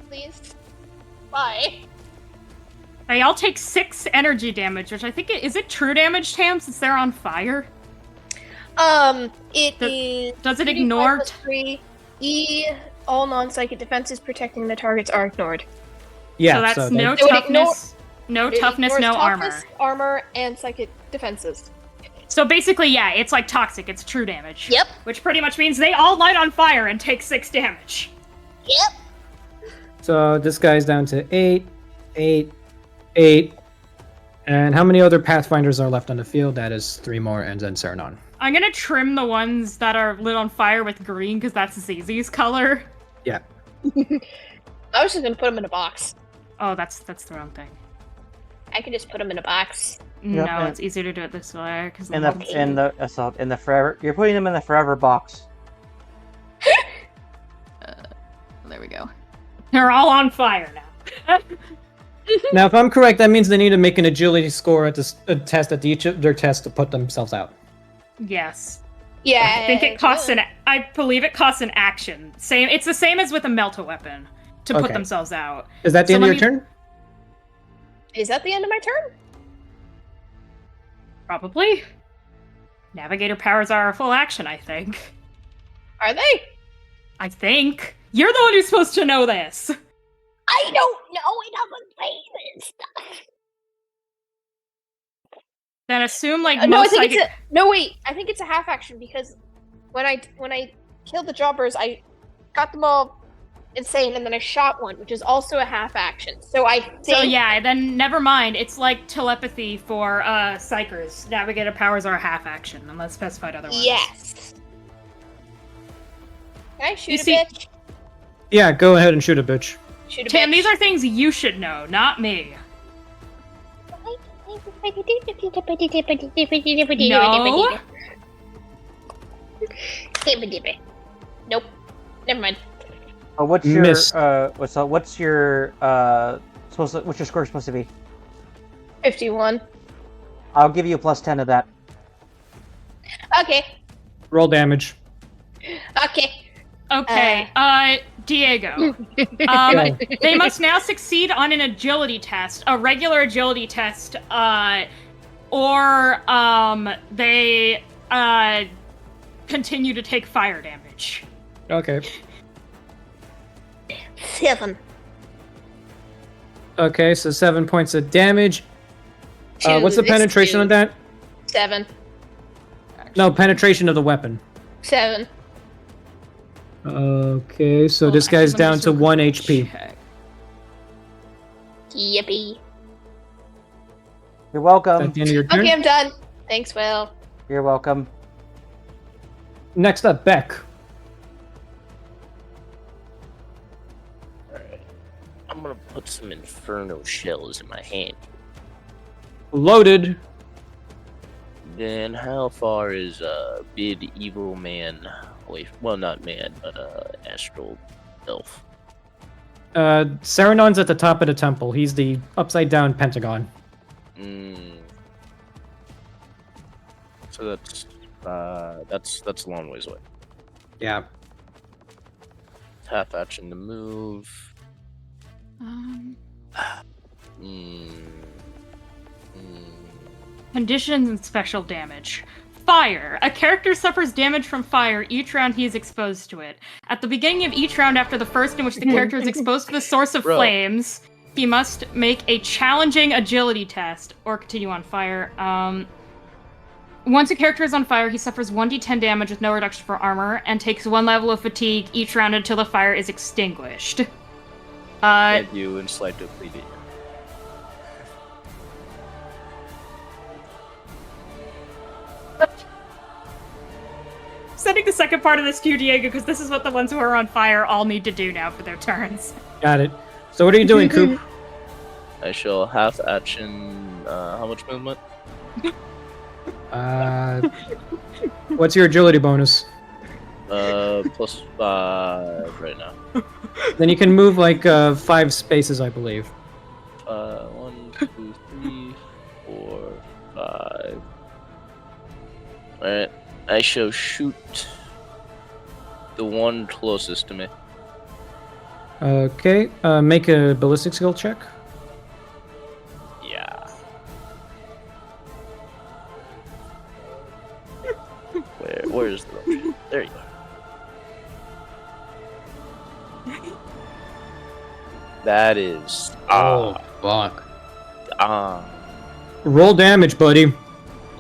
Please. Bye. They all take 6 energy damage, which I think is it true damage, Tam, since they're on fire? It is. Does it 2d5 ignore? plus 3. All non-psychic defenses protecting the targets are ignored. Yeah. So that's they- no So it toughness, no It toughness, ignores no toughness, armor. armor, and psychic defenses. So basically, yeah, it's like toxic. It's true damage. Yep. Which pretty much means they all light on fire and take 6 damage. Yep. So this guy's down to 8, 8, 8, And how many other Pathfinders are left on the field? That is 3 more, and then Saranon. I'm gonna trim the ones that are lit on fire with green because that's ZZ's color. Yeah. I was just gonna put them in a box. Oh, that's the wrong thing. I can just put them in a box. No, and- it's easier to do it this way because In the forever, you're putting them in the forever box. there we go. They're all on fire now. Now, if I'm correct, that means they need to make an agility score at a test at each of their tests to put themselves out. Yes. Yeah. I think it costs I believe it costs an action. It's the same as with a melta weapon to put Okay. themselves out. Is that the So end of let your me- turn? Is that the end of my turn? Probably. Navigator powers are a full action, I think. Are they? I think. You're the one who's supposed to know this. I don't know. It doesn't say this stuff. Then assume like No, I most think psychic... it's a no. Wait, I think it's a half action because when I killed the jobbers, I got them all insane, and then I shot one, which is also a half action. So I think. So yeah, then never mind. It's like telepathy for psychers. Navigator powers are a half action, unless specified otherwise. Yes. Can I shoot You a see- bitch? Yeah, go ahead and shoot a bitch. Shoot a Tim, bitch. these are things you should know, not me. No. Nope. Never mind. What's your Missed. what's your what's your score supposed to be? 51. I'll give you a +10 of that. Okay. Roll damage. Okay. Okay, Diego. They must now succeed on an agility test, a regular agility test, or they continue to take fire damage. Okay. 7. Okay, so 7 points of damage. What's the This penetration dude. on that? 7. No, penetration of the weapon. 7. Okay, so Well, this actually, guy's let me down just to look 1 at the HP. check. Yippee. You're Is welcome. that the end of your turn? Okay, I'm done. Thanks, Will. You're welcome. Next up, Beck. Alright. I'm gonna put some inferno shells in my hand. Loaded. Then how far is bid evil man away? Well, not man, but astral elf. Saranon's at the top of the temple. He's the upside down pentagon. So that's a long ways away. Yeah. Half action to move. Conditions and special damage. Fire. A character suffers damage from fire each round he is exposed to it. At the beginning of each round after the first in which the character is exposed to the source of Bro. flames, he must make a challenging agility test or continue on fire. Once a character is on fire, he suffers 1d10 damage with no reduction for armor and takes 1 level of fatigue each round until the fire is extinguished. Thank you and slight depleted. Sending the second part of this to you, Diego, because this is what the ones who are on fire all need to do now for their turns. Got it. So what are you doing, Coop? I shall half action. How much movement? What's your agility bonus? +5 right now. Then you can move like 5 spaces, I believe. 1, 2, 3, 4, 5. Alright, I shall shoot the one closest to me. Okay, make a ballistic skill check. Yeah. Where is the rope? There you are. That is. Fuck. Ah. Roll damage, buddy.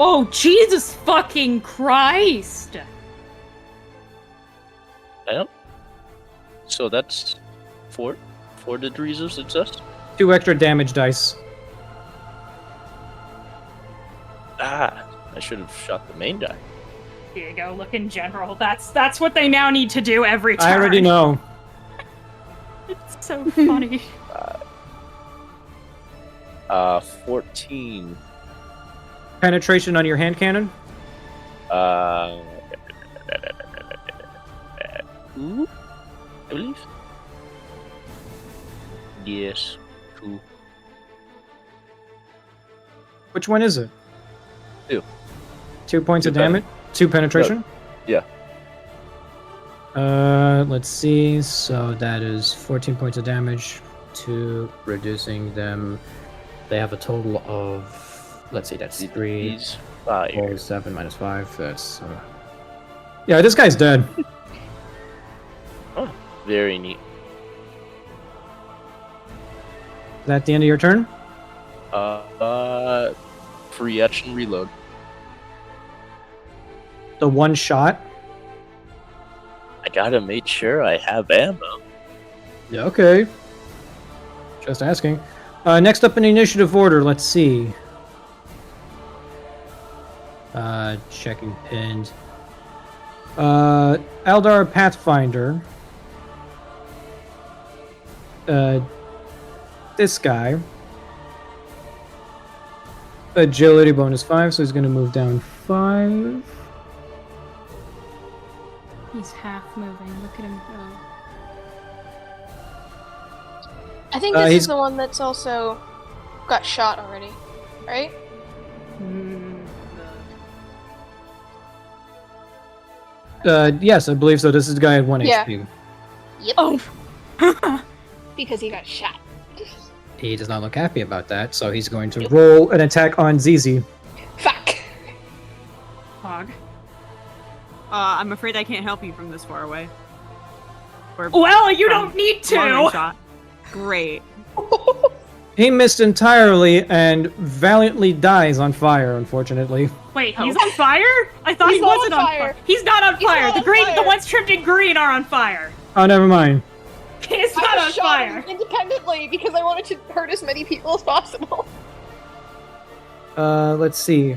Oh, Jesus fucking Christ! Damn. So that's 4 degrees of success. 2 extra damage dice. should have shot the main guy. Diego, look in general. That's what they now need to do every turn. I already know. It's so funny. 14. Penetration on your hand cannon. Two, I believe. Yes, 2. Which one is it? 2. 2 points of Two pen- damage. 2 penetration. Yeah. Let's see. So that is 14 points of damage. 2 reducing them. They have a total of. Let's see. That's 3. He's fire. 4, 7 minus 5. That's. Yeah, this guy's dead. Oh, very neat. Is that the end of your turn? Free action reload. The one shot. I gotta make sure I have ammo. Yeah, okay. Just asking. Next up in initiative order, let's see. Checking pinned. Eldar Pathfinder. This guy. Agility bonus 5, so he's gonna move down 5. He's half moving. Look at him go. I think this he's- is the one that's also got shot already, right? Yes, I believe so. This is the guy at 1 Yeah. HP. Yep. Oh. Because he got shot. He does not look happy about that, so he's going to roll an attack on ZZ. Fuck. Hog. I'm afraid I can't help you from this far away. Or Well, you from don't need long-range to. shot. Great. He missed entirely and valiantly dies on fire, unfortunately. Wait, he's on fire? I thought He's he not wasn't on on fire. fire. He's not on He's fire. not The on green, fire. the ones trimmed in green are on fire. Oh, never mind. He's not I on shot fire. him independently because I wanted to hurt as many people as possible. Let's see.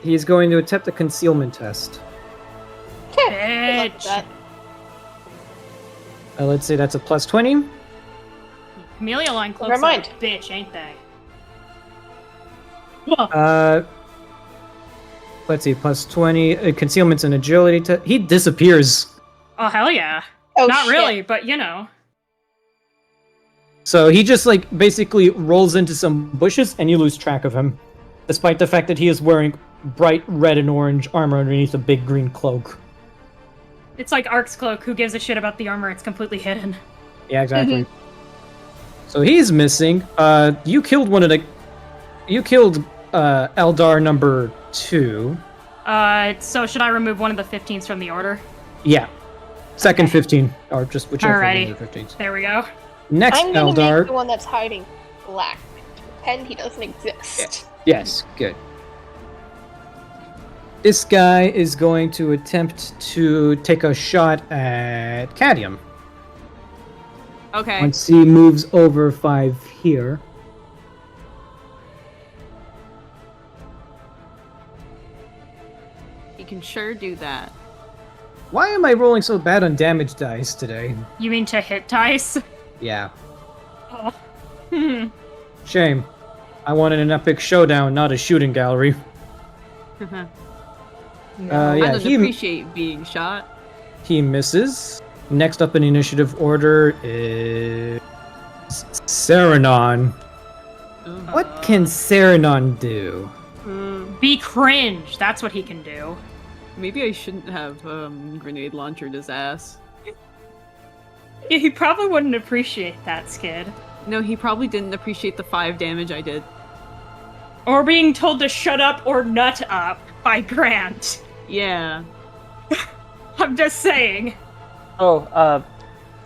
He's going to attempt a concealment test. Good luck with Bitch. that. Let's say that's a plus 20. Camellia line cloaks Never mind. are a bitch, ain't they? Let's see, plus 20. Concealment's an agility test. He disappears. Oh, hell yeah. Oh, Not shit. really, but you know. So he just, like, basically rolls into some bushes and you lose track of him. Despite the fact that he is wearing bright red and orange armor underneath a big green cloak. It's like Ark's cloak. Who gives a shit about the armor? It's completely hidden. Yeah, exactly. So he's missing. You killed one of the... You killed Eldar number 2. So should I remove one of the 15s from the order? Yeah. Second 15. Or just whichever one Alrighty. of the 15s. There we go. Next I'm gonna make the Eldar... one that's hiding black. Pretend he doesn't exist. Yes, good. This guy is going to attempt to take a shot at Cadium. Okay. Once he moves over 5 here. You can sure do that. Why am I rolling so bad on damage dice today? You mean to hit dice? Yeah. Oh. Hmm. Shame. I wanted an epic showdown, not a shooting gallery. I Yeah, don't he appreciate being shot. misses. Next up in initiative order is Saranon. What can Saranon do? Be cringe. That's what he can do. Maybe I shouldn't have grenade launchered his ass. Yeah, he probably wouldn't appreciate that, Skid. No, he probably didn't appreciate the 5 damage I did. Or being told to shut up or nut up by Grant. Yeah. I'm just saying. Oh,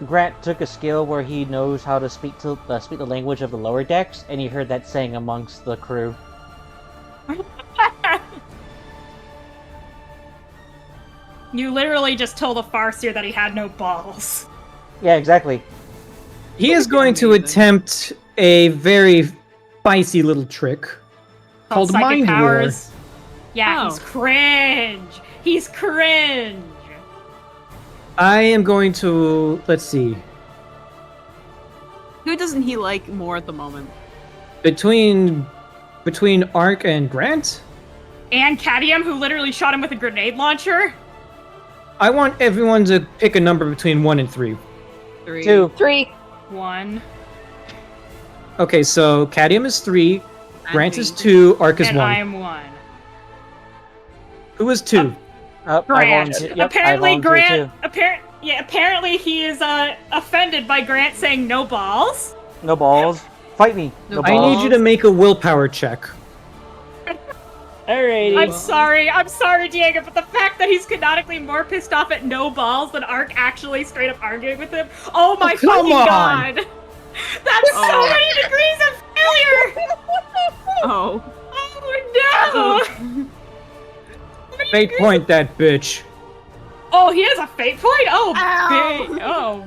Grant took a skill where he knows how to speak the language of the lower decks, and he heard that saying amongst the crew. You literally just told a Farseer that he had no balls. Yeah, exactly. He is going to Amazing. attempt a very spicy little trick called psychic Mind powers. Yeah, Oh. he's cringe. He's cringe. War. I am going to, let's see, Who doesn't he like more at the moment? between Ark and Grant, And Cadium, who literally shot him with a grenade launcher. I want everyone to pick a number between 1 and 3. 3. 2. 3. 1. Okay, so Cadium is 3, Grant me. is 2, Ark is And 1. I am 1. Who is 2? Grant. Apparently, Grant. Too. Apparently, he is offended by Grant saying no balls. No balls. Fight me. No I need you to make a willpower check. Alrighty. I'm sorry, Diego, but the fact that he's canonically more pissed off at no balls than Ark actually straight up arguing with him. Oh my come fucking on. god! That's so Oh. many degrees of failure! Oh. Oh no! Fate point that bitch. Oh, he has a fate point? Oh, Ow. big. Oh,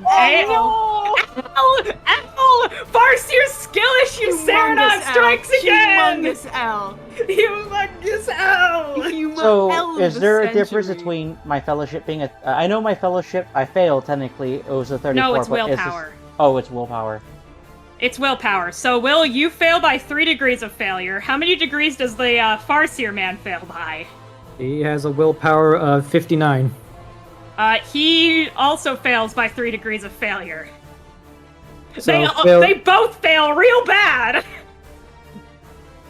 Ow! Farseer skill issue, Saranon strikes again! Humongous L. Humongous L! Humongous So, L of is the there a difference century. between my fellowship being a... I know my fellowship, I failed, technically. It was a 34, No, it's but is this- willpower. Oh, it's willpower. It's willpower. So, Will, you fail by 3 degrees of failure. How many degrees does the Farseer man fail by? He has a willpower of 59. He also fails by 3 degrees of failure. So They both fail real bad!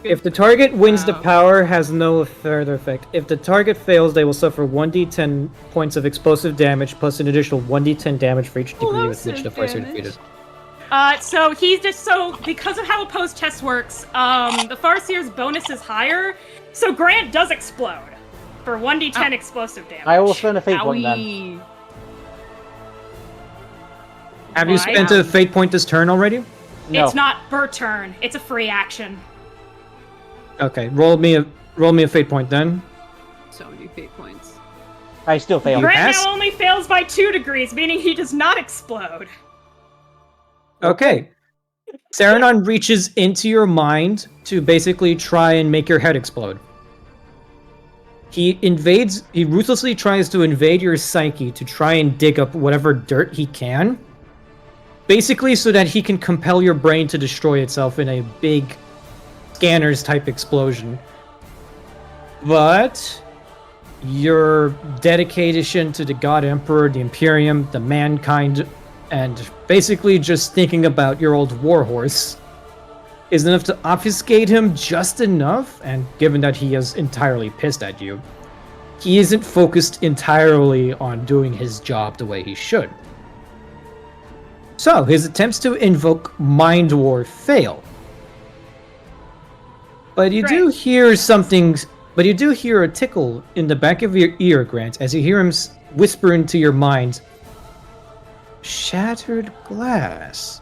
if the target wins the Wow. power, has no further effect. If the target fails, they will suffer 1d10 points of explosive damage plus an additional 1d10 damage for each degree with which the force are defeated. So he's just because of how opposed test works, the Farseer's bonus is higher, so Grant does explode for 1d10 explosive damage. I will spend a fate point then. Owie. Have you Why? spent a fate point this turn already? No. It's not per turn, it's a free action. Okay, roll me a fate point then. So many fate points. I still failed. Grant pass? now only fails by 2 degrees, meaning he does not explode. Okay. Saranon reaches into your mind to basically try and make your head explode. He ruthlessly tries to invade your psyche to try and dig up whatever dirt he can. Basically so that he can compel your brain to destroy itself in a big scanners type explosion. But your dedication to the God Emperor, the Imperium, the mankind, and basically just thinking about your old warhorse is enough to obfuscate him just enough, and given that he is entirely pissed at you, he isn't focused entirely on doing his job the way he should. So, his attempts to invoke Mind War fail. But you do hear something, but you do hear a tickle in the back of your ear, Grant, as you hear him whisper into your mind, "Shattered glass.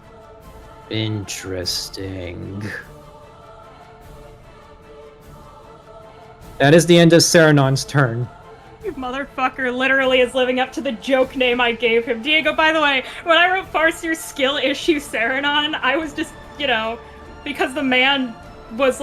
Interesting." That is the end of Saranon's turn. You motherfucker literally is living up to the joke name I gave him. Diego, by the way, when I wrote Farseer's skill issue Saranon, I was just, because the man was,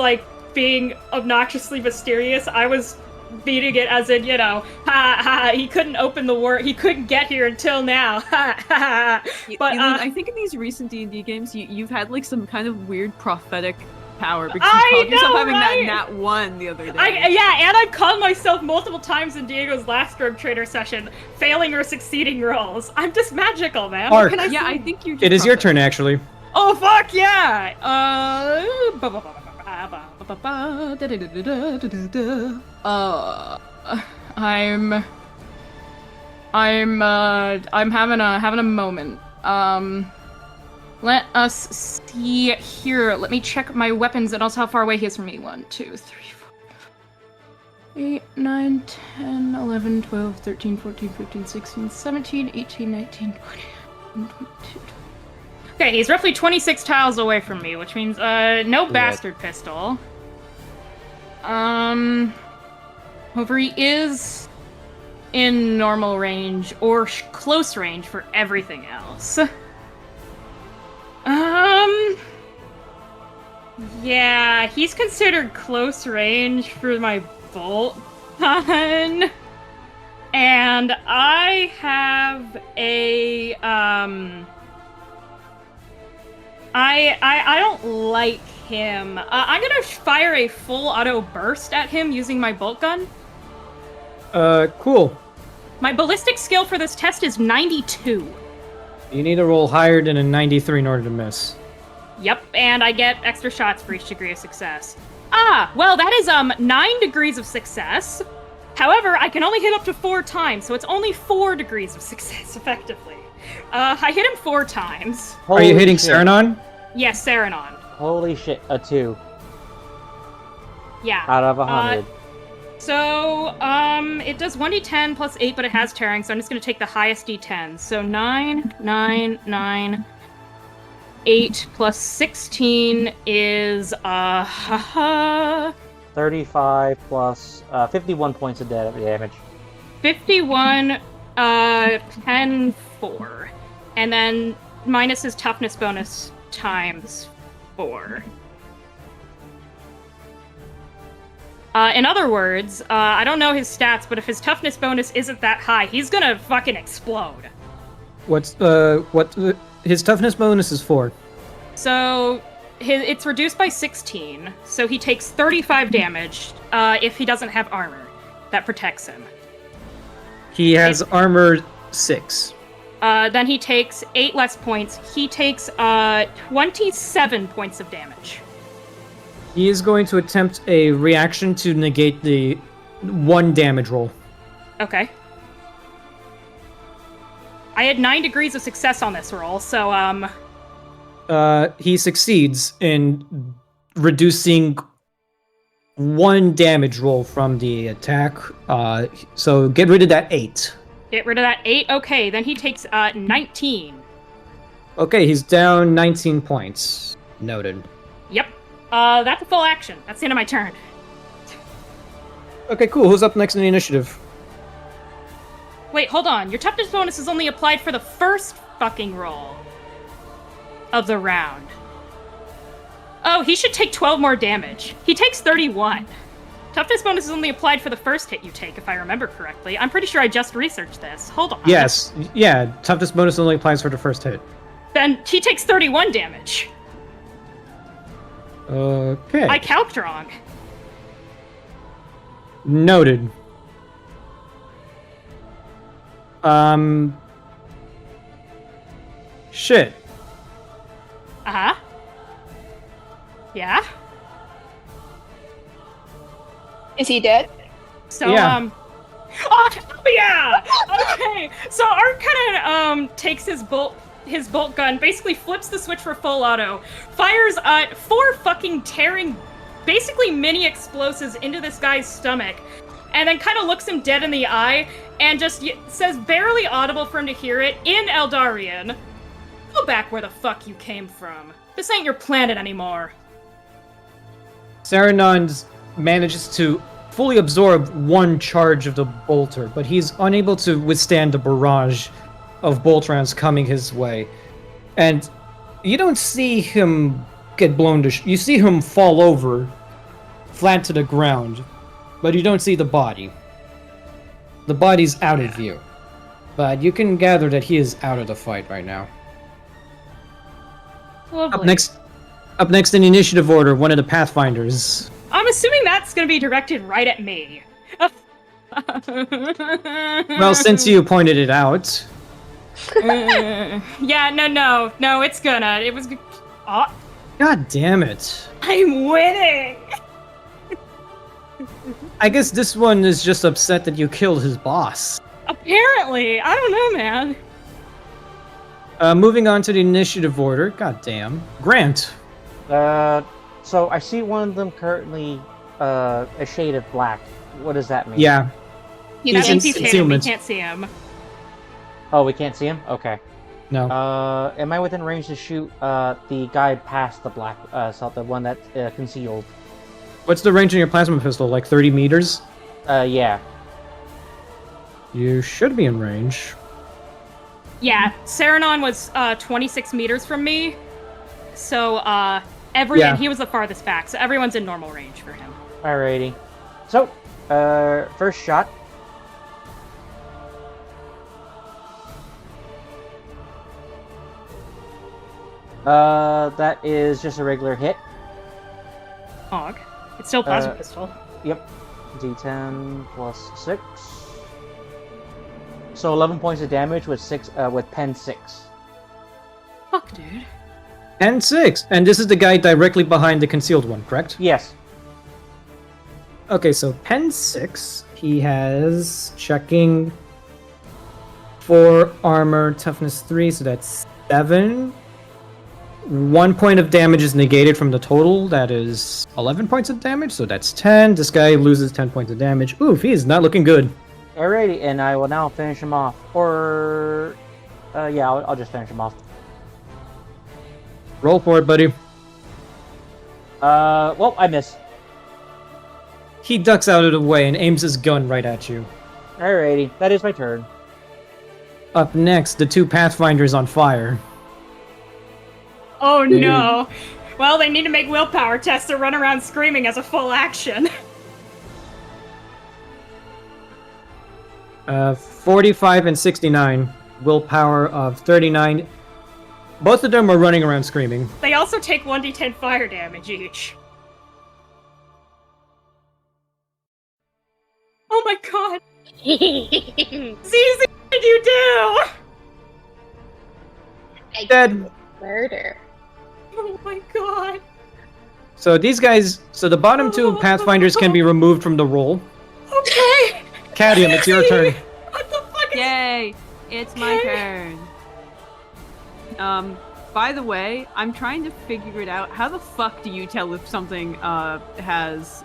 being obnoxiously mysterious, I was beating it as in, ha ha, he couldn't open the word, he couldn't get here until now, ha ha. But, Elin, I think in these recent D&D games, you've had, some kind of weird prophetic power, because I you called yourself know, having right? that nat 1 the other day. And I've called myself multiple times in Diego's last Rogue Trader session, failing or succeeding rolls. I'm just magical, man. Ark. What can I Yeah, say? I think you're just It is your prophetic. turn, actually. Oh fuck yeah! I'm having a moment. Let us see here. Let me check my weapons and also how far away he is from me. 1, 2, 3, 4, 8, 9, 10, 11, 12, 13, 14, 15, 16, 17, 18, 19, 20, 22. Okay, he's roughly 26 tiles away from me, which means no bastard pistol. However, he is in normal range or close range for everything else. Yeah, he's considered close range for my bolt gun. And I have a I don't like him. I'm gonna fire a full auto burst at him using my bolt gun. Cool. My ballistic skill for this test is 92. You need to roll higher than a 93 in order to miss. Yep, and I get extra shots for each degree of success. Well, that is 9 degrees of success. However, I can only hit up to 4 times, so it's only 4 degrees of success, effectively. I hit him 4 times. Are you hitting shit. Saranon? Yes, Saranon. Holy shit, a 2 Yeah. out of 100. So, it does 1d10 plus 8, but it has tearing, so I'm just gonna take the highest d10. So 9, 9, 9, 8 plus 16 is, 35 plus 51 points of damage. 51, 10, 4. And then minus his toughness bonus times 4. In other words, I don't know his stats, but if his toughness bonus isn't that high, he's gonna fucking explode. His toughness bonus is 4. So, it's reduced by 16, so he takes 35 damage if he doesn't have armor that protects him. He has armor 6. Then he takes 8 less points. He takes 27 points of damage. He is going to attempt a reaction to negate the 1 damage roll. Okay. I had 9 degrees of success on this roll, so, He succeeds in reducing 1 damage roll from the attack. So get rid of that 8. get rid of that 8. Okay, then he takes 19. Okay, he's down 19 points. Noted. Yep. That's a full action. That's the end of my turn. Okay, cool. Who's up next in the initiative? Wait, hold on. Your toughness bonus is only applied for the first fucking roll of the round. Oh, he should take 12 more damage. He takes 31. Toughness bonus is only applied for the first hit you take, if I remember correctly. I'm pretty sure I just researched this. Hold on. Yes. Yeah, toughness bonus only applies for the first hit. Then he takes 31 damage. Okay. I calced wrong. Noted. Shit. Uh-huh. Yeah? Is he dead? So, Yeah. Oh, yeah! Okay, so Art kind of, takes his bolt gun, basically flips the switch for full auto, fires, 4 fucking tearing, basically mini explosives into this guy's stomach, and then kind of looks him dead in the eye, and just says, barely audible for him to hear it, in Eldarian, "Go back where the fuck you came from. This ain't your planet anymore." Saranon manages to fully absorb 1 charge of the bolter, but he's unable to withstand the barrage of bolt rounds coming his way. And you don't see him get blown to you see him fall over flat to the ground, but you don't see the body. The body's out of view. But you can gather that he is out of the fight right now. Lovely. Up next in the initiative order, one of the Pathfinders. I'm assuming that's gonna be directed right at me. Well, since you pointed it out. Yeah, no, it's gonna. It was. Oh, God damn it. I'm winning! I guess this one is just upset that you killed his boss. Apparently, I don't know, man. Moving on to the initiative order. God damn. Grant. So I see one of them currently a shade of black. What does that mean? Yeah. That He's means in he's hidden. We concealment. can't see him. Oh, we can't see him? Okay. No. Am I within range to shoot the guy past the black, the one that's concealed? What's the range on your plasma pistol? Like 30 meters? Yeah. You should be in range. Yeah, Saranon was 26 meters from me. So, Yeah. He was the farthest back, so everyone's in normal range for him. Alrighty. So, first shot. That is just a regular hit. Hog. It's still plasma Uh, pistol. Yep. D10 plus 6. So 11 points of damage with pen 6. Fuck, dude. And 6. And this is the guy directly behind the concealed one, correct? Yes. Okay, so pen 6. He has checking 4 armor, toughness 3, so that's 7. 1 point of damage is negated from the total. That is 11 points of damage, so that's 10. This guy loses 10 points of damage. Oof, he is not looking good. Alrighty, and I will now finish him off. Or, yeah, I'll just finish him off. Roll for it, buddy. Well, I miss. He ducks out of the way and aims his gun right at you. Alrighty, that is my turn. Up next, the 2 Pathfinders on fire. Oh no! Well, they need to make willpower tests to run around screaming as a full action. 45 and 69. Willpower of 39. Both of them are running around screaming. They also take 1d10 fire damage each. Oh my god! Zizi, what did you do? Dead. Murder. Oh my god. So these guys, so the bottom 2 Pathfinders can be removed from the roll. Okay! Cadium, it's your turn. What the fuck is Yay! It's my turn. By the way, I'm trying to figure it out. How the fuck do you tell if something has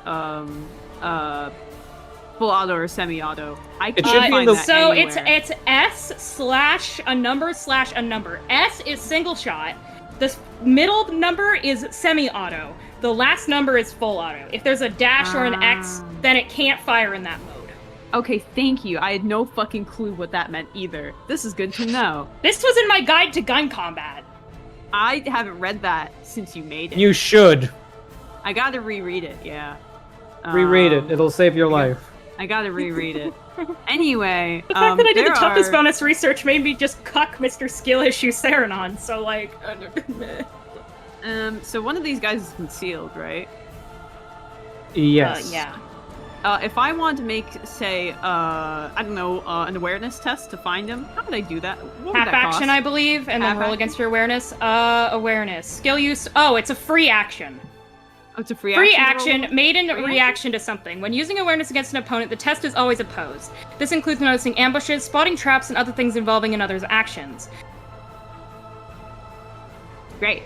full auto or semi-auto? I can't should be in find the- that So anywhere. it's S/a number. S is single shot. The middle number is semi-auto. The last number is full auto. If there's a dash or an X, then it can't fire in that mode. Okay, thank you. I had no fucking clue what that meant either. This is good to know. This was in my guide to gun combat. I haven't read that since you made it. You should. I gotta reread it, yeah. Reread it. It'll save your life. I gotta reread it. Anyway, The fact that I did the there toughest are- bonus research made me just cuck Mr. Skill Issue Saranon, so like... So one of these guys is concealed, right? Yes. yeah. If I want to make, say, I don't know, an awareness test to find him, how would I do that? What would Half that action, cost? I believe, and then Half roll action? against your awareness. Awareness. Skill use... Oh, it's a free action. Oh, it's a free Free action. to action made in Free reaction to something. When using awareness against an opponent, the test is always opposed. This includes noticing ambushes, spotting traps, and other things involving another's actions. roll? Great.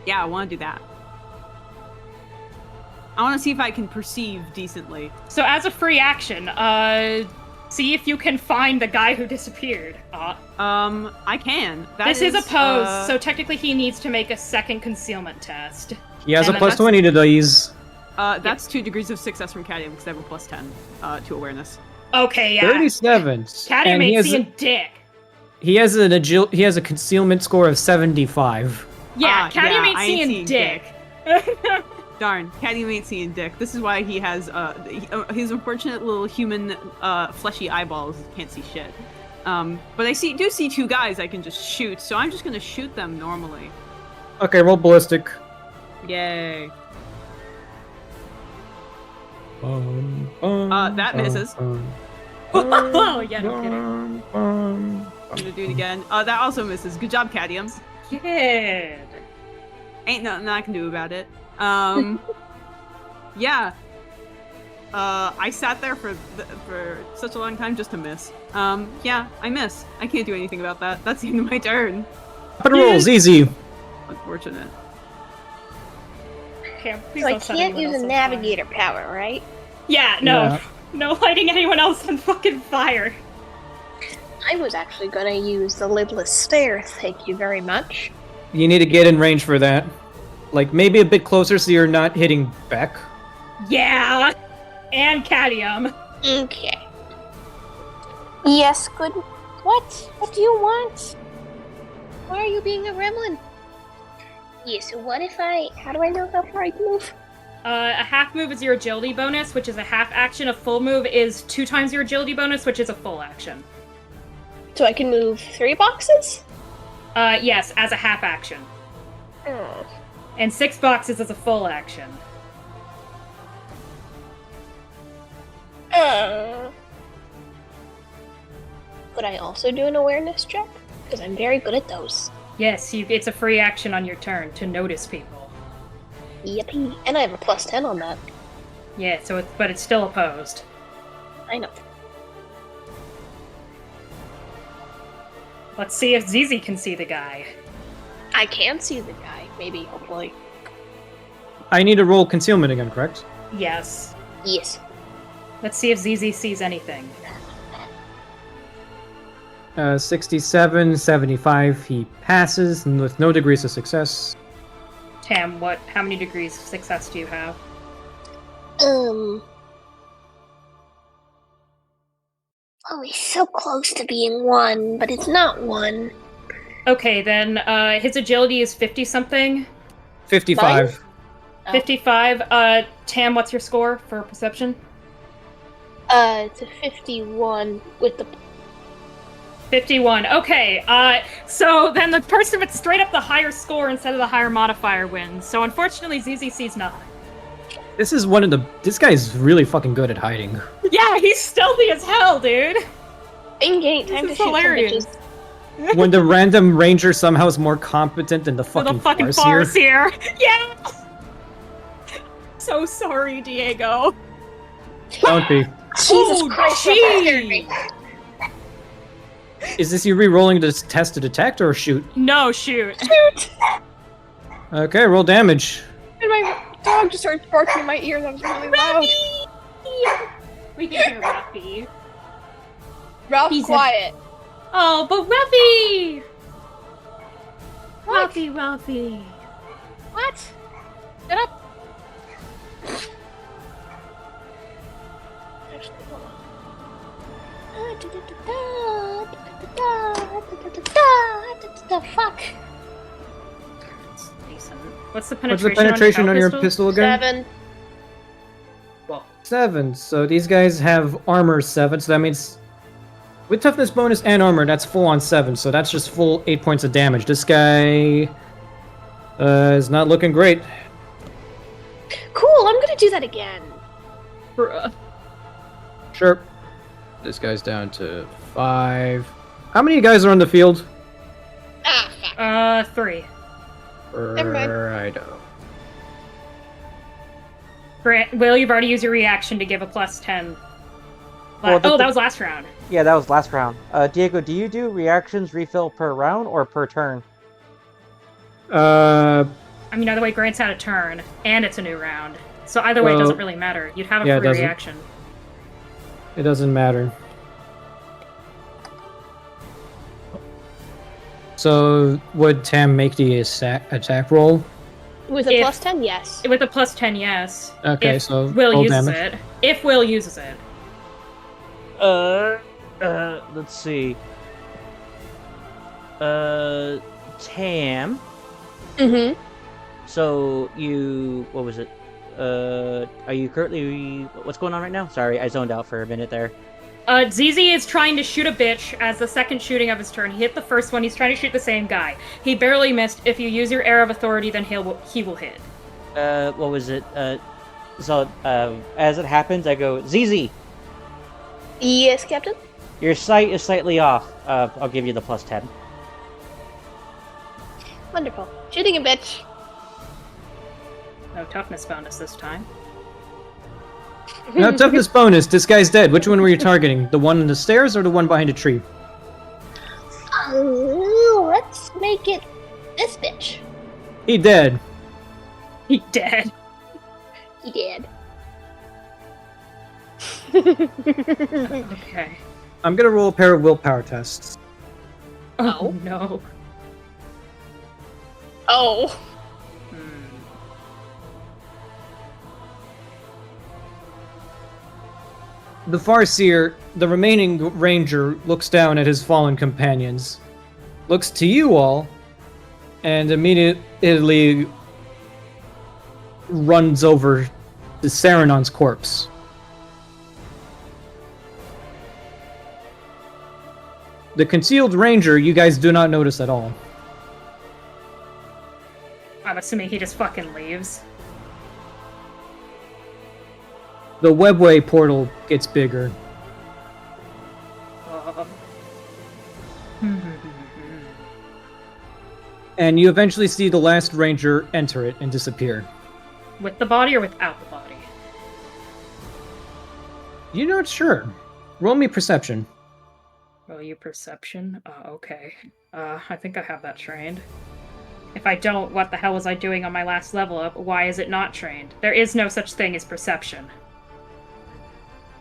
Yeah, I want to do that. I want to see if I can perceive decently. So as a free action, see if you can find the guy who disappeared. I can. This is opposed, so technically he needs to make a second concealment test. He has And a then plus that's- 20 to these. That's 2 degrees of success from Cadium because I have a plus 10 to awareness. Okay, yeah. 37. Caddy And he ain't has, seeing dick. he has a concealment score of 75. Yeah, Caddy yeah, ain't I seeing seeing dick. Darn, Caddy ain't seeing dick. This is why he has his unfortunate little human fleshy eyeballs can't see shit. But I do see 2 guys I can just shoot, so I'm just gonna shoot them normally. Okay, roll ballistic. Yay. That misses. Oh, yeah, no kidding. I'm gonna do it again. That also misses. Good job, Cadium. Good. Ain't nothing I can do about it. Yeah. I sat there for such a long time just to miss. Yeah, I miss. I can't do anything about that. That's the end of my turn. Capital rolls, easy. Unfortunate. Okay, please So I don't set can't anyone use else a on navigator power, right? fire. Yeah, no. Yeah. No lighting anyone else on fucking fire. I was actually gonna use the lidless stare, thank you very much. You need to get in range for that. Like, maybe a bit closer so you're not hitting Beck. Yeah. And Cadmium. Okay. Yes, good. What? What do you want? Why are you being a gremlin? Yeah, so what if how do I know how far I can move? A half move is your agility bonus, which is a half action. A full move is 2 times your agility bonus, which is a full action. So I can move 3 boxes? Yes, as a half action. Oh. And 6 boxes as a full action. Could I also do an awareness check? Because I'm very good at those. Yes, it's a free action on your turn to notice people. Yippee. And I have a plus 10 on that. Yeah, but it's still opposed. I know. Let's see if ZZ can see the guy. I can see the guy, maybe, hopefully. I need to roll concealment again, correct? Yes. Yes. Let's see if ZZ sees anything. 67, 75, he passes with no degrees of success. Tam, how many degrees of success do you have? Oh, he's so close to being 1, but it's not 1. Okay, then his agility is 50-something. 55. 55. Tam, what's your score for perception? It's a 51 with the... 51. Okay, so then the person with straight up the higher score instead of the higher modifier wins. So unfortunately, ZZ sees nothing. This guy's really fucking good at hiding. Yeah, he's stealthy as hell, dude! In-game time to This shoot is hilarious. some bitches. When the random ranger somehow is more competent than the fucking farseer. Yeah! So sorry, Diego. Don't be. Jesus Christ, that scared me. Is this you re-rolling to test to detect or shoot? No, shoot. Shoot! Okay, roll damage. And my dog just started barking in my ear. That was really loud. We can hear Ruffy. Ralph, He's quiet. Oh, but Ruffy! What? Ruffy. What? Shut up. Actually, hold on. Fuck. Decent. What's the What's the penetration, penetration on your pistol? pistol again? 7. Well, 7. So these guys have armor 7, so that means with toughness bonus and armor, that's full on 7. So that's just full 8 points of damage. This guy is not looking great. Cool, I'm gonna do that again. bruh. Sure. This guy's down to 5. How many guys are on the field? Ah, fuck. 3. Never mind. Righto. Grant, Will, you've already used your reaction to give a plus 10. Well, That was last round. Yeah, that was last round. Diego, do you do reactions refill per round or per turn? I mean, either way, Grant's had a turn, and it's a new round. So either way, it Well, doesn't really matter. You'd have a yeah, it free doesn't. reaction. It doesn't matter. So would Tam make the attack roll? With a If- plus 10, yes. With a plus 10, yes. Okay, If so Will roll uses damage. it. If Will uses it. Let's see. Tam. Mm-hmm. So what was it? Are you currently, what's going on right now? Sorry, I zoned out for a minute there. ZZ is trying to shoot a bitch as the second shooting of his turn. He hit the first one, he's trying to shoot the same guy. He barely missed. If you use your Air of Authority, then he will hit. What was it? As it happens, I go, ZZ, Yes, Captain? your sight is slightly off. I'll give you the plus 10. Wonderful. Shooting a bitch. No toughness bonus this time. No toughness bonus. This guy's dead. Which one were you targeting? The one on the stairs or the one behind a tree? Let's make it this bitch. He dead. He dead. He did. Okay. I'm gonna roll a pair of willpower tests. Oh no. Oh. Hmm. The Farseer, the remaining ranger, looks down at his fallen companions, looks to you all, and immediately runs over to Saranon's corpse. The concealed ranger, you guys do not notice at all. I'm assuming he just fucking leaves. The webway portal gets bigger. And you eventually see the last ranger enter it and disappear. With the body or without the body? You're not sure. Roll me perception. Roll you perception? Okay. I think I have that trained. If I don't, what the hell was I doing on my last level up? Why is it not trained? There is no such thing as perception.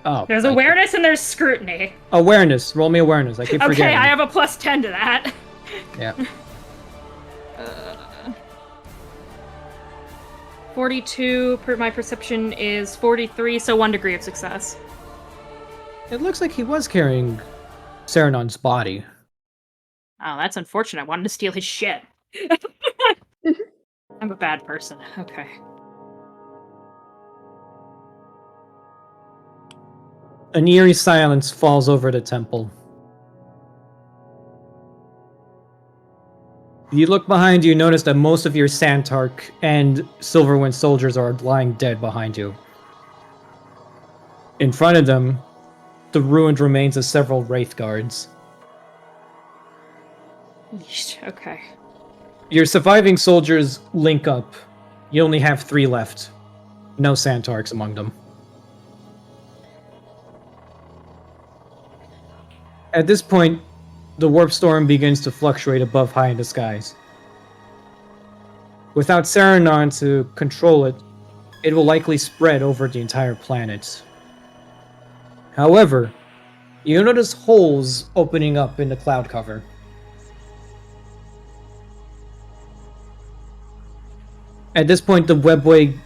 Oh. There's awareness and there's scrutiny. Awareness. Roll me awareness. I keep forgetting. Okay, I have a +10 to that. Yeah. 42, my perception is 43, so 1 degree of success. It looks like he was carrying Saranon's body. Oh, that's unfortunate. I wanted to steal his shit. I'm a bad person. Okay. An eerie silence falls over the temple. You look behind you, notice that most of your Santark and Silverwind soldiers are lying dead behind you. In front of them, the ruined remains of several Wraith guards. Okay. Your surviving soldiers link up. You only have 3 left. No Santarks among them. At this point, the warp storm begins to fluctuate above high in the skies. Without Saranon to control it, it will likely spread over the entire planet. However, you notice holes opening up in the cloud cover. At this point, the webway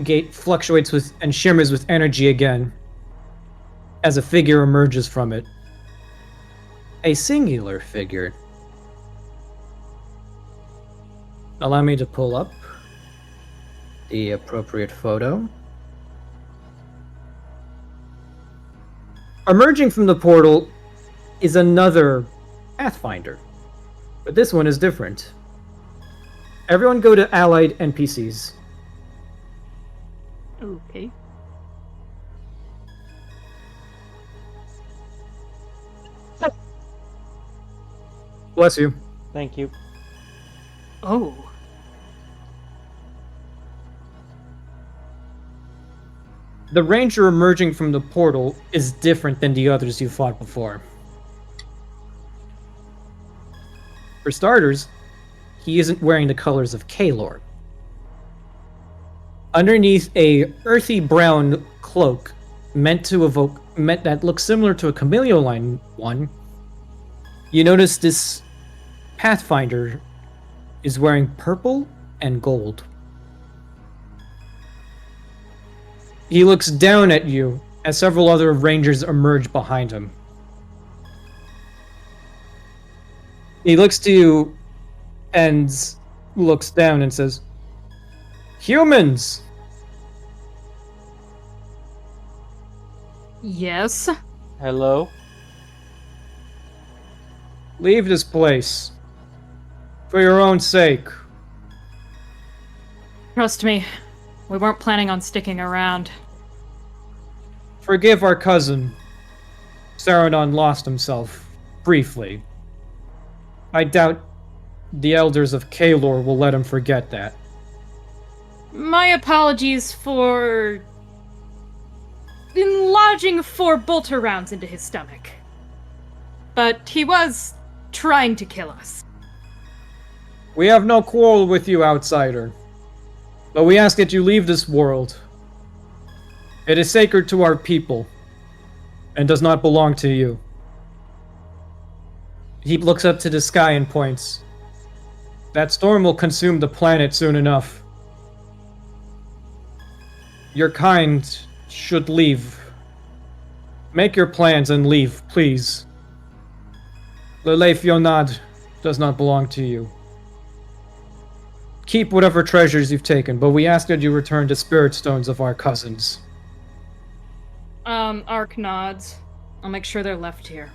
gate fluctuates with and shimmers with energy again as a figure emerges from it. A singular figure. Allow me to pull up the appropriate photo. Emerging from the portal is another Pathfinder, but this one is different. Everyone go to allied NPCs. Okay. Bless you. Thank you. Oh. The ranger emerging from the portal is different than the others you fought before. For starters, he isn't wearing the colors of Kaelor. Underneath a earthy brown cloak meant that looks similar to a chameleon one, you notice this Pathfinder is wearing purple and gold. He looks down at you as several other rangers emerge behind him. He looks to you and looks down and says, "Humans!" Yes? Hello? Leave this place. For your own sake. Trust me, we weren't planning on sticking around. Forgive our cousin. Saranon lost himself, briefly. I doubt the elders of Kaelor will let him forget that. My apologies for lodging 4 bolter rounds into his stomach. But he was trying to kill us. We have no quarrel with you, outsider. But we ask that you leave this world. It is sacred to our people, and does not belong to you. He looks up to the sky and points. That storm will consume the planet soon enough. Your kind should leave. Make your plans and leave, please. Leleith Yonad does not belong to you. Keep whatever treasures you've taken, but we ask that you return the spirit stones of our cousins. Ark nods. I'll make sure they're left here.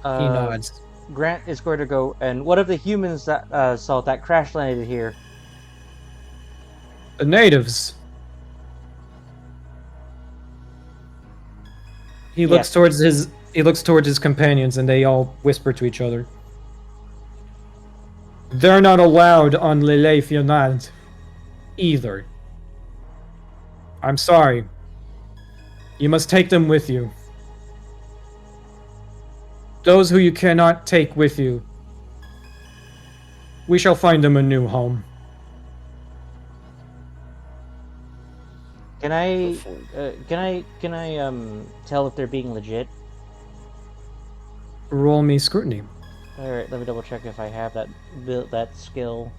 He nods. Grant is going to go, and what of the humans that that crash landed here? The natives. He looks towards his companions, and they all whisper to each other. They're not allowed on Lille Fionad either. I'm sorry. You must take them with you. Those who you cannot take with you, we shall find them a new home. Can I tell if they're being legit? Roll me scrutiny. All right, let me double check if I have that skill.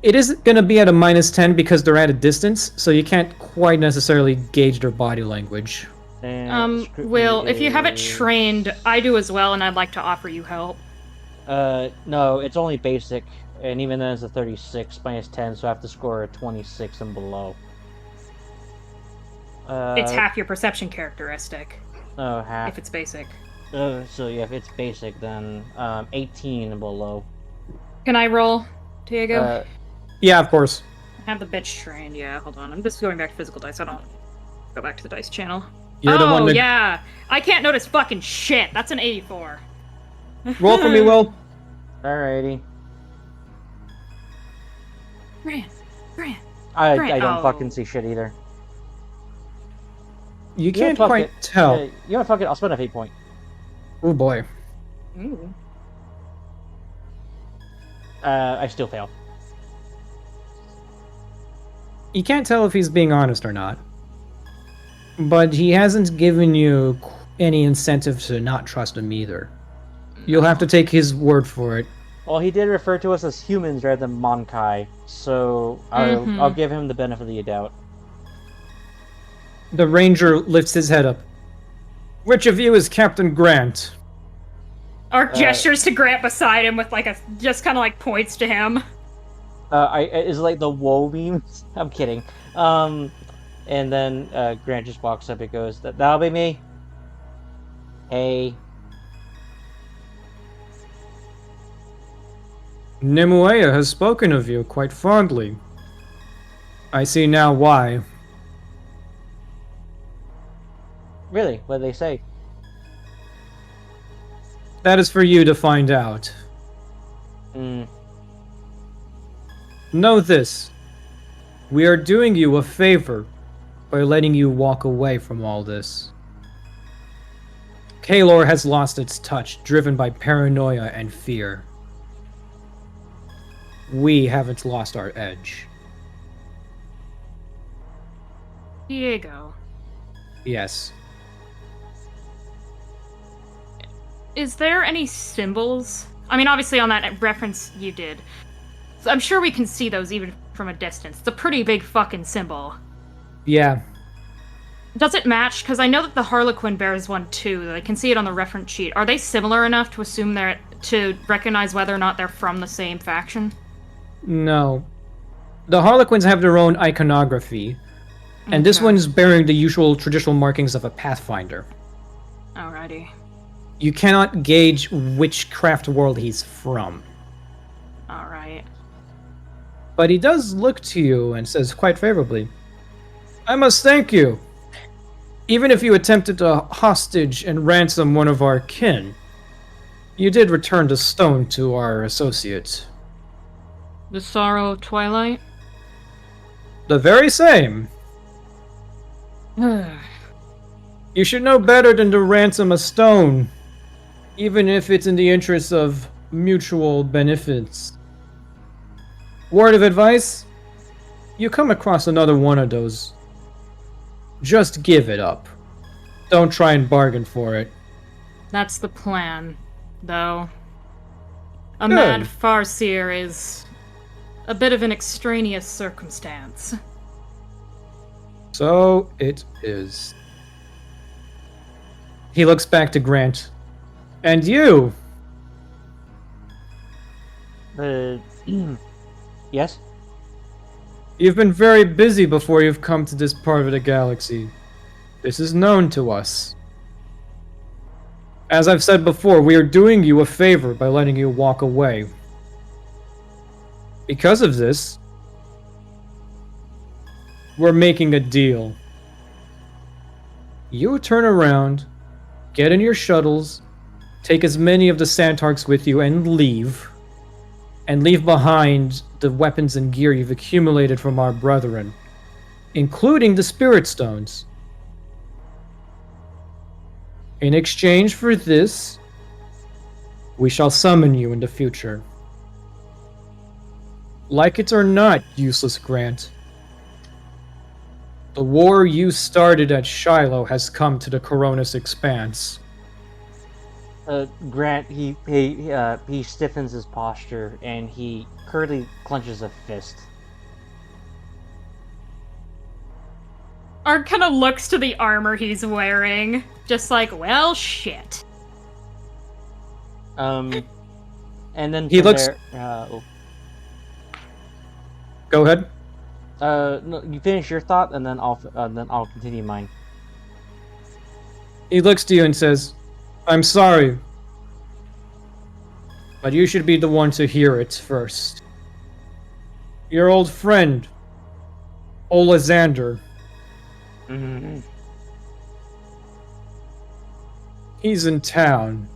It is going to be at a -10 because they're at a distance, so you can't quite necessarily gauge their body language. And scrutiny Will, if you have it is- trained, I do as well, and I'd like to offer you help. No, it's only basic, and even then it's a 36 -10, so I have to score a 26 and below. It's half your perception characteristic, Oh, half. if it's basic. So yeah, if it's basic, then 18 and below. Can I roll, Diego? Yeah, of course. Have the bitch trained. Yeah, hold on. I'm just going back to physical dice. I don't go back to the dice channel. You're the one that... yeah. I can't notice fucking shit. That's an 84. Roll for me, Will. Alrighty. Grant. I Right, don't oh. fucking see shit either. You can't fuck quite it. tell. You know what, fuck it, I'll spend a fate point. Oh boy. Ooh. I still fail. You can't tell if he's being honest or not. But he hasn't given you any incentive to not trust him either. You'll have to take his word for it. Well, he did refer to us as humans rather than Monkai, so I'll give him the benefit of the doubt. The ranger lifts his head up. Which of you is Captain Grant? Ark gestures to Grant beside him with like just kind of like points to him. Is it like the woe memes? I'm kidding. And then Grant just walks up and goes, "That'll be me. Hey." Nimue has spoken of you quite fondly. I see now why. Really? What did they say? That is for you to find out. Mm. Know this. We are doing you a favor by letting you walk away from all this. Kaelor has lost its touch, driven by paranoia and fear. We haven't lost our edge. Diego, Yes. is there any symbols? I mean, obviously on that reference you did. So I'm sure we can see those even from a distance. It's a pretty big fucking symbol. Yeah. Does it match? Because I know that the Harlequin bears one too. I can see it on the reference sheet. Are they similar enough to assume to recognize whether or not they're from the same faction? No. The Harlequins have their own iconography, and this Okay. one's bearing the usual traditional markings of a Pathfinder. Alrighty. You cannot gauge which craft world he's from. Alright. But he does look to you and says quite favorably, I must thank you. Even if you attempted to hostage and ransom one of our kin, you did return the stone to our associate. The Sorrow of Twilight? The very same. You should know better than to ransom a stone, even if it's in the interests of mutual benefits. Word of advice? You come across another one of those, just give it up. Don't try and bargain for it. That's the plan, though. A Good. mad farseer is a bit of an extraneous circumstance. So it is. He looks back to Grant. And you? Yes? You've been very busy before you've come to this part of the galaxy. This is known to us. As I've said before, we are doing you a favor by letting you walk away. Because of this, we're making a deal. You turn around, get in your shuttles, take as many of the Santarks with you, and leave. And leave behind the weapons and gear you've accumulated from our brethren, including the Spirit Stones. In exchange for this, we shall summon you in the future. Like it or not, useless Grant, the war you started at Shiloh has come to the Coronis Expanse. Grant, he stiffens his posture and he currently clenches a fist. Ark kind of looks to the armor he's wearing, just like, well, shit. And then He from looks- there, Go ahead. no, you finish your thought, and then I'll continue mine. He looks to you and says, I'm sorry, but you should be the one to hear it first. Your old friend, Olazander, Mm-hmm. he's in town,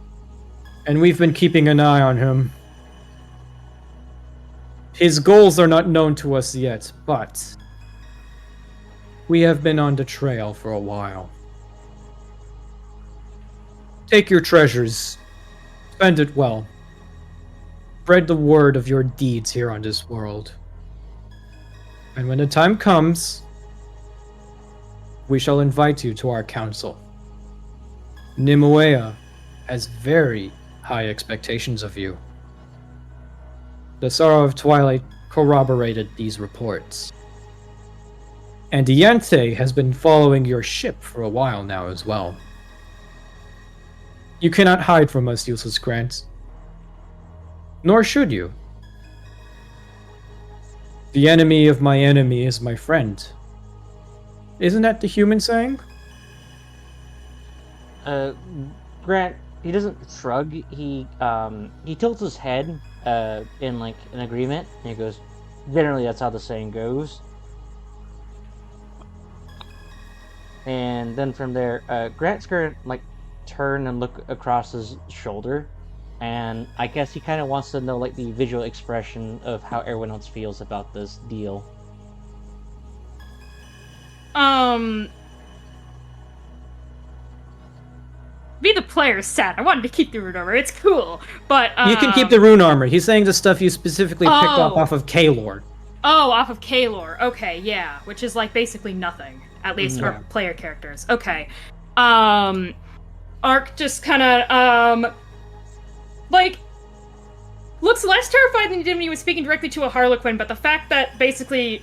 and we've been keeping an eye on him. His goals are not known to us yet, but we have been on the trail for a while. Take your treasures, spend it well. Spread the word of your deeds here on this world. And when the time comes, we shall invite you to our council. Nimue has very high expectations of you. The Sorrow of Twilight corroborated these reports. And Iante has been following your ship for a while now as well. You cannot hide from us, useless Grant. Nor should you. The enemy of my enemy is my friend. Isn't that the human saying? Grant, he doesn't shrug. He tilts his head in like an agreement, and he goes, generally that's how the saying goes. And then from there, Grant's gonna like turn and look across his shoulder, and I guess he kind of wants to know like the visual expression of how everyone else feels about this deal. Be the player's sad. I wanted to keep the root over. It's cool, but You can keep the rune armor. He's saying the stuff you specifically picked up off of Kaelor. Oh, off of Kaelor. Okay, yeah, which is like basically nothing, at least Yeah. for player characters. Okay, Ark just kind of like looks less terrified than he did when he was speaking directly to a Harlequin, but the fact that basically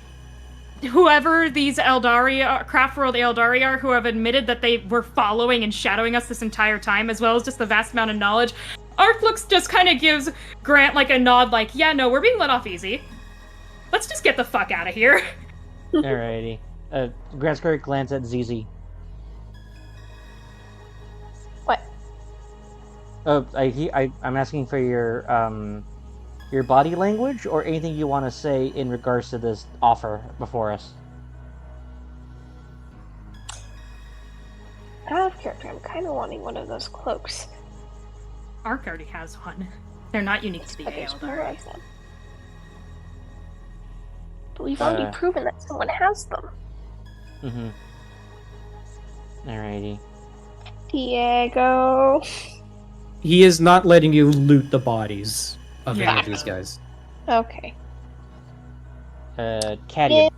whoever these Eldari are, Craftworld Eldari are, who have admitted that they were following and shadowing us this entire time, as well as just the vast amount of knowledge, Ark looks just kind of gives Grant like a nod, like, yeah, no, we're being let off easy. Let's just get the fuck out of here. Alrighty. Grant's gonna glance at ZZ. What? I'm asking for your body language or anything you want to say in regards to this offer before us. Out of character, I'm kind of wanting one of those cloaks. Ark already has one. They're not unique to the But there's more Eldari. of them. But we've already proven that someone has them. Mm-hmm. Alrighty. Diego. He is not letting you loot the bodies of any of these guys. Okay. Caddy,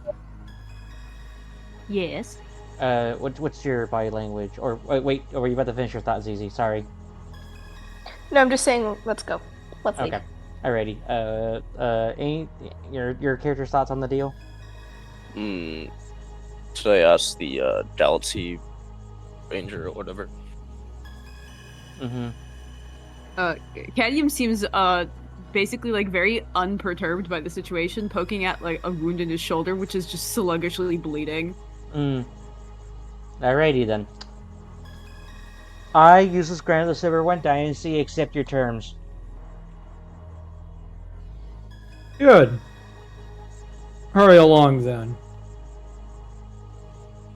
Yes. what's your body language? Or wait, or were you about to finish your thought, ZZ? Sorry. No, I'm just saying, let's go. Let's leave. Okay. Alrighty. Any your character's thoughts on the deal? Should I ask the Galaxy Ranger or whatever? Mm-hmm. Cadium seems basically like very unperturbed by the situation, poking at like a wound in his shoulder, which is just sluggishly bleeding. Alrighty then. I, useless Grant of the Silverwind Dynasty, accept your terms. Good. Hurry along then.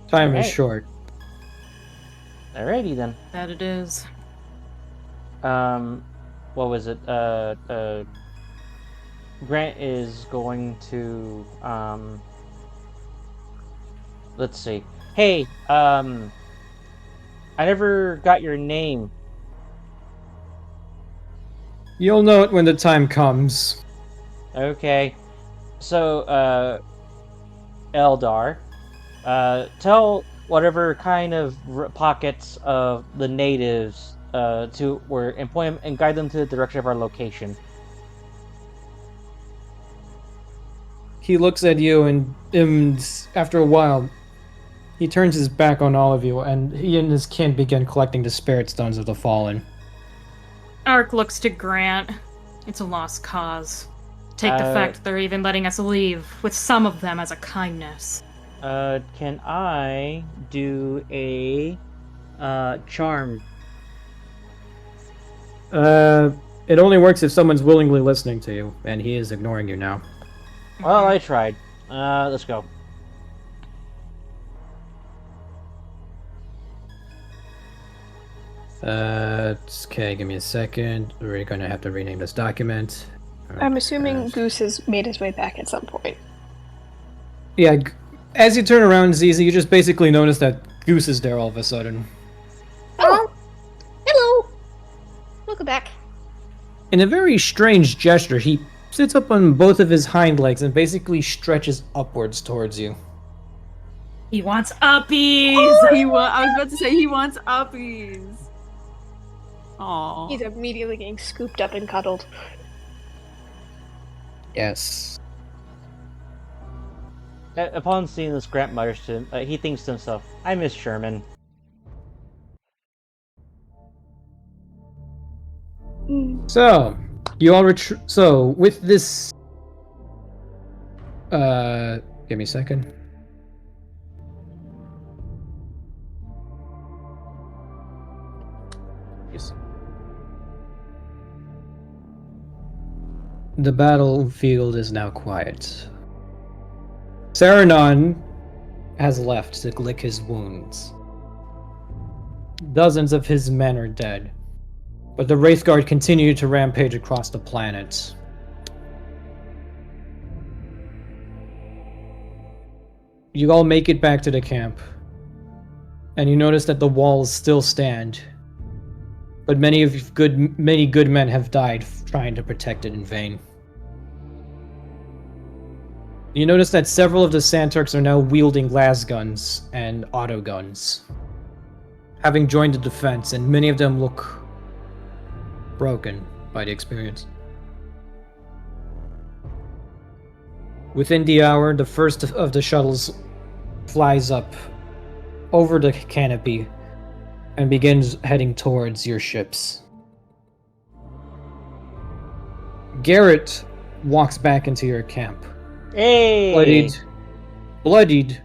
Time is Alright. short. Alrighty then. That it is. What was it? Grant is going to, let's see. Hey, I never got your name. You'll know it when the time comes. Okay. So, Eldar, tell whatever kind of pockets of the natives to where employ them and guide them to the direction of our location. He looks at you and after a while, he turns his back on all of you, and he and his kin begin collecting the spirit stones of the fallen. Ark looks to Grant. It's a lost cause. Take the fact they're even letting us leave, with some of them as a kindness. Can I do a charm? It only works if someone's willingly listening to you, and he is ignoring you now. Well, I tried. Let's go. Okay, give me a second. We're gonna have to rename this document. I'm assuming Goose has made his way back at some point. Yeah, as you turn around, Zizi, you just basically notice that Goose is there all of a sudden. Oh, hello. Welcome back. In a very strange gesture, he sits up on both of his hind legs and basically stretches upwards towards you. He wants uppies! I was about to say he wants uppies. Aww. He's immediately getting scooped up and cuddled. Yes. Upon seeing this, Grant mutters to him. He thinks to himself, "I miss Sherman." So, you all so, with this... give me a second. Yes. The battlefield is now quiet. Saranon has left to lick his wounds. Dozens of his men are dead, but the Wraithguard continue to rampage across the planet. You all make it back to the camp, and you notice that the walls still stand, but many good men have died trying to protect it in vain. You notice that several of the Sandturks are now wielding las guns and auto guns, having joined the defense, and many of them look broken by the experience. Within the hour, the first of the shuttles flies up over the canopy and begins heading towards your ships. Garrett walks back into your camp. Hey! Bloodied,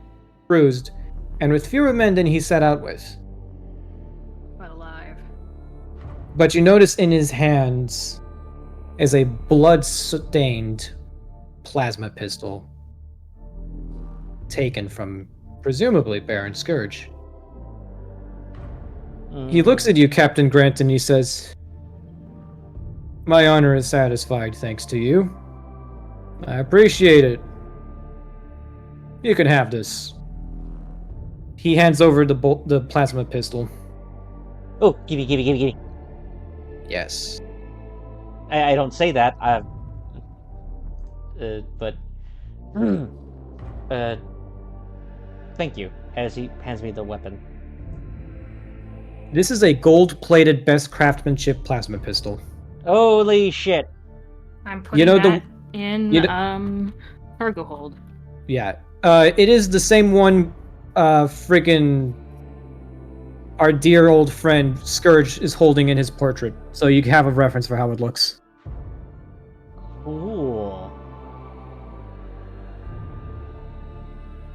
bruised, and with fewer men than he set out with. But alive. But you notice in his hands is a blood-stained plasma pistol taken from, presumably, Baron Scourge. He looks at you, Captain Grant, and he says, "My honor is satisfied, thanks to you. I appreciate it. You can have this." He hands over the plasma pistol. Oh, give me. Yes. I don't say that. But thank you. As he hands me the weapon. This is a gold-plated best craftsmanship plasma pistol. Holy shit! I'm putting that in you cargo hold. Yeah. It is the same one friggin' our dear old friend Scourge is holding in his portrait, so you have a reference for how it looks.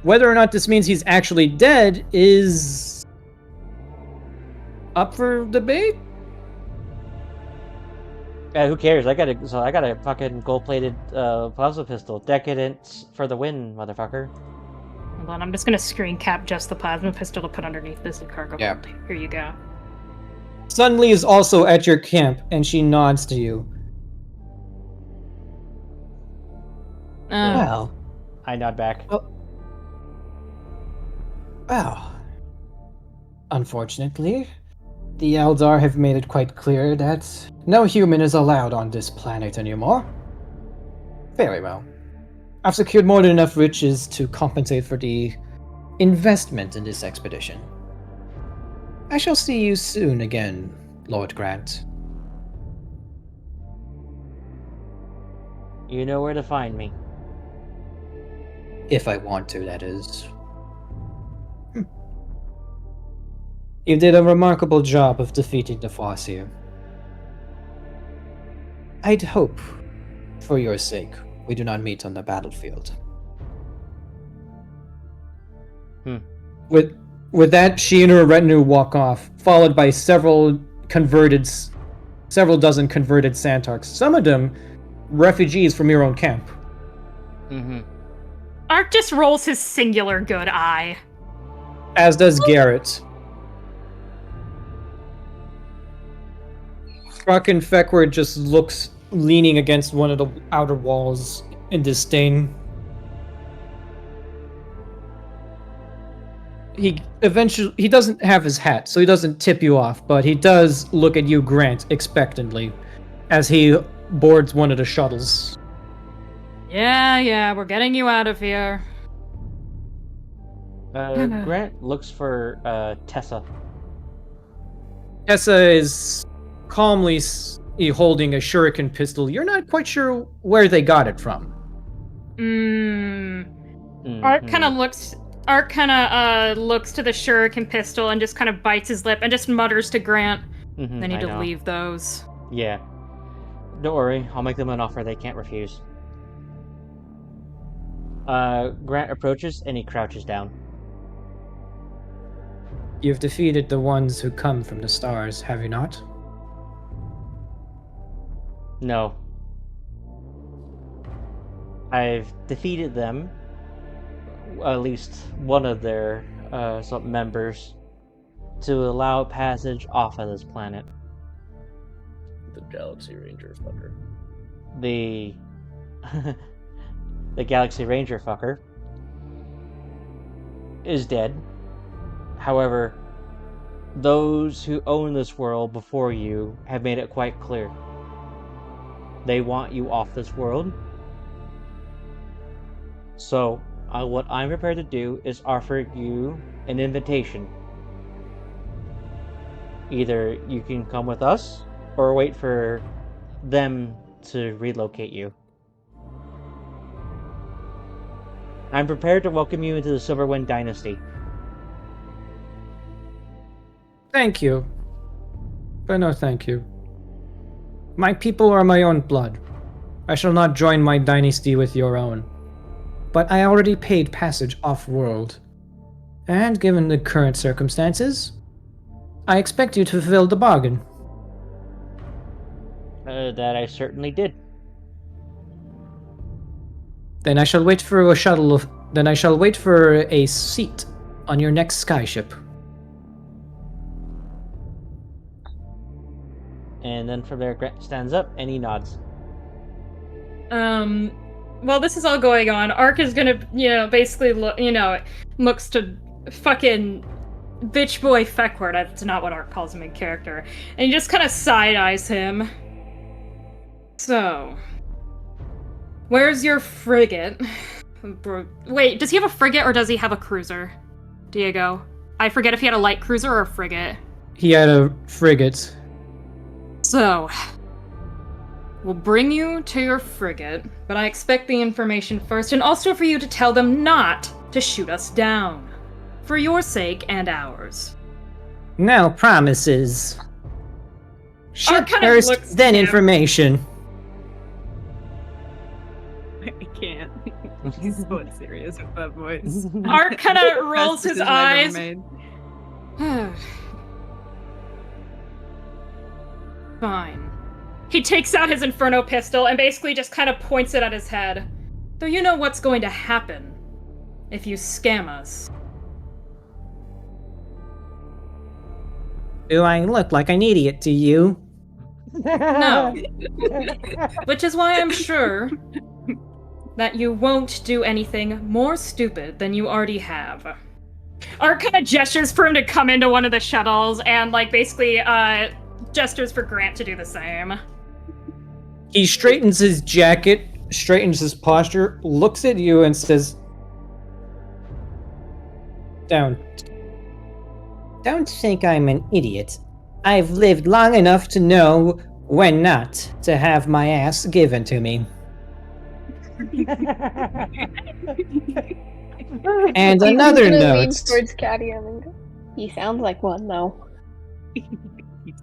Whether or not this means he's actually dead is up for debate. Who cares? I got a fucking gold-plated plasma pistol. Decadence for the win, motherfucker. Hold on, I'm just gonna screen cap just the plasma pistol to put underneath this in cargo Yeah. hold. Here you go. Sunli is also at your camp, and she nods to you. Well, I nod back. well. Unfortunately, the Eldar have made it quite clear that no human is allowed on this planet anymore. Very well. I've secured more than enough riches to compensate for the investment in this expedition. I shall see you soon again, Lord Grant. You know where to find me. If I want to, that is. You did a remarkable job of defeating the Farseer. I'd hope, for your sake, we do not meet on the battlefield. With that, she and her retinue walk off, followed by several dozen converted Santarks. Some of them refugees from your own camp. Mm-hmm. Ark just rolls his singular good eye. As does Garrett. Fucking Feckward just looks leaning against one of the outer walls in disdain. He doesn't have his hat, so he doesn't tip you off, but he does look at you, Grant, expectantly, as he boards one of the shuttles. Yeah, we're getting you out of here. Grant looks for Tessa. Tessa is calmly holding a shuriken pistol. You're not quite sure where they got it from. Ark kind of looks to the shuriken pistol and just kind of bites his lip and just mutters to Grant, "They need to leave those." Yeah. Don't worry, I'll make them an offer they can't refuse. Grant approaches and he crouches down. You've defeated the ones who come from the stars, have you not? No. I've defeated them, at least one of their members, to allow passage off of this planet. The Galaxy Ranger fucker. The Galaxy Ranger fucker is dead. However, those who own this world before you have made it quite clear. They want you off this world. So, what I'm prepared to do is offer you an invitation. Either you can come with us, or wait for them to relocate you. I'm prepared to welcome you into the Silverwind Dynasty. Thank you. But no thank you. My people are my own blood. I shall not join my dynasty with your own. But I already paid passage off-world. And given the current circumstances, I expect you to fulfill the bargain. That I certainly did. Then I shall wait for a seat on your next skyship. And then from there, Grant stands up and he nods. While this is all going on, Ark is gonna, basically looks to fucking bitch boy Feckward. That's not what Ark calls him in character. And he just kind of side-eyes him. So, where's your frigate? Wait, does he have a frigate or does he have a cruiser, Diego? I forget if he had a light cruiser or a frigate. He had a frigate. So, we'll bring you to your frigate, but I expect the information first, and also for you to tell them not to shoot us down. For your sake and ours. No promises. Shoot kind of first, looks then at him. information. I can't. He's so unserious with that voice. Art kind of rolls Best his decision I've eyes. ever made. Fine. He takes out his Inferno pistol and basically just kind of points it at his head. Though you know what's going to happen if you scam us. Do I look like an idiot to you? No. Which is why I'm sure that you won't do anything more stupid than you already have. Art kind of gestures for him to come into one of the shuttles and, like, basically, gestures for Grant to do the same. He straightens his jacket, straightens his posture, looks at you and says, Don't think I'm an idiot. I've lived long enough to know when not to have my ass given to me. And another He's gonna lean note. towards Cadium and go, he sounds like one, though.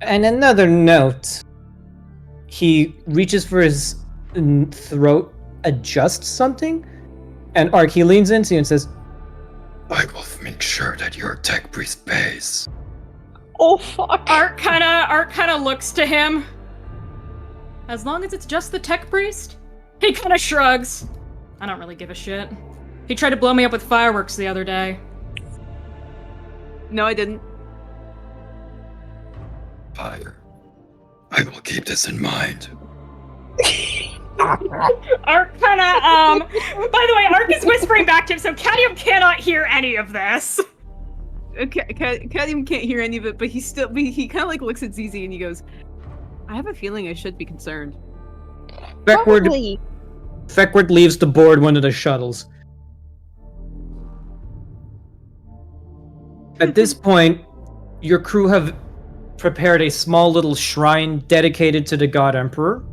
And another note. He reaches for his throat, adjusts something, and Ark, he leans into you and says, I will make sure that your tech priest pays. Oh, fuck. Art kinda looks to him. As long as it's just the tech priest? He kinda shrugs. I don't really give a shit. He tried to blow me up with fireworks the other day. No, I didn't. Fire. I will keep this in mind. Ark kinda, by the way, Ark is whispering back to him, so Cadium cannot hear any of this. Cadium can't hear any of it, but he kind of like looks at ZZ and he goes, I have a feeling I should be concerned. Probably. Feckward leaves to board one of the shuttles. At this point, your crew have prepared a small little shrine dedicated to the God Emperor.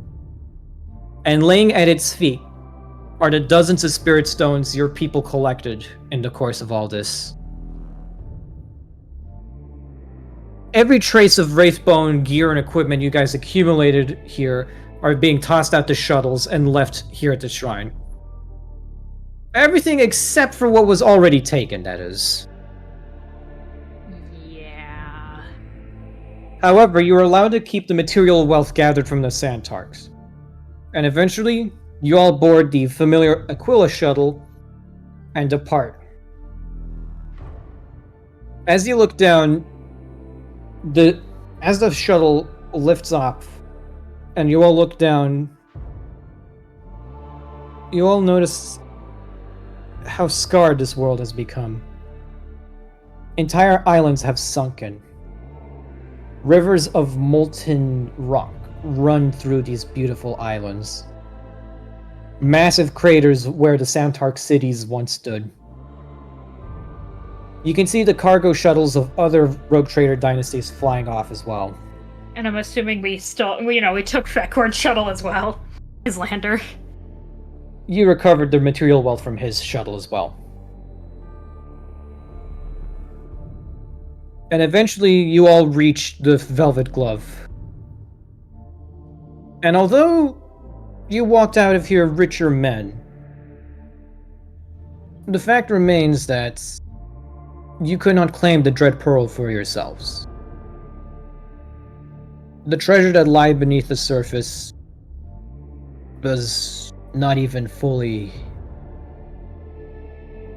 And laying at its feet are the dozens of spirit stones your people collected in the course of all this. Every trace of Wraithbone gear and equipment you guys accumulated here are being tossed out to shuttles and left here at the shrine. Everything except for what was already taken, that is. Yeah. However, you are allowed to keep the material wealth gathered from the Santarks. And eventually, you all board the familiar Aquila shuttle and depart. As you look down, as the shuttle lifts off, and you all look down, you all notice how scarred this world has become. Entire islands have sunken. Rivers of molten rock run through these beautiful islands. Massive craters where the Santark cities once stood. You can see the cargo shuttles of other rogue trader dynasties flying off as well. And I'm assuming we took Feckward's shuttle as well. His lander. You recovered the material wealth from his shuttle as well. And eventually you all reach the Velvet Glove. And although you walked out of here richer men, the fact remains that you could not claim the Dread Pearl for yourselves. The treasure that lied beneath the surface was not even fully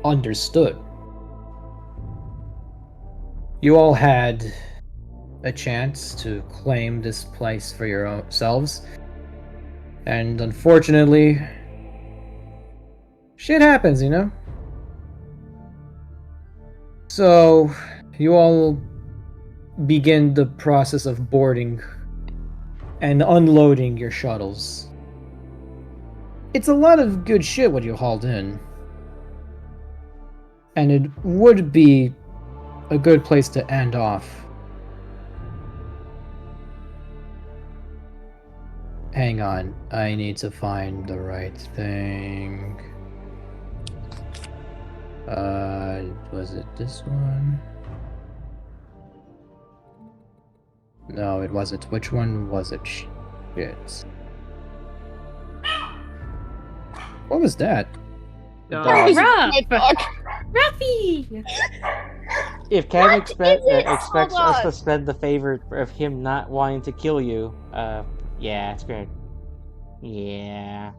understood. You all had a chance to claim this place for yourselves, and unfortunately, shit happens, you know? So, you all begin the process of boarding and unloading your shuttles. It's a lot of good shit what you hauled in. And it would be a good place to end off. Hang on, I need to find the right thing. Was it this one? No, it wasn't. Which one was it? Shit. What was that? The Dog. dog. Ruff! Ruffy! If Cam What expects is it? expects Hold us to on. spend the favor of him not wanting to kill you, yeah, it's great. Yeah.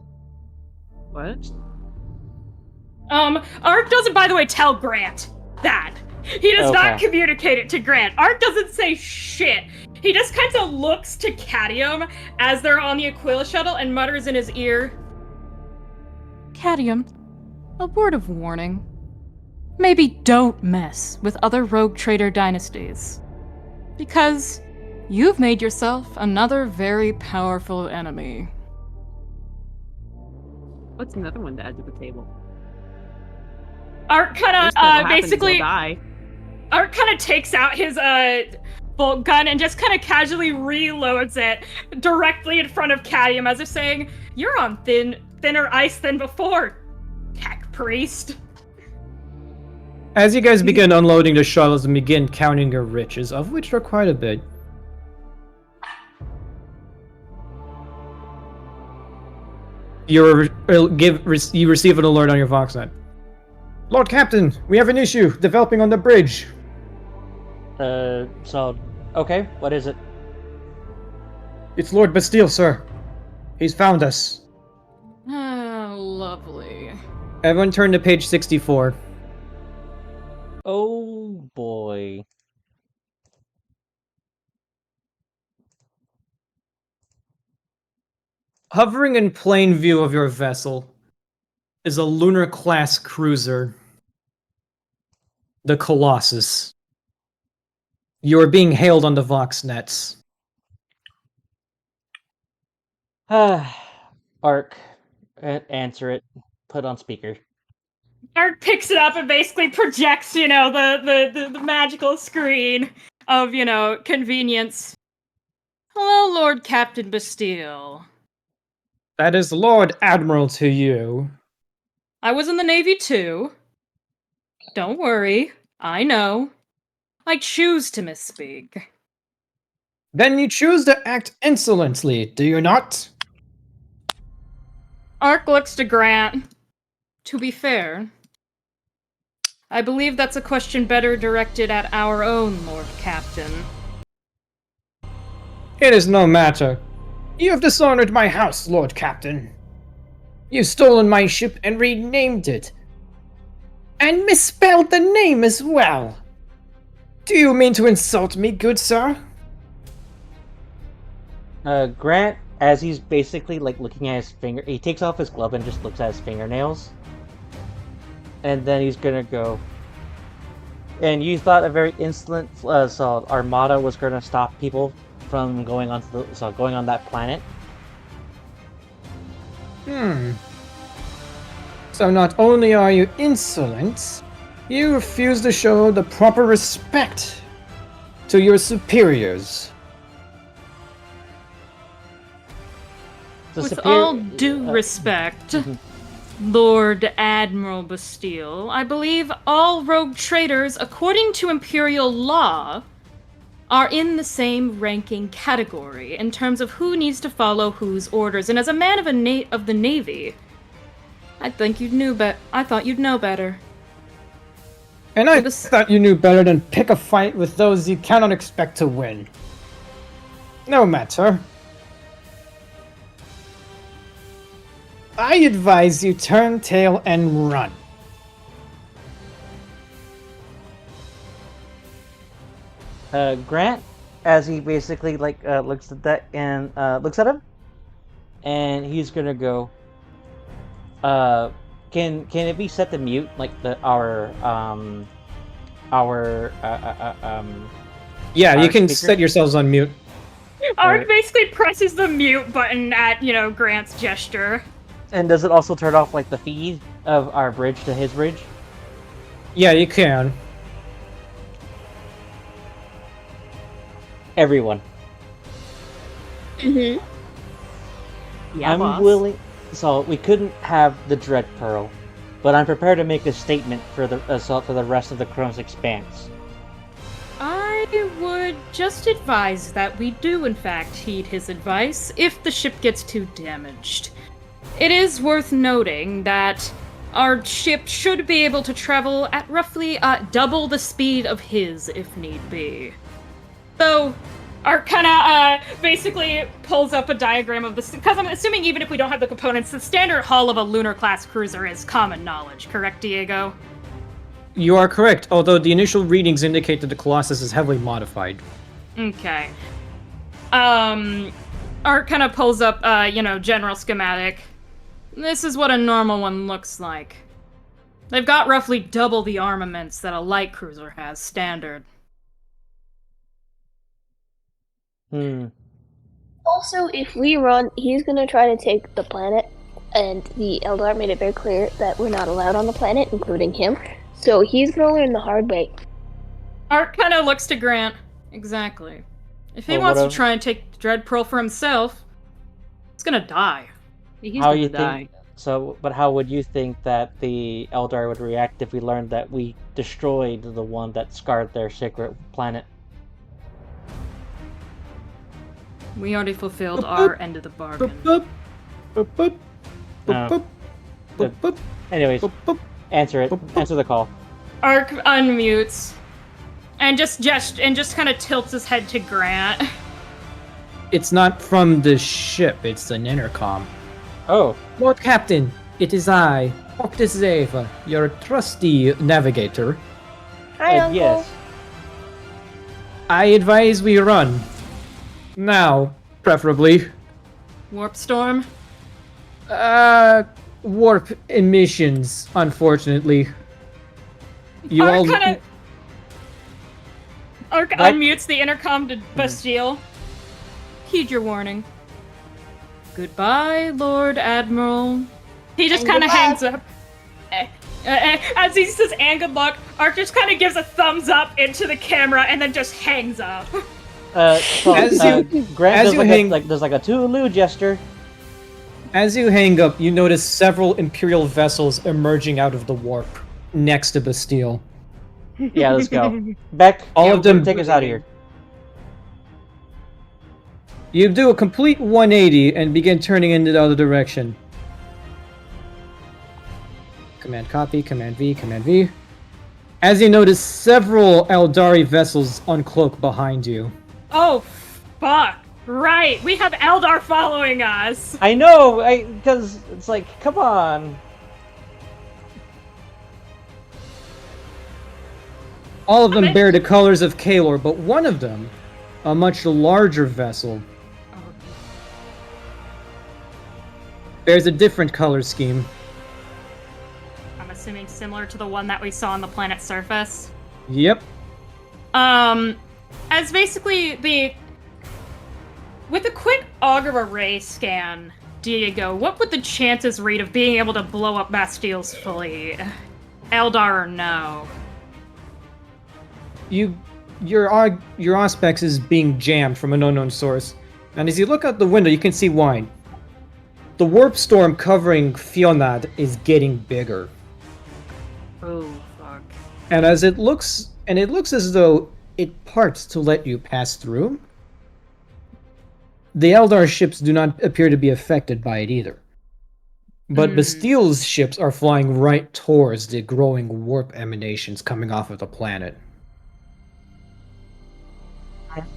What? Ark doesn't, by the way, tell Grant that. He does not Okay. communicate it to Grant. Ark doesn't say shit. He just kind of looks to Cadium as they're on the Aquila shuttle and mutters in his ear, Cadium, a word of warning. Maybe don't mess with other rogue trader dynasties. Because you've made yourself another very powerful enemy. What's another one to add to the table? Ark kind Worst that'll of, happen is basically, he'll die. Ark kind of takes out his, bolt gun and just kind of casually reloads it directly in front of Cadium as if saying, "You're on thinner ice than before, tech priest." As you guys begin unloading the shuttles and begin counting your riches, of which are quite a bit, you receive an alert on your Voxnet. Lord Captain, we have an issue developing on the bridge. So, okay, what is it? It's Lord Bastille, sir. He's found us. Ah, lovely. Everyone turn to page 64. Oh boy. Hovering in plain view of your vessel is a lunar-class cruiser, the Colossus. You are being hailed on the Voxnets. Ark, answer it. Put on speaker. Ark picks it up and basically projects, the magical screen of, convenience. Hello, Lord Captain Bastille. That is Lord Admiral to you. I was in the Navy too. Don't worry, I know. I choose to misspeak. Then you choose to act insolently, do you not? Ark looks to Grant. To be fair, I believe that's a question better directed at our own Lord Captain. It is no matter. You have dishonored my house, Lord Captain. You've stolen my ship and renamed it. And misspelled the name as well. Do you mean to insult me, good sir? Grant, as he's basically like looking at his finger, he takes off his glove and just looks at his fingernails. And then he's gonna go. And you thought a very insolent armada was gonna stop people from going on that planet? So not only are you insolent, you refuse to show the proper respect to your superiors. With all due respect, Lord Admiral Bastille, I believe all rogue traders, according to Imperial law, are in the same ranking category in terms of who needs to follow whose orders. And as a man of the Navy, I thought you'd know better. And I thought you knew better than pick a fight with those you cannot expect to win. No matter. I advise you turn tail and run. Grant, as he basically looks at that and looks at him, and he's gonna go. Can it be set to mute, like Yeah, you can speaker? set yourselves on mute. Ark basically presses the mute button at, Grant's gesture. And does it also turn off like the feed of our bridge to his bridge? Yeah, you can. Everyone. Mm-hmm. Yeah, I'm boss. willing. So we couldn't have the Dread Pearl, but I'm prepared to make a statement for the rest of the Chronos Expanse. I would just advise that we do in fact heed his advice if the ship gets too damaged. It is worth noting that our ship should be able to travel at roughly double the speed of his, if need be. So, Ark kind of basically pulls up a diagram of this, because I'm assuming even if we don't have the components, the standard hull of a lunar-class cruiser is common knowledge, correct, Diego? You are correct, although the initial readings indicate that the Colossus is heavily modified. Okay. Ark kind of pulls up, general schematic. This is what a normal one looks like. They've got roughly double the armaments that a light cruiser has, standard. Also, if we run, he's gonna try to take the planet, and the Eldar made it very clear that we're not allowed on the planet, including him. So he's gonna learn the hard way. Ark kind of looks to Grant. Exactly. If he Well, wants to whatever. try and take Dread Pearl for himself, he's gonna die. He's How gonna you die. think? So, but how would you think that the Eldar would react if we learned that we destroyed the one that scarred their sacred planet? We already fulfilled our end of the bargain. Boop, boop, boop, boop, No. boop, boop, Anyways, boop, boop. answer it. Answer the call. Ark unmutes and just kind of tilts his head to Grant. It's not from the ship, it's an intercom. Oh, Lord Captain, it is I, Octus Zeva, your trusty navigator. Hi, Uncle. yes. I advise we run. Now, preferably. Warp storm. Warp emissions, unfortunately. You all... Ark What? unmutes the intercom to Bastille. Heed your warning. Goodbye, Lord Admiral. He just And kind of goodbye. hangs up. As he says, and good luck, Ark just kind of gives a thumbs up into the camera and then just hangs up. As Grant as does you like, hang- there's like a Tooloo gesture. As you hang up, you notice several Imperial vessels emerging out of the warp next to Bastille. Yeah, let's go. Beck, All of them- take us out of here. You do a complete 180 and begin turning in the other direction. Command copy, Command V, Command V. As you notice several Eldari vessels uncloak behind you. Oh, fuck. Right, we have Eldar following us. I know, because it's like, come on. All of them bear the colors of Kaelor, but one of them, a much larger vessel, bears a different color scheme. I'm assuming similar to the one that we saw on the planet's surface. Yep. As basically with a quick auger array scan, Diego, what would the chances read of being able to blow up Bastille's fleet? Eldar or no? Your Auspex is being jammed from an unknown source, and as you look out the window, you can see why. The warp storm covering Fionad is getting bigger, Oh, fuck. and it looks as though it parts to let you pass through. The Eldar ships do not appear to be affected by it either, but Bastille's ships are flying right towards the growing warp emanations coming off of the planet.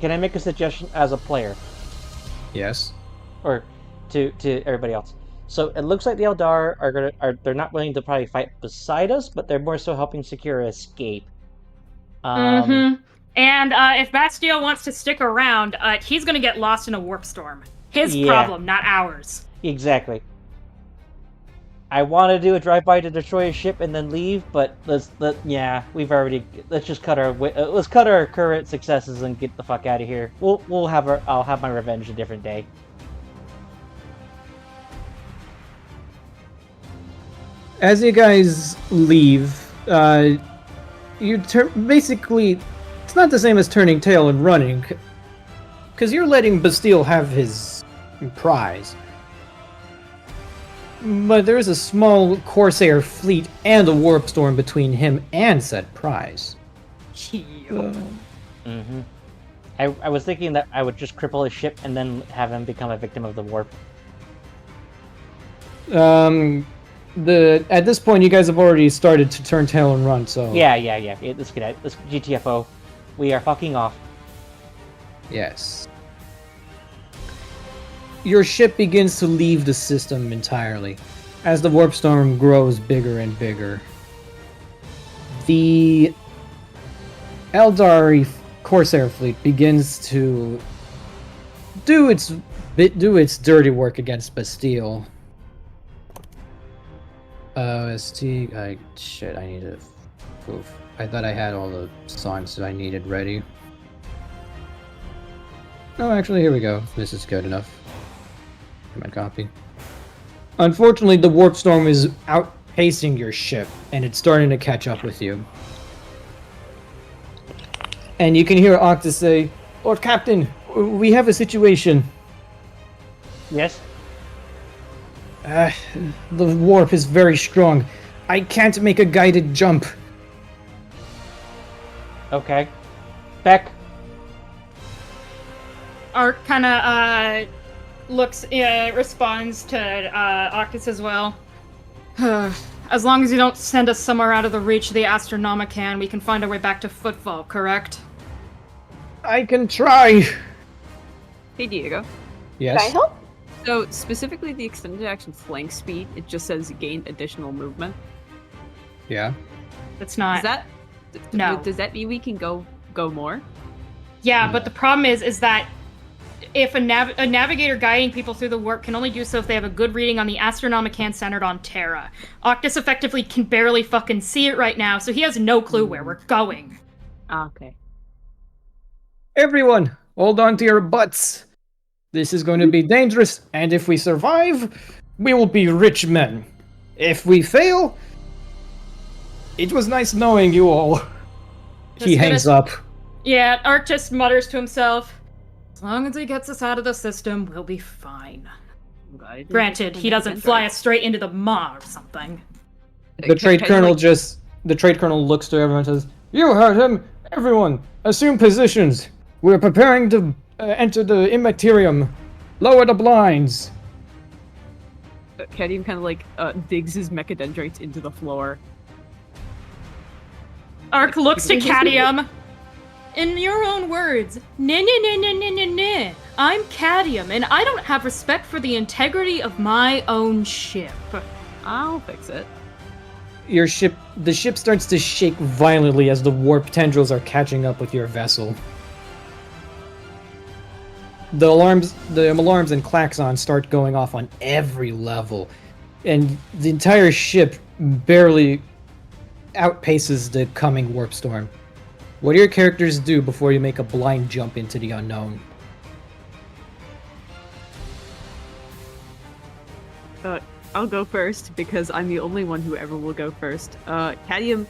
Can I make a suggestion as a player? Yes. Or to everybody else? So it looks like the Eldar they're not willing to probably fight beside us, but they're more so helping secure escape. And if Bastille wants to stick around, he's gonna get lost in a warp storm. His Yeah. problem, not ours. Exactly. I want to do a drive-by to destroy a ship and then leave, but let's just cut our current successes and get the fuck out of here. I'll have my revenge a different day. As you guys leave, you basically, it's not the same as turning tail and running, because you're letting Bastille have his prize. But there is a small Corsair fleet and a warp storm between him and said prize. Mm-hmm. I was thinking that I would just cripple his ship and then have him become a victim of the warp. At this point, you guys have already started to turn tail and run. So Yeah. Let's get out. Let's GTFO. We are fucking off. Yes. Your ship begins to leave the system entirely as the warp storm grows bigger and bigger. The Eldari Corsair fleet begins to do its dirty work against Bastille. ST. Shit, I need to. Oof. I thought I had all the songs that I needed ready. Oh, actually, here we go. This is good enough. My copy. Unfortunately, the warp storm is outpacing your ship, and it's starting to catch up with you. And you can hear Octus say, "Lord Captain, we have a situation. Yes. The warp is very strong. I can't make a guided jump." Okay. Beck. Ark kind of responds to Octus as well. As long as you don't send us somewhere out of the reach of the Astronomican, we can find our way back to Footfall, correct? I can try. Hey, Diego. Yes. Can I help? So, specifically the extended action flank speed, it just says gain additional movement. Yeah. It's not. No. Does that mean we can go more? Yeah, but the problem is that if a navigator guiding people through the warp can only do so if they have a good reading on the Astronomican centered on Terra. Octus effectively can barely fucking see it right now, so he has no clue where we're going. Okay. Everyone, hold on to your butts. This is going to be dangerous, and if we survive, we will be rich men. If we fail, it was nice knowing you all. He hangs up. Yeah, Ark just mutters to himself. As long as he gets us out of the system, we'll be fine. Granted, he doesn't fly us straight into the maw or something. The trade colonel looks to everyone and says, "You heard him! Everyone, assume positions. We're preparing to enter the Immaterium. Lower the blinds." Cadium kind of digs his mechadendrites into the floor. Ark looks to Cadium. In your own words, nah. I'm Cadium, and I don't have respect for the integrity of my own ship. I'll fix it. The ship starts to shake violently as the warp tendrils are catching up with your vessel. The alarms and klaxons start going off on every level, and the entire ship barely outpaces the coming warp storm. What do your characters do before you make a blind jump into the unknown? I'll go first because I'm the only one who ever will go first. Cadium,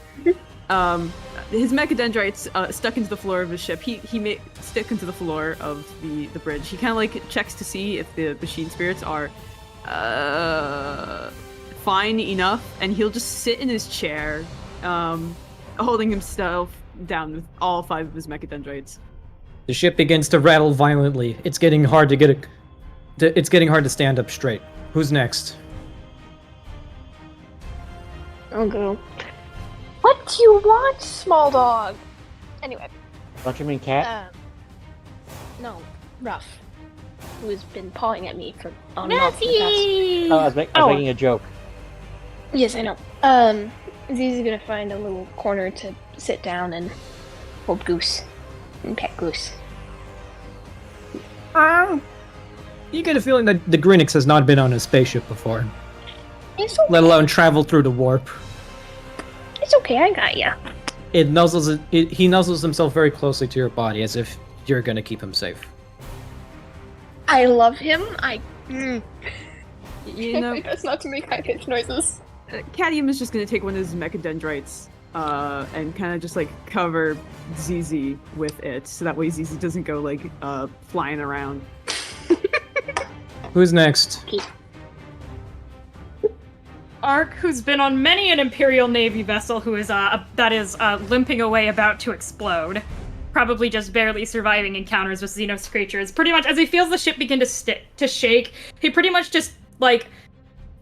his mechadendrites stuck into the floor of his ship. He may stick into the floor of the bridge. He kind of checks to see if the machine spirits are fine enough, and he'll just sit in his chair, holding himself down with all 5 of his mechadendrites. The ship begins to rattle violently. It's getting hard to stand up straight. Who's next? I'll go. What do you want, small dog? Anyway. Don't you mean cat? No, Ruff, who has been pawing at me for on and off in the past. Oh, I was making a joke. Yes, I know. Zizi's gonna find a little corner to sit down and hold Goose and pet Goose. You get a feeling that the Grinix has not been on a spaceship before, It's okay. let alone travel through the warp. It's okay, I got ya. He nuzzles himself very closely to your body as if you're gonna keep him safe. I love him. You know, That's not to make high-pitched noises. Cadium is just gonna take one of his mechadendrites and kind of just cover ZZ with it, so that way ZZ doesn't go flying around. Who's next? Ark, who's been on many an Imperial Navy vessel, who is limping away, about to explode, probably just barely surviving encounters with Xenos creatures. Pretty much, as he feels the ship begin to shake, he pretty much just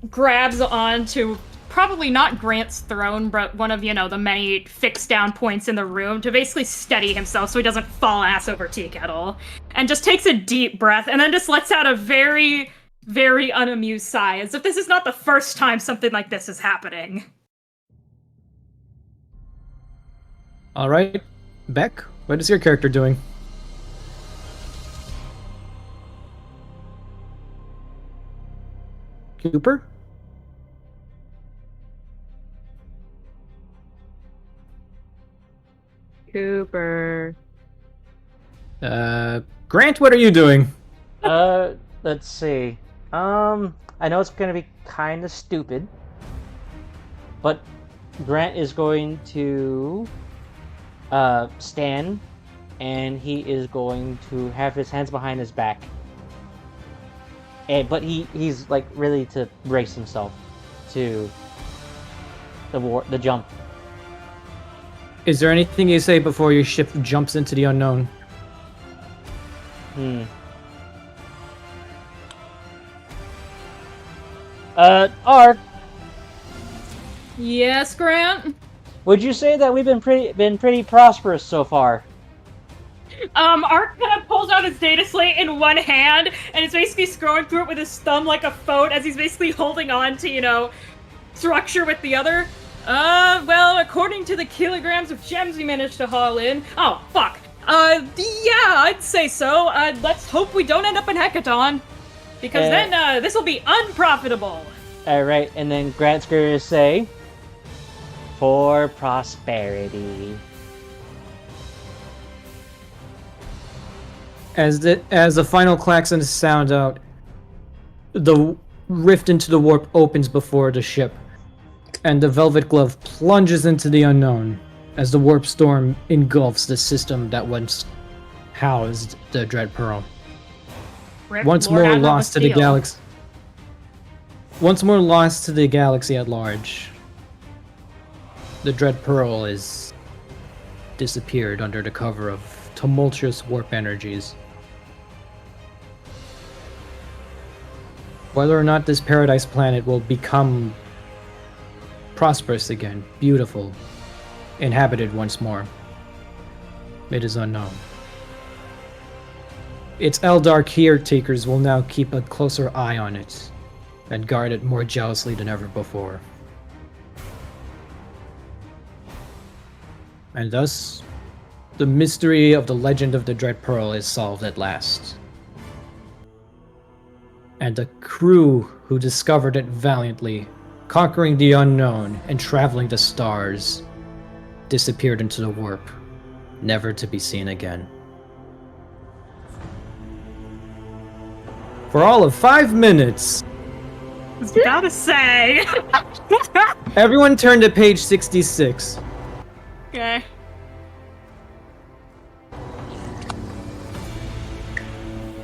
grabs onto probably not Grant's throne, but one of, the many fixed down points in the room to basically steady himself so he doesn't fall ass over tea kettle. And just takes a deep breath and then just lets out a very, very unamused sigh, as if this is not the first time something like this is happening. All right, Beck, what is your character doing? Cooper? Cooper. Grant, what are you doing? Let's see. I know it's gonna be kind of stupid, but Grant is going to stand, and he is going to have his hands behind his back. But he's like ready to brace himself to the jump. Is there anything you say before your ship jumps into the unknown? Ark, Yes, Grant? would you say that we've been pretty prosperous so far? Art kind of pulls out his data slate in one hand, and is basically scrolling through it with his thumb like a phone, as he's basically holding on to, structure with the other. Well, according to the kilograms of gems we managed to haul in... Oh, fuck. Yeah, I'd say so. Let's hope we don't end up in Hecaton. Because then, this will be unprofitable. Alright, and then Grant's going to say, for prosperity. As the final klaxons sound out, the rift into the warp opens before the ship, and the Velvet Glove plunges into the unknown as the warp storm engulfs the system that once housed the Dread Pearl. Once more lost to the galaxy. Once more lost to the galaxy at large, the Dread Pearl is disappeared under the cover of tumultuous warp energies. Whether or not this paradise planet will become prosperous again, beautiful, inhabited once more, it is unknown. Its Eldar caretakers will now keep a closer eye on it and guard it more jealously than ever before. And thus, the mystery of the legend of the Dread Pearl is solved at last. And the crew who discovered it valiantly, conquering the unknown and traveling the stars, disappeared into the warp, never to be seen again. For all of 5 minutes, I was about to say. everyone turn to page 66. Okay.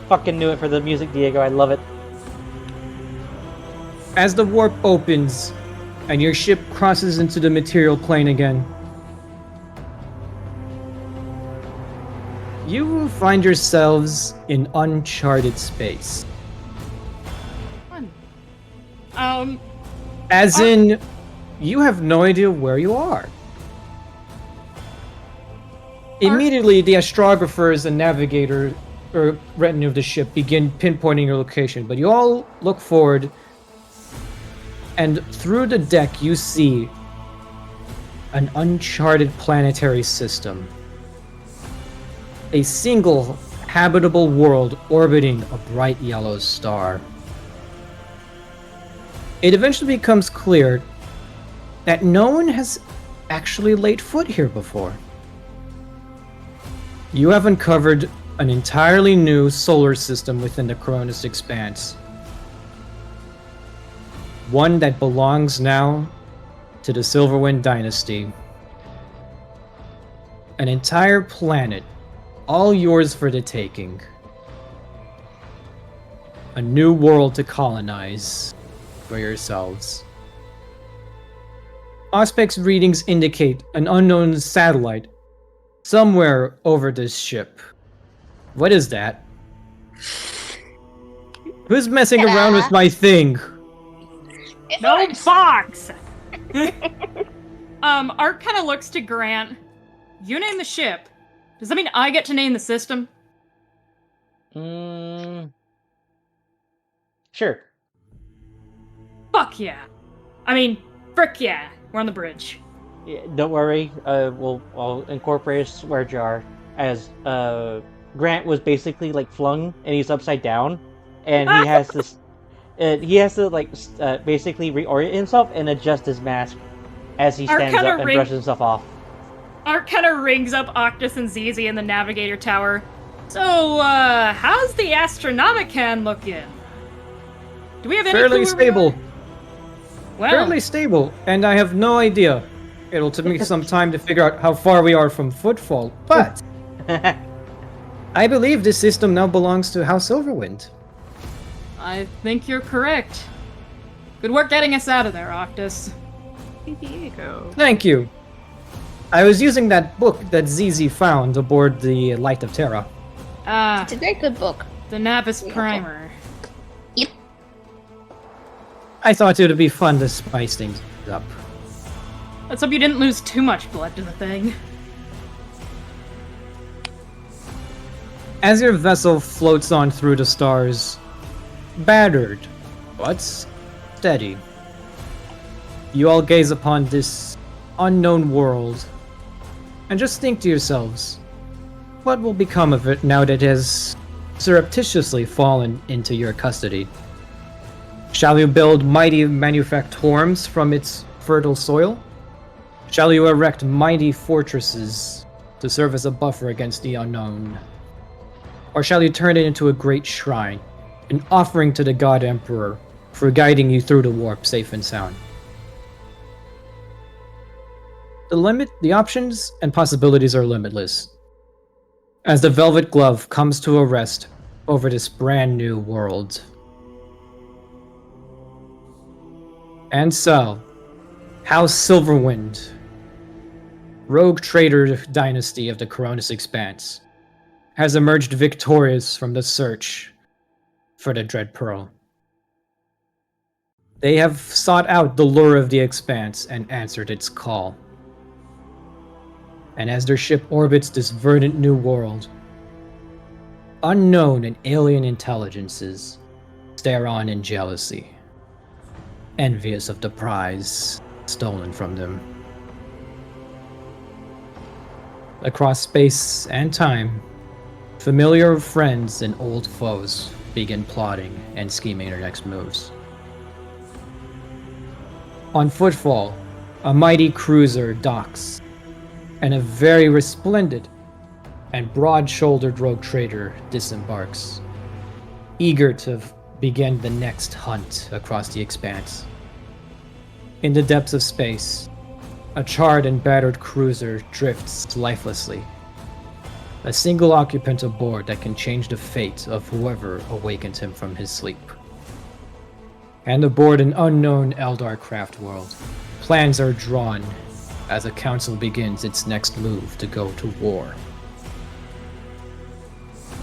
Fucking knew it for the music, Diego. I love it. As the warp opens and your ship crosses into the material plane again, you find yourselves in uncharted space. As in, you have no idea where you are. Immediately, the astrographers and navigator or retinue of the ship begin pinpointing your location, but you all look forward, and through the deck you see an uncharted planetary system. A single habitable world orbiting a bright yellow star. It eventually becomes clear that no one has actually laid foot here before. You have uncovered an entirely new solar system within the Cronus Expanse. One that belongs now to the Silverwind Dynasty. An entire planet, all yours for the taking. A new world to colonize for yourselves. Auspex readings indicate an unknown satellite somewhere over this ship. What is that? Who's messing around with my thing? It's No ours. box! Art kind of looks to Grant. You name the ship. Does that mean I get to name the system? Sure. Fuck yeah. I mean, frick yeah. We're on the bridge. Yeah, don't worry. I'll incorporate a swear jar as Grant was basically like flung and he's upside down, and he has this. He has to basically reorient himself and adjust his mask as he stands up and brushes himself off. Art kind of rings up Octus and Zizi in the Navigator Tower. So, how's the Astronomican looking? Do we have any Fairly clue where we stable. are? Well, Fairly stable, and I have no idea. It'll take me some time to figure out how far we are from Footfall, but I believe this system now belongs to House Silverwind. I think you're correct. Good work getting us out of there, Octus. Diego. Thank you. I was using that book that ZZ found aboard the Light of Terra. Ah, It's a very good book. the Navis Primer. Yep. I thought it would be fun to spice things up. Let's hope you didn't lose too much blood to the thing. As your vessel floats on through the stars, battered, but steady, you all gaze upon this unknown world and just think to yourselves, what will become of it now that it has surreptitiously fallen into your custody? Shall you build mighty manufactorums from its fertile soil? Shall you erect mighty fortresses to serve as a buffer against the unknown? Or shall you turn it into a great shrine, an offering to the God Emperor for guiding you through the warp safe and sound? The options and possibilities are limitless, as the Velvet Glove comes to a rest over this brand new world. And so, House Silverwind, rogue trader dynasty of the Coronis Expanse, has emerged victorious from the search for the Dread Pearl. They have sought out the lure of the Expanse and answered its call. And as their ship orbits this verdant new world, unknown and alien intelligences stare on in jealousy, envious of the prize stolen from them. Across space and time, familiar friends and old foes begin plotting and scheming their next moves. On Footfall, a mighty cruiser docks, and a very resplendent and broad-shouldered rogue trader disembarks, eager to begin the next hunt across the Expanse. In the depths of space, a charred and battered cruiser drifts lifelessly, a single occupant aboard that can change the fate of whoever awakens him from his sleep. And aboard an unknown Eldar craft world, plans are drawn as a council begins its next move to go to war.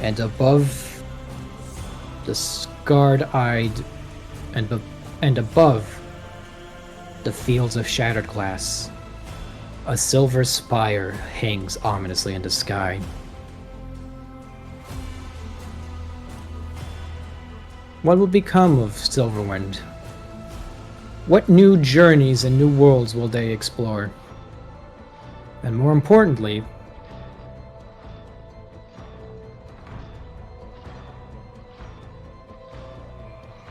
And above the scarred-eyed and above the fields of shattered glass, a silver spire hangs ominously in the sky. What will become of Silverwind? What new journeys and new worlds will they explore? And more importantly,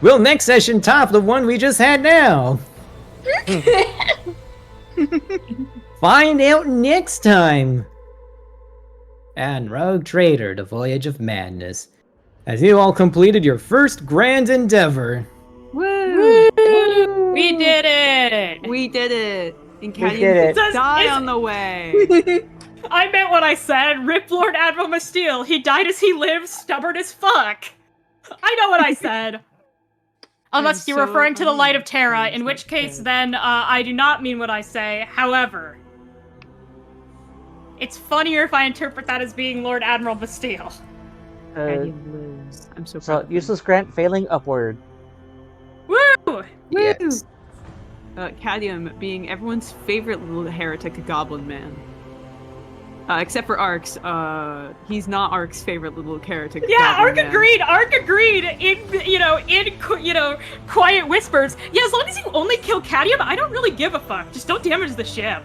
will next session top the one we just had now? Find out next time! And Rogue Trader, the Voyage of Madness, as you all completed your first grand endeavor. Woo! We did it! We did it! And We did Caddy it. die on the way! I meant what I said. Rip Lord Admiral Masteel. He died as he lived, stubborn as fuck. I know what I said. Unless you're so referring to the Light of Terra, I'm in so which case scared. then I do not mean what I say. However, it's funnier if I interpret that as being Lord Admiral Bastille. Caddy lives. I'm so proud So of him. useless Grant failing upward. Woo! Yes. Cadium being everyone's favorite little heretic goblin man. Except for Ark's, he's not Ark's favorite little heretic. Yeah, goblin Ark man. agreed. Ark agreed in quiet whispers. Yeah, as long as you only kill Cadium, I don't really give a fuck. Just don't damage the ship.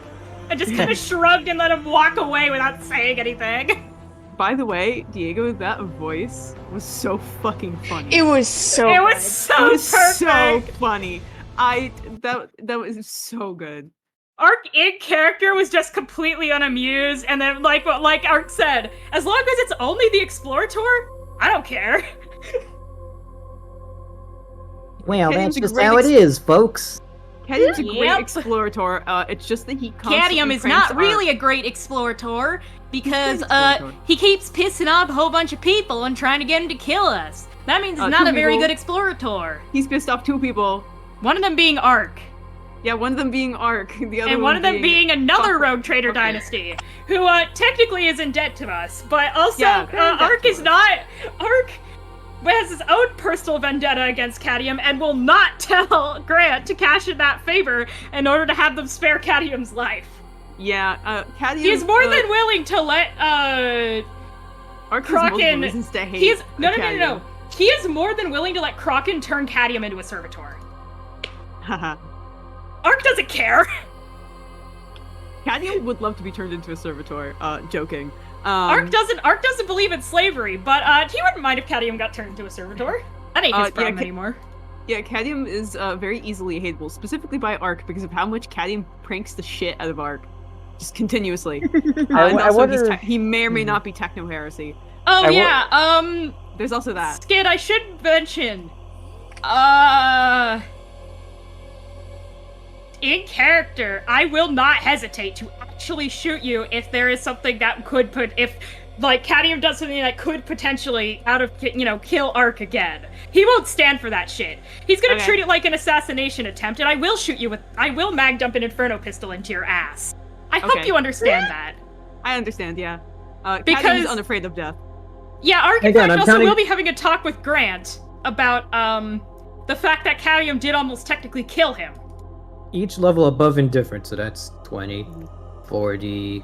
And just kind of shrugged and let him walk away without saying anything. By the way, Diego, that voice was so fucking funny. It was so. It good. was so It was so perfect. funny. That was so good. Ark in character was just completely unamused, and then like Ark said, as long as it's only the Explorator, I don't care. Well, Cadium's that's a just great how it is, folks. Cadium's a great Yep. explorator. It's just that he constantly Cadium is pranks not really Ark. a great Explorator because Explorator. he keeps pissing off a whole bunch of people and trying to get him to kill us. That means he's not two a very people. good Explorator. He's pissed off 2 people. One of them being Ark. Yeah, one of them being Ark, the other And one of them being another Fuck- Rogue Trader fuck it. Dynasty, who technically is in debt to us, but also Yeah, very in debt Ark to is us. not. Ark has his own personal vendetta against Cadium and will not tell Grant to cash in that favor in order to have them spare Cadium's life. Yeah, Cadium. He is more than willing to let Ark has multiple Kraken. reasons to hate He is no. Cadium. He is more than willing to let Kraken turn Cadium into a servitor. Haha. Ark doesn't care. Cadium would love to be turned into a servitor. Joking. Ark doesn't believe in slavery, but he wouldn't mind if Cadium got turned into a servitor. That ain't his yeah, problem anymore. Yeah, Cadium is very easily hateable, specifically by Ark, because of how much Cadium pranks the shit out of Ark, just continuously. And I also, wonder- he may or may not be techno heresy. Oh I yeah, There's also that. Skid, I should mention. In character, I will not hesitate to actually shoot you if there is something that could if Cadium does something that could potentially kill Ark again. He won't stand for that shit. He's gonna Okay. treat it like an assassination attempt, and I will mag dump an Inferno pistol into your ass. I hope Okay. you understand that. I understand, yeah. Because- Cadium is unafraid of death. Yeah, Ark in Again, fact I'm also counting- will be having a talk with Grant about the fact that Cadium did almost technically kill him. Each level above indifference, so that's 20, 40,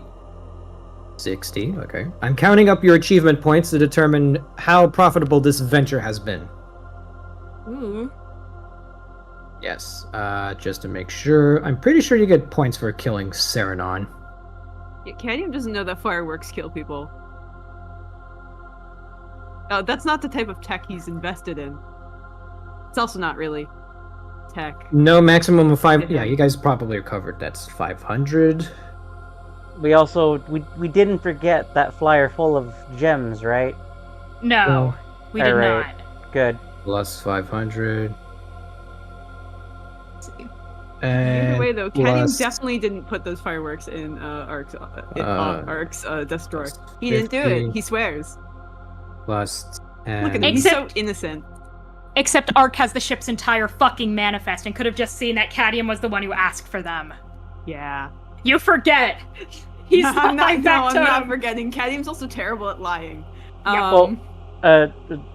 60. Okay. I'm counting up your achievement points to determine how profitable this venture has been. Ooh. Yes, just to make sure. I'm pretty sure you get points for killing Serenon. Yeah, Cadium doesn't know that fireworks kill people. That's not the type of tech he's invested in. It's also not really tech. No, maximum of 5. Mhm. Yeah, you guys probably are covered. That's 500. We also we didn't forget that flyer full of gems, right? No, Well, we did alright. not. Good. Plus 500. Either And way, though, Cadium plus- definitely didn't put those fireworks in Ark's Death Drawer. plus He didn't do 50. it. He swears. plus Look at 10. him. He's so Except- innocent. Except Ark has the ship's entire fucking manifest and could have just seen that Cadium was the one who asked for them. Yeah. You forget. He's the I'm not, high no, I'm not factotum. forgetting. Cadium's also terrible at lying. Yeah, Well,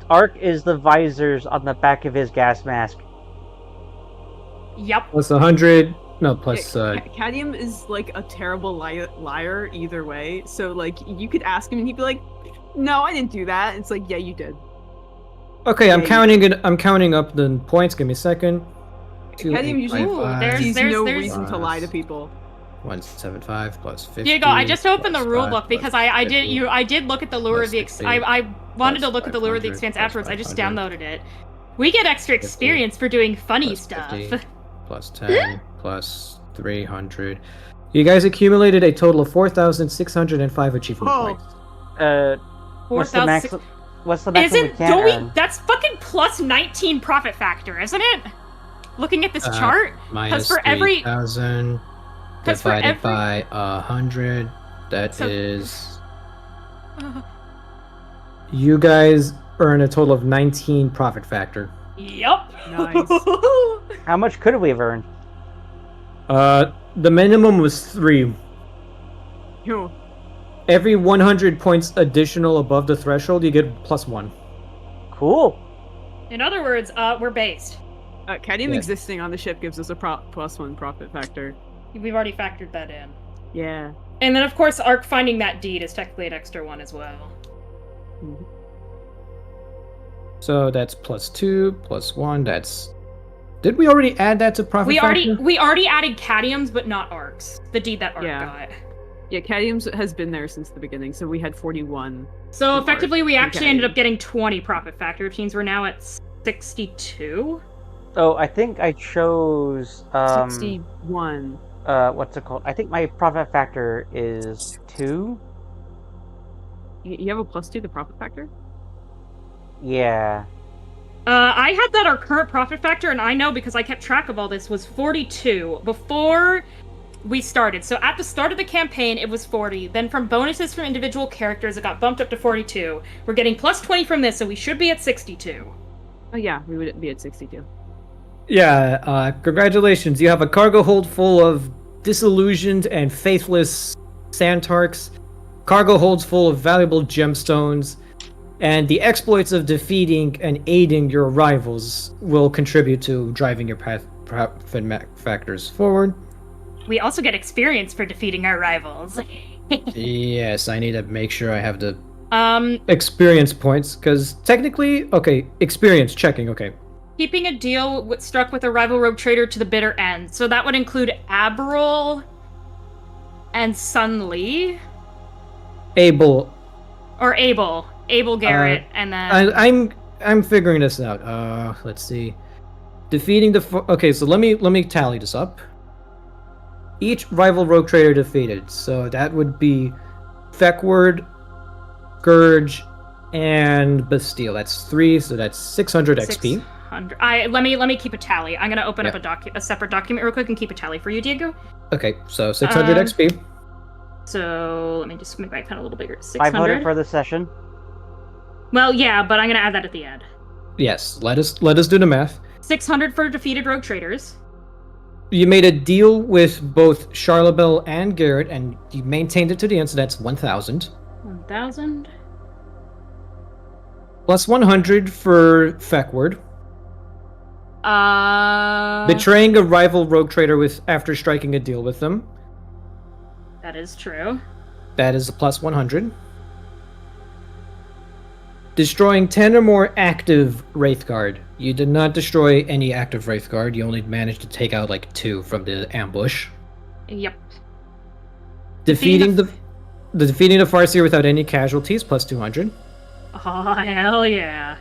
Ark is the visors on the back of his gas mask. Yep. Plus 100. No, plus. Cadium is like a terrible liar either way. So like you could ask him and he'd be like, "No, I didn't do that." It's like, "Yeah, you did." Okay, I'm Yeah, counting it. I'm counting up the points. Give me a second. Cadium usually sees there's- no there's- reason to lie to people. 175 plus 50. Diego, I just opened the plus rule 5 book plus because I 50. did look at the lure plus of the sixty, I wanted to plus look at the lure of the 500, expanse plus afterwards. I just 500, downloaded it. We get extra 50, experience for doing funny plus stuff. 50, plus 10 plus 300. You guys accumulated a total of 4,605 achievement Oh. points. What's the 4,006 max? What's the maximum we Isn't can don't we? earn? That's fucking plus 19 profit factor, isn't it? Looking at this chart, Minus for every- 3,000 'cause for divided every- by 100. That So- is. You guys earn a total of 19 profit factor. Yup. Nice. How much could we have earned? The minimum was 3. Yo, Every 100 points additional above the threshold, you get plus 1. Cool. In other words, we're based. Cadmium Yeah. existing on the ship gives us a +1 profit factor. We've already factored that in. Yeah. And then, of course, Ark finding that deed is technically an extra one as well. Mhm. So that's +2, +1. That's. Did we already add that to profit factor? We already added cadmiums, but not arcs. The deed that Ark Yeah. got. Yeah, Cadmium has been there since the beginning, so we had 41. So Arc effectively, we and actually ended up cadmium. getting 20 profit factor, which means we're now at 62. So I think I chose 61. what's it called? I think my profit factor is 2. You have a +2 the profit factor? Yeah. I had that our current profit factor, and I know because I kept track of all this, was 42 before we started. So at the start of the campaign, it was 40. Then from bonuses from individual characters, it got bumped up to 42. We're getting +20 from this, so we should be at 62. Oh yeah, we would be at 62. Yeah, congratulations. You have a cargo hold full of disillusioned and faithless Santarks, cargo holds full of valuable gemstones, and the exploits of defeating and aiding your rivals will contribute to driving your profit factors forward. We also get experience for defeating our rivals. Yes, I need to make sure I have the Um, experience points, because technically, okay, experience checking, okay. keeping a deal struck with a rival rogue trader to the bitter end. So that would include Aberrol and Sun Li. Abel, Or Abel Garrett, and then I'm figuring this out. Let's see. Defeating the okay, so let me tally this up. Each rival rogue trader defeated, so that would be Feckward, Scourge, and Bastille. That's 3, so that's 600 XP. 600. Let me keep a tally. I'm gonna open up a separate document real quick and keep a tally for you, Diego. Okay, so 600 XP. So let me just make my pen a little bigger. 500 600 for the session. Well, yeah, but I'm gonna add that at the end. Yes, let us do the math. 600 for defeated rogue traders. You made a deal with both Charlebel and Garrett, and you maintained it to the end, so that's 1,000. 1,000. Plus 100 for Feckward. Betraying a rival rogue trader after striking a deal with them. That is true. That is a plus 100. Destroying 10 or more active Wraithguard. You did not destroy any active Wraithguard. You only managed to take out like 2 from the ambush. Yep. Defeating the Farseer without any casualties, plus 200. Oh, hell yeah.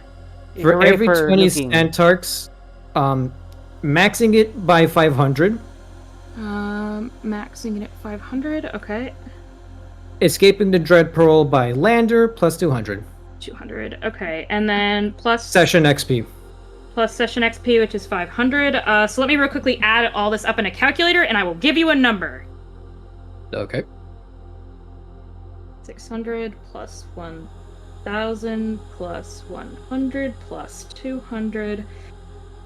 For Hooray every for 20 nuking. Santarks, maxing it by 500. Maxing it at 500. Okay. Escaping the Dread Pearl by Lander, plus 200. 200. Okay, and then plus Session XP. plus session XP, which is 500. So let me real quickly add all this up in a calculator, and I will give you a number. Okay. 600 plus 1,000 plus 100 plus 200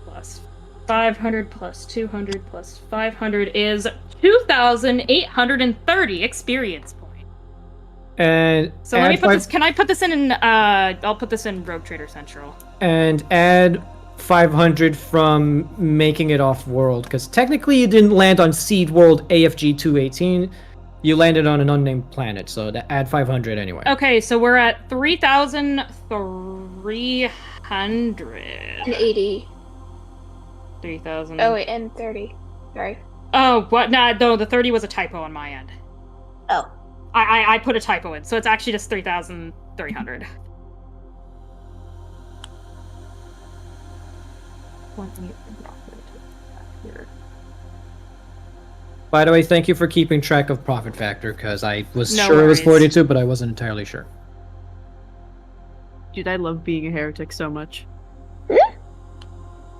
plus 500 plus 200 plus 500 is 2,830 experience points. And So let me put this. Can I put this in? I'll put this in Rogue Trader Central. And add 500 from making it off-world, because technically you didn't land on Seed World AFG 218. You landed on an unnamed planet, so add 500 anyway. Okay, so we're at 3,300. And 80. 3,000. Oh, wait, and 30. Sorry. Oh, what? Nah, no, the 30 was a typo on my end. Oh. I put a typo in, so it's actually just 3,300. By the way, thank you for keeping track of profit factor, because I was No sure it was worries. 42, but I wasn't entirely sure. Dude, I love being a heretic so much.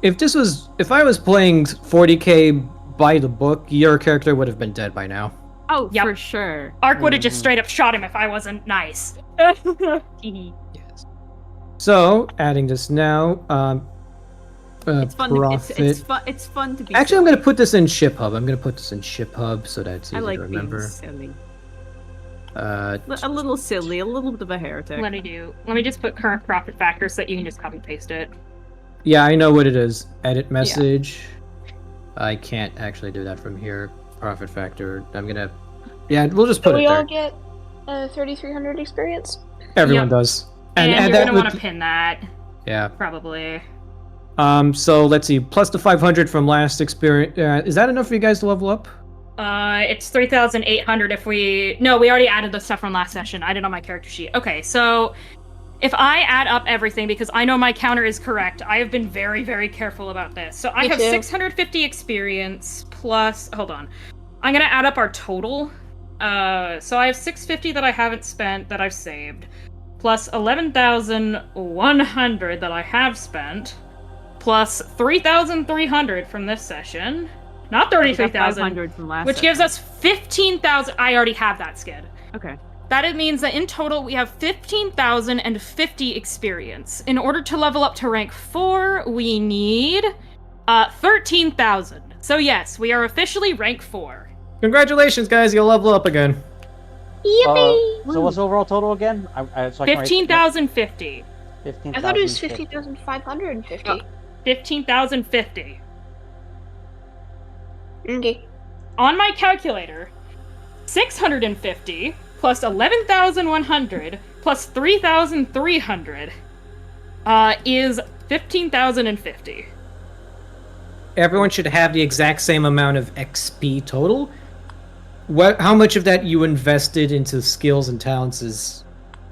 If I was playing 40k by the book, your character would have been dead by now. Oh, Yep. for sure. Ark would have just straight up shot him if I wasn't nice. Yes. So, adding this now, It's fun. profit. It's fun to be. Actually, I'm silly. going to put this in Ship Hub. I'm going to put this in Ship Hub so that's easy I like to being remember. silly. Uh, A little silly, a little bit of a heretic. Let me just put current profit factor so that you can just copy paste it. Yeah, I know what it is. Edit message. I can't actually do that from here. Profit factor. I'm gonna. Yeah, we'll just So put we it all there. get 3,300 experience. Everyone Yep. does. And add you're that gonna want with- to pin that, Yeah. probably. So let's see. Plus the 500 from last experience. Is that enough for you guys to level up? It's 3,800 if we... No, we already added the stuff from last session. I did on my character sheet. Okay, so if I add up everything, because I know my counter is correct, I have been very, very careful about this. So I Me have too. 650 experience plus... Hold on. I'm gonna add up our total. So I have 650 that I haven't spent that I've saved, plus 11,100 that I have spent, plus 3,300 from this session. Not We got 33,000. 500 from last Which gives session. us 15,000. I already have that, Skid. Okay. That it means that in total we have 15,050 experience. In order to level up to rank 4, we need 13,000. So yes, we are officially rank 4. Congratulations, guys! You'll level up again. Yippee! So what's the overall total again? So I can write- 15,050. 15,050. I thought it was 50,550. 15,050. Okay. On my calculator, 650 plus 11,100 plus 3,300 is 15,050. Everyone should have the exact same amount of XP total. How much of that you invested into skills and talents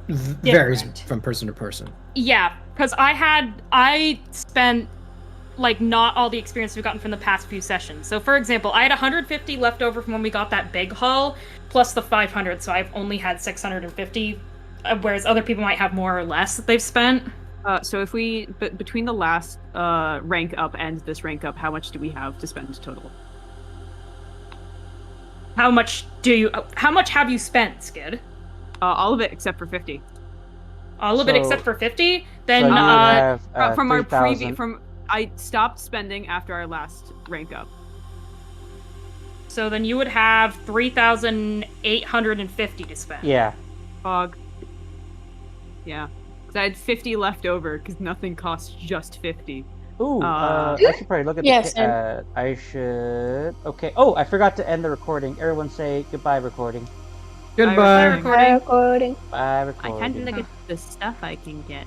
varies Different. from person to person. Yeah, because I spent like not all the experience we've gotten from the past few sessions. So for example, I had 150 left over from when we got that big haul, plus the 500, so I've only had 650, whereas other people might have more or less that they've spent. So if we between the last rank up and this rank up, how much do we have to spend total? How much have you spent, Skid? All of it except for 50. All of it So- except for 50? Then So you would have, From our 3,000. I stopped spending after our last rank up. so then you would have 3,850 to spend. Yeah. Fog. Yeah. 'Cause I had 50 left over because nothing costs just 50. Ooh, Uh, I should probably look at Yes, the. I should. Okay. Oh, I forgot to end the recording. Everyone say goodbye, recording. Goodbye. Recording. Recording. Bye, I recording. kind of look at the stuff I can get.